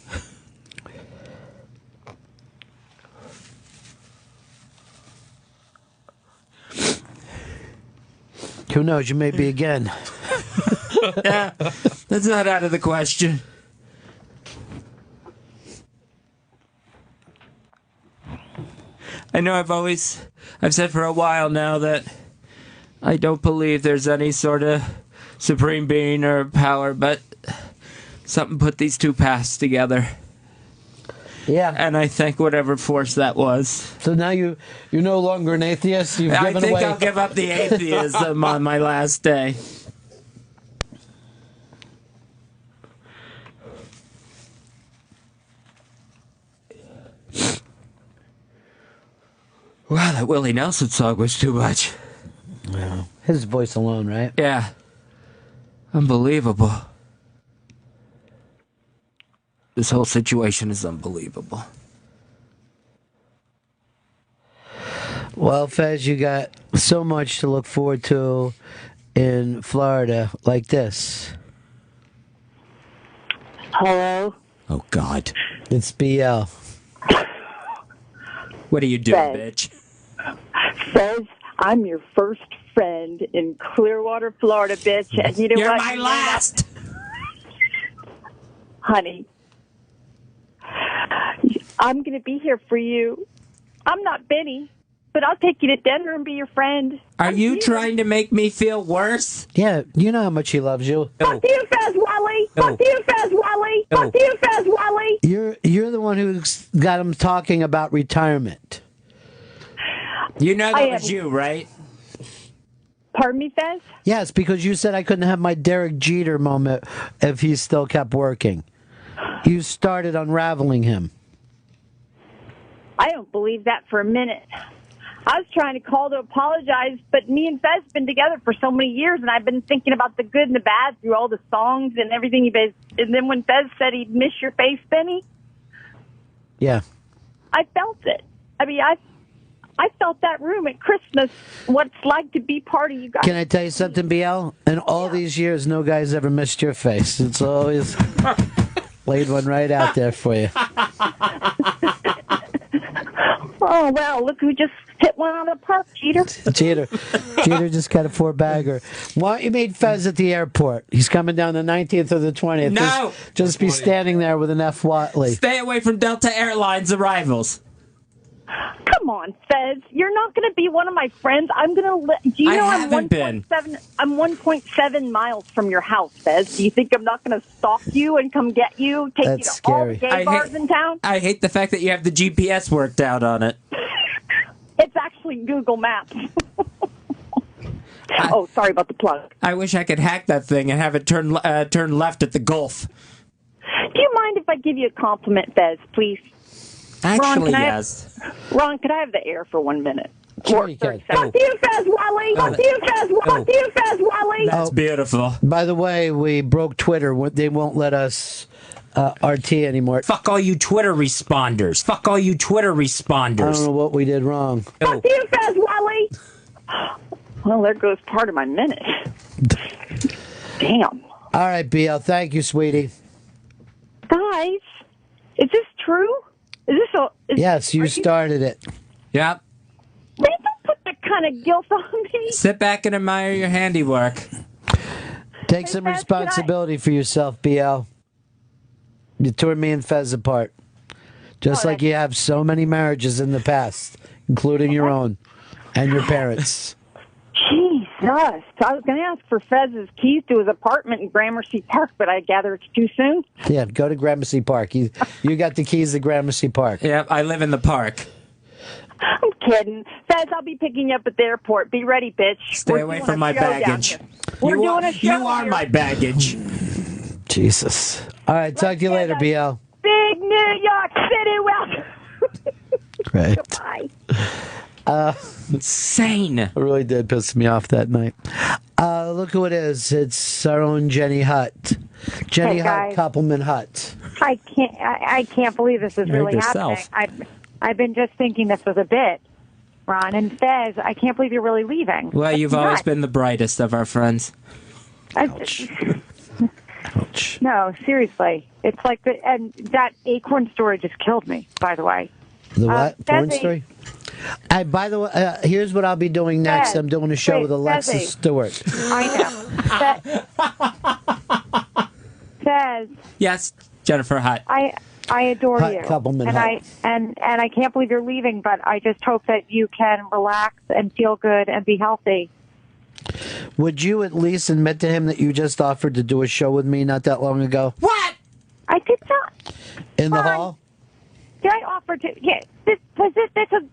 C: Who knows? You may be again.
E: Yeah. That's not out of the question. I know I've said for a while now that I don't believe there's any sort of supreme being or power, but something put these two paths together.
C: Yeah.
E: And I think whatever force that was.
C: So now you're no longer an atheist? You've given away...
E: I'll give up the atheism on my last day. Wow, that Willie Nelson song was too much.
C: Yeah. His voice alone, right?
E: Yeah. Unbelievable. This whole situation is unbelievable.
C: Well, Fez, you got so much to look forward to in Florida like this.
G: Hello?
E: Oh, God.
C: It's BL.
E: What are you doing,
G: Fez.
E: bitch?
G: Fez, I'm your first friend in Clearwater, Florida, bitch. And you know
E: You're
G: what?
E: my last!
G: Honey, I'm going to be here for you. I'm not Benny, but I'll take you to dinner and be your friend.
E: Are you trying to make me feel worse?
C: Yeah, you know how much he loves you.
G: Fuck you, Fez Whatley! Fuck you, Fez Whatley! Fuck you, Fez Whatley!
C: You're the one who's got him talking about retirement.
E: You know that was you, right?
G: Pardon me, Fez?
C: Yes, because you said I couldn't have my Derek Jeter moment if he still kept working. You started unraveling him.
G: I don't believe that for a minute. I was trying to call to apologize, but me and Fez have been together for so many years, and I've been thinking about the good and the bad through all the songs and everything you guys. And then when Fez said he'd miss your face, Benny,
C: Yeah.
G: I felt it. I mean, I felt that room at Christmas, what it's like to be part of you guys.
C: Can I tell you something, BL? In all these years, no guy's ever missed your face. It's always laid one right out there for you.
G: Oh, well, look who just hit one out of the park, Jeter.
C: Jeter just got a 4-bagger. Why don't you meet Fez at the airport? He's coming down the 19th or the 20th.
E: No!
C: Just be standing there with an F. Whatley.
E: Stay away from Delta Airlines arrivals.
G: Come on, Fez. You're not going to be one of my friends. I'm going to do you know I'm 1.7 I'm 1.7 miles from your house, Fez. Do you think I'm not going to stalk you and come get you, take you to all the gay bars in town?
E: I hate the fact that you have the GPS worked out on it.
G: It's actually Google Maps. Oh, sorry about the plug.
E: I wish I could hack that thing and have it turn left at the Gulf.
G: Do you mind if I give you a compliment, Fez, please?
E: Actually,
G: Ron,
E: yes.
G: Ron, could I have the air for 1 minute?
C: Sure you can.
G: Fuck you, Fez Whatley! Fuck you, Fez Whatley! Fuck you, Fez Whatley!
E: That's beautiful.
C: By the way, we broke Twitter. They won't let us RT anymore.
E: Fuck all you Twitter responders. Fuck all you Twitter responders.
C: I don't know what we did wrong.
G: Fuck you, Fez Whatley! Well, there goes part of my minute. Damn.
C: All right, BL. Thank you, sweetie.
G: Guys, is this true? Is this a...
C: Yes, you started it.
E: Yep.
G: They don't put that kind of guilt on me.
E: Sit back and admire your handiwork.
C: Take some responsibility for yourself, BL. You tore me and Fez apart. Just like you have so many marriages in the past, including your own and your parents.
G: Jesus. I was going to ask for Fez's keys to his apartment in Gramercy Park, but I gather it's too soon.
C: Yeah, go to Gramercy Park. You got the keys to Gramercy Park.
E: Yep, I live in the park.
G: I'm kidding. Fez, I'll be picking you up at the airport. Be ready, bitch.
E: Stay away from my baggage.
G: We're doing a show.
E: You are my baggage.
C: Jesus. All right, talk to you later, BL.
G: Big New York City, welcome.
C: Right.
G: Goodbye.
E: Insane.
C: It really did piss me off that night. Look who it is. It's our own Jenny Hutt. Jenny Hutt, Koppelman Hutt.
S: I can't believe this is really happening. I've been just thinking this was a bit. Ron and Fez, I can't believe you're really leaving.
E: Well, you've always been the brightest of our friends.
C: Ouch.
S: No, seriously. It's like and that acorn story just killed me, by the way.
C: The what? Porn story? By the way, here's what I'll be doing next.
S: Fez,
C: I'm doing a show with Alexis
S: Fezzy.
C: Stewart.
S: I know. Fez.
E: Yes, Jennifer. Hi.
S: I adore
C: Hi,
S: you,
C: Coupleman,
S: and
C: hi.
S: I can't believe you're leaving. But I just hope that you can relax and feel good and be healthy.
C: Would you at least admit to him that you just offered to do a show with me not that long ago?
S: What? I did not.
C: In the hall?
S: Did I offer to? Yeah. This was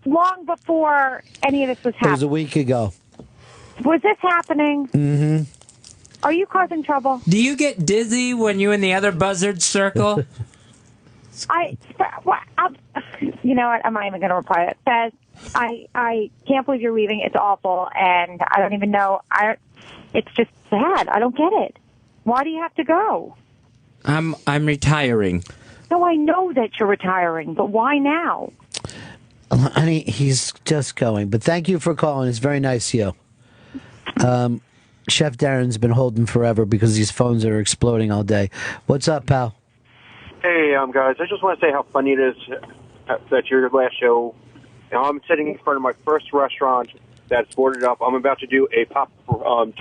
S: long before any of this was
C: It
S: happening.
C: was a week ago.
S: Was this happening?
C: Mm-hmm.
S: Are you causing trouble?
E: Do you get dizzy when you and the other buzzards circle?
S: You know what? I'm not even going to reply to it. Fez, I can't believe you're leaving. It's awful, and I don't even know. It's just sad. I don't get it. Why do you have to go?
E: I'm retiring.
S: No, I know that you're retiring, but why now?
C: Honey, he's just going. But thank you for calling. It's very nice of you. Chef Darren's been holding forever because these phones are exploding all day. What's up, pal?
I: Hey, guys, I just want to say how funny it is that your last show. Now, I'm sitting in front of my first restaurant that's boarded up. I'm about to do a pop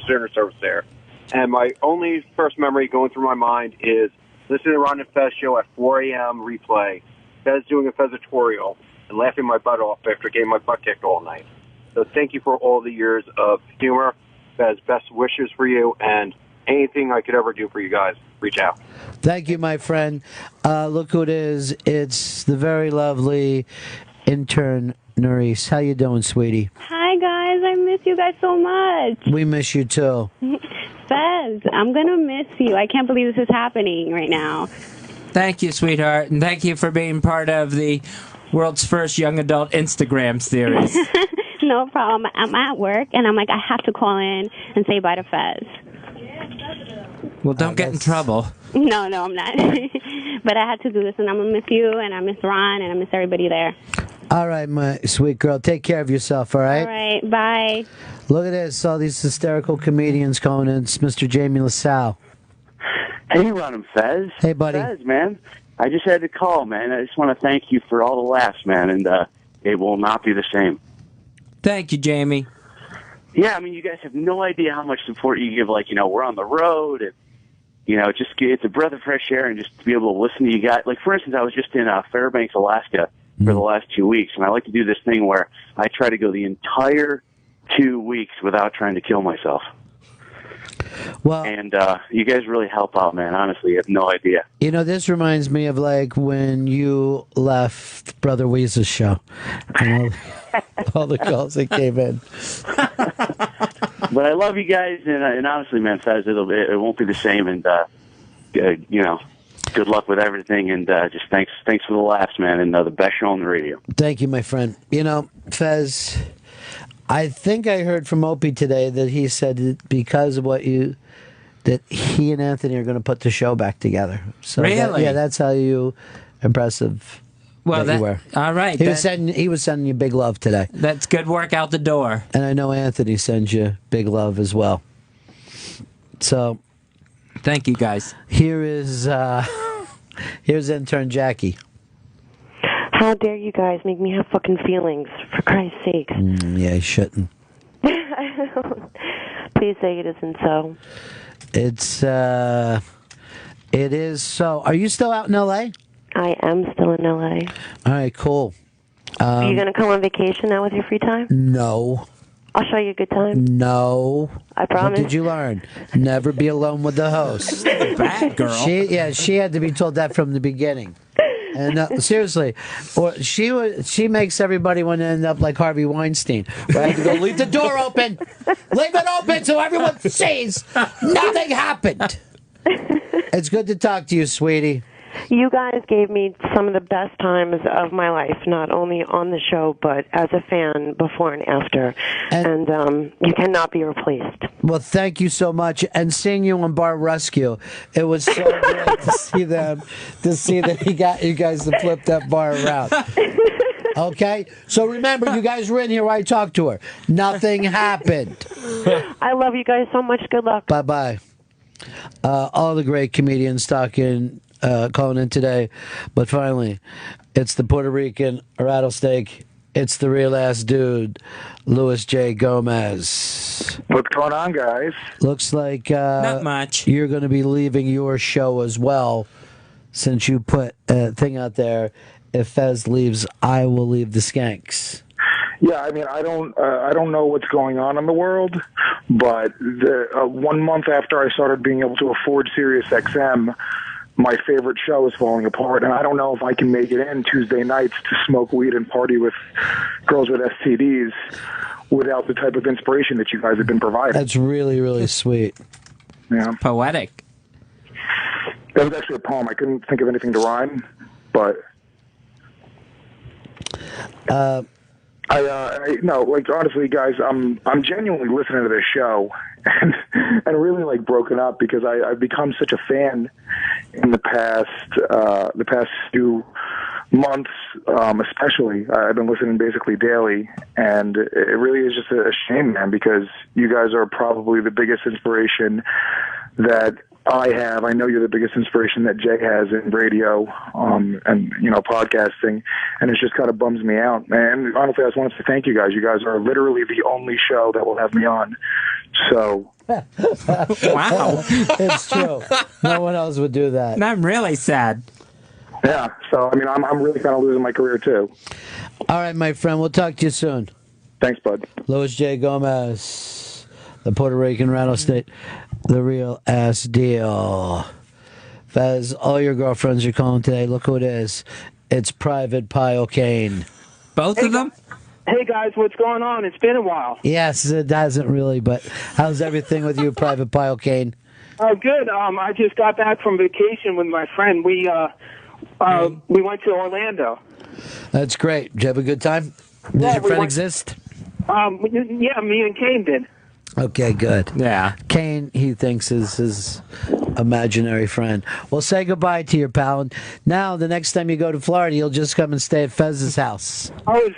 I: dinner service there. And my only first memory going through my mind is listening to Ron and Fez Show at 4 a.m. replay, Fez doing a Fezatorial, and laughing my butt off after getting my butt kicked all night. So thank you for all the years of humor. Fez, best wishes for you, and anything I could ever do for you guys, reach out.
C: Thank you, my friend. Look who it is. It's the very lovely intern, Nerys. How you doing, sweetie?
T: Hi, guys. I miss you guys so much.
C: We miss you, too.
T: Fez, I'm going to miss you. I can't believe this is happening right now.
E: Thank you, sweetheart, and thank you for being part of the world's first young adult Instagram series.
T: No problem. I'm at work, and I'm like, I have to call in and say bye to Fez.
E: Well, don't get in trouble.
T: No, I'm not. But I had to do this, and I'm going to miss you, and I miss Ron, and I miss everybody there.
C: All right, my sweet girl. Take care of yourself, all right?
T: All right, bye.
C: Look at this. All these hysterical comedians calling in. It's Mr. Jamie LaSalle.
U: Hey, Ron and Fez.
C: Hey, buddy.
U: Fez, man. I just had to call, man. I just want to thank you for all the laughs, man, and it will not be the same.
E: Thank you, Jamie.
U: Yeah, I mean, you guys have no idea how much support you give. Like, we're on the road, and, it's a breath of fresh air, and just to be able to listen to you guys. Like, for instance, I was just in Fairbanks, Alaska for the last 2 weeks, and I like to do this thing where I try to go the entire 2 weeks without trying to kill myself.
C: Well,
U: and you guys really help out, man. Honestly, you have no idea.
C: This reminds me of like when you left Brother Weeze's show and all the calls that came in.
U: But I love you guys, and honestly, man, Fez, it won't be the same. And good luck with everything, and just thanks for the laughs, man, and the best show on the radio.
C: Thank you, my friend. Fez, I think I heard from Opie today that he said that because of that he and Anthony are going to put the show back together. So
E: really?
C: That's how impressive
E: well,
C: that you were.
E: All right.
C: He was sending you big love today.
E: That's good work out the door.
C: And I know Anthony sends you big love as well. So,
E: thank you, guys.
C: Here's intern Jackie.
V: How dare you guys make me have fucking feelings, for Christ's sake.
C: Yeah, you shouldn't.
V: Please say it isn't so.
C: It is so. Are you still out in L.A.?
V: I am still in L.A.
C: All right, cool.
V: Are you going to come on vacation now with your free time?
C: No.
V: I'll show you a good time.
C: No.
V: I promise.
C: What did you learn? Never be alone with the host.
E: Bad girl.
C: She had to be told that from the beginning. And seriously, or she makes everybody want to end up like Harvey Weinstein. Where I have to go, leave the door open, leave it open so everyone sees nothing happened. It's good to talk to you, sweetie.
V: You guys gave me some of the best times of my life, not only on the show, but as a fan before and after. And you cannot be replaced.
C: Well, thank you so much. And seeing you on Bar Rescue, it was so great to see that he got you guys to flip that bar around. Okay? So remember, you guys were in here while I talked to her. Nothing happened.
V: I love you guys so much. Good luck.
C: Bye-bye. All the great comedians calling in today. But finally, it's the Puerto Rican rattlesnake, It's the real ass dude, Louis J. Gomez.
A: What's going on, guys?
C: Looks like
E: Not much.
C: You're going to be leaving your show as well, since you put a thing out there. If Fez leaves, I will leave the Skanks.
A: Yeah, I mean, I don't know what's going on in the world, but 1 month after I started being able to afford Sirius XM, my favorite show is falling apart, and I don't know if I can make it in Tuesday nights to smoke weed and party with girls with STDs without the type of inspiration that you guys have been providing.
C: That's really, really sweet.
A: Yeah.
E: Poetic.
A: That was actually a poem. I couldn't think of anything to rhyme, but... no, like honestly, guys, I'm genuinely listening to this show, and really like broken up because I've become such a fan in the past few months, especially. I've been listening basically daily, and it really is just a shame, man, because you guys are probably the biggest inspiration that I have. I know you're the biggest inspiration that Jay has in radio, and podcasting, and it just kind of bums me out, man. Honestly, I just want to say thank you guys. You guys are literally the only show that will have me on. So,
E: Wow,
C: it's true. No one else would do that.
E: I'm really sad.
A: Yeah. So, I mean, I'm really kind of losing my career too.
C: All right, my friend. We'll talk to you soon.
A: Thanks, bud.
C: Louis J. Gomez, the Puerto Rican rattlesnake. The real ass deal. Fez, all your girlfriends are calling today. Look who it is. It's Private Pile Kane.
E: Both of them?
M: Hey, guys, what's going on? It's been a while.
C: Yes, it hasn't really, but how's everything with you, Private Pile Kane?
M: Oh, good. I just got back from vacation with my friend. We went to Orlando.
C: That's great. Did you have a good time? Does your friend exist?
M: Yeah, me and Kane did.
C: Okay, good.
E: Yeah.
C: Kane, he thinks, is his imaginary friend. Well, say goodbye to your pal. Now, the next time you go to Florida, you'll just come and stay at Fez's house.
M: Oh, is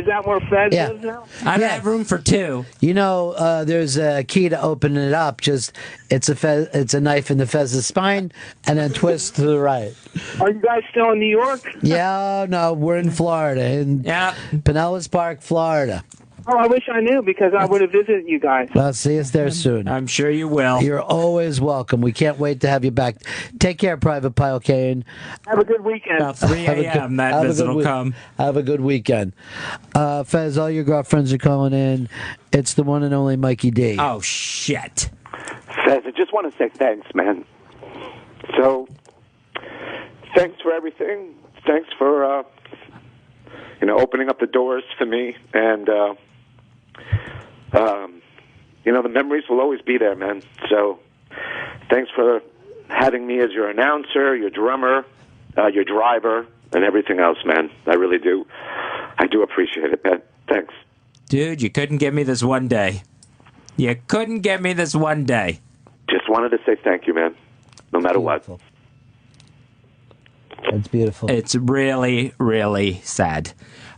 M: that where Fez lives now?
E: I have room for two.
C: You know, there's a key to open it up. Just it's a knife in the Fez's spine, and then twist to the right.
M: Are you guys still in New York?
C: Yeah, no, we're in Florida, in Pinellas Park, Florida.
M: Oh, I wish I knew because I would have visited you guys.
C: Well, see us there soon.
E: I'm sure you will.
C: You're always welcome. We can't wait to have you back. Take care, Private Pile Kane.
M: Have a good weekend.
E: About 3 a.m. that visit will come.
C: Have a good weekend. Fez, all your girlfriends are calling in. It's the one and only Mikey D.
E: Oh, shit.
B: Fez, I just want to say thanks, man. So, thanks for everything. Thanks for, opening up the doors for me. And, the memories will always be there, man. So, thanks for having me as your announcer, your drummer, your driver, and everything else, man. I really do. I do appreciate it, man. Thanks.
E: Dude, you couldn't get me this one day. You couldn't get me this one day.
B: Just wanted to say thank you, man. No matter what.
C: That's beautiful.
E: It's really, really sad.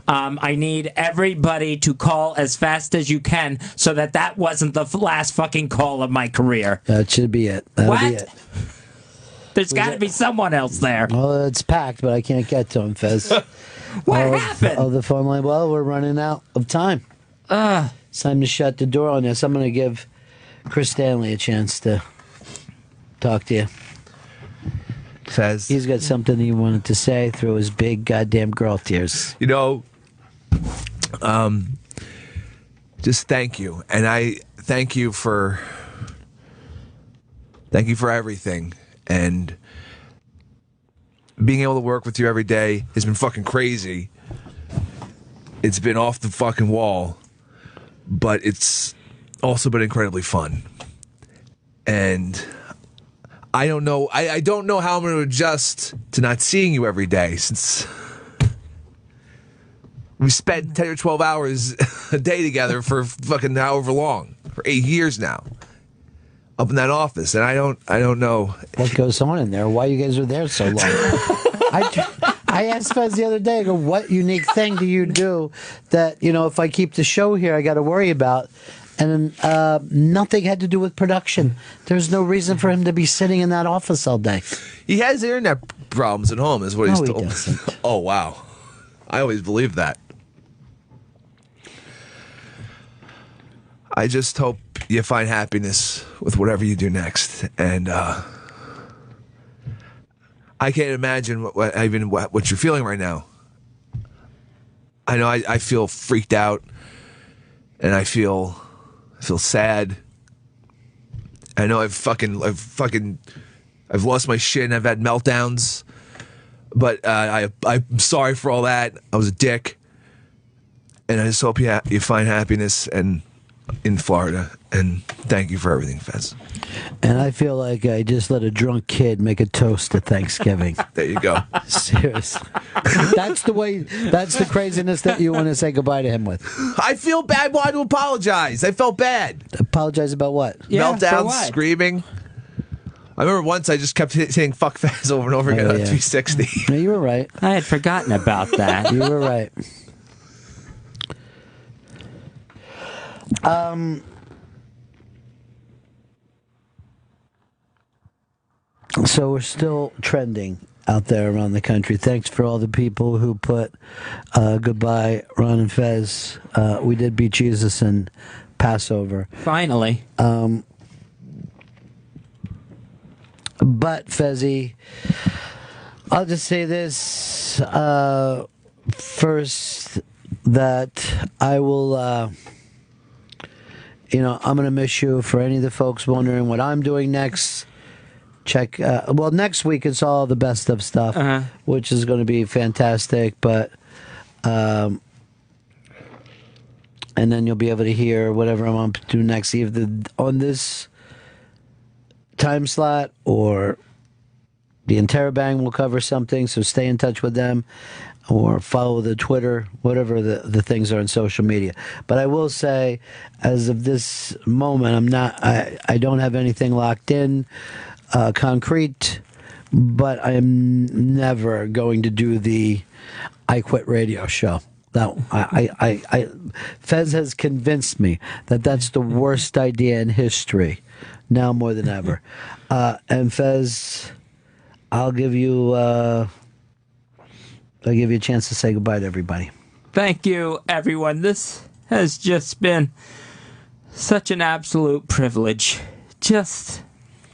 E: I need everybody to call as fast as you can so that wasn't the last fucking call of my career.
C: That should be it. That'll be it.
E: There's got to be someone else there.
C: Well, it's packed, but I can't get to him, Fez.
E: What happened?
C: Oh, the phone line. Well, we're running out of time. It's time to shut the door on this. I'm going to give Chris Stanley a chance to talk to you.
H: Fez.
C: He's got something he wanted to say through his big goddamn girl tears.
H: Just thank you. And I thank you for everything. And being able to work with you every day has been fucking crazy. It's been off the fucking wall, but it's also been incredibly fun. And I don't know. I don't know how I'm going to adjust to not seeing you every day, since we spent 10 or 12 hours a day together for fucking however long, for 8 years now, up in that office. And I don't know
C: what goes on in there. Why you guys are there so long? I asked Fez the other day, I go, what unique thing do you do that, if I keep the show here, I got to worry about? And nothing had to do with production. There's no reason for him to be sitting in that office all day.
H: He has internet problems at home, is what he's told.
C: He doesn't.
H: Oh, wow. I always believed that. I just hope you find happiness with whatever you do next. And I can't imagine what you're feeling right now. I know I feel freaked out, and I feel sad. I know I've lost my shit and I've had meltdowns, but I'm sorry for all that. I was a dick, and I just hope you find happiness in Florida. And thank you for everything, Fez.
C: And I feel like I just let a drunk kid make a toast to Thanksgiving.
H: There you go.
C: Seriously. That's the craziness that you want to say goodbye to him with.
H: I feel bad. I want to apologize. I felt bad.
C: Apologize about what?
H: Meltdowns, screaming. I remember once I just kept saying fuck Fez over and over again on 360.
C: No, you were right.
E: I had forgotten about that.
C: You were right. So we're still trending out there around the country. Thanks for all the people who put goodbye, Ron and Fez. We did beat Jesus in Passover.
E: Finally.
C: But, Fezzy, I'll just say this first, that I will, I'm going to miss you. For any of the folks wondering what I'm doing next, check, next week it's all the best of stuff, which is going to be fantastic, but, and then you'll be able to hear whatever I'm going to do next, either on this time slot or the Interrobang will cover something, so stay in touch with them or follow the Twitter, whatever the things are on social media. But I will say, as of this moment, I don't have anything locked in, concrete, but I am never going to do the I Quit Radio show. No, Fez has convinced me that that's the worst idea in history, now more than ever. And Fez, I'll give you a chance to say goodbye to everybody.
E: Thank you, everyone. This has just been such an absolute privilege.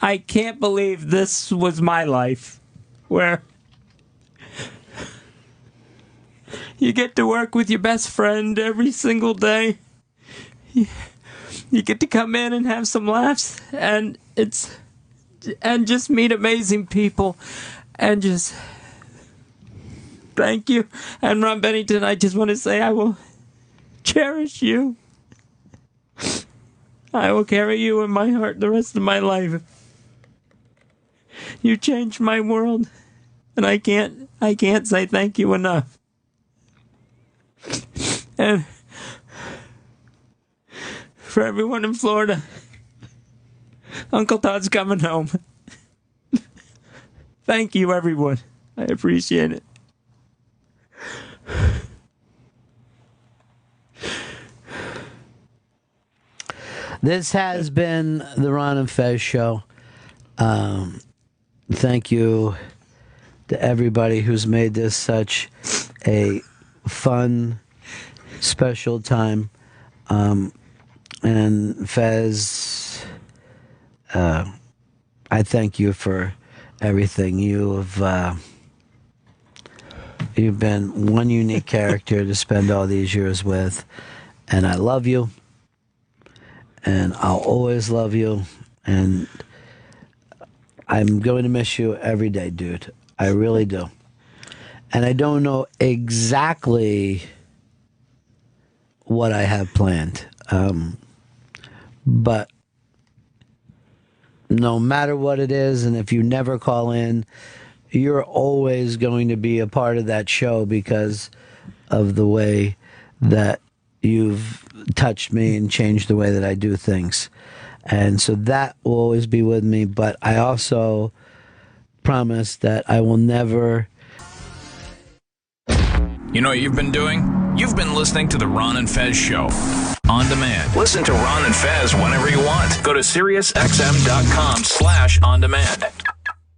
E: I can't believe this was my life, where you get to work with your best friend every single day. You get to come in and have some laughs, and just meet amazing people, and just thank you. And Ron Bennington, I just want to say I will cherish you. I will carry you in my heart the rest of my life. You changed my world, and I can't say thank you enough. And for everyone in Florida, Uncle Todd's coming home. Thank you, everyone. I appreciate it.
C: This has been the Ron and Fez Show. Thank you to everybody who's made this such a fun, special time. And Fez, I thank you for everything. You've been one unique character to spend all these years with, and I love you, and I'll always love you, and I'm going to miss you every day, dude. I really do. And I don't know exactly what I have planned. But no matter what it is, and if you never call in, you're always going to be a part of that show because of the way that you've touched me and changed the way that I do things. And so that will always be with me. But I also promise that I will never...
R: You know what you've been doing? You've been listening to the Ron and Fez Show on demand. Listen to Ron and Fez whenever you want. Go to SiriusXM.com/on demand.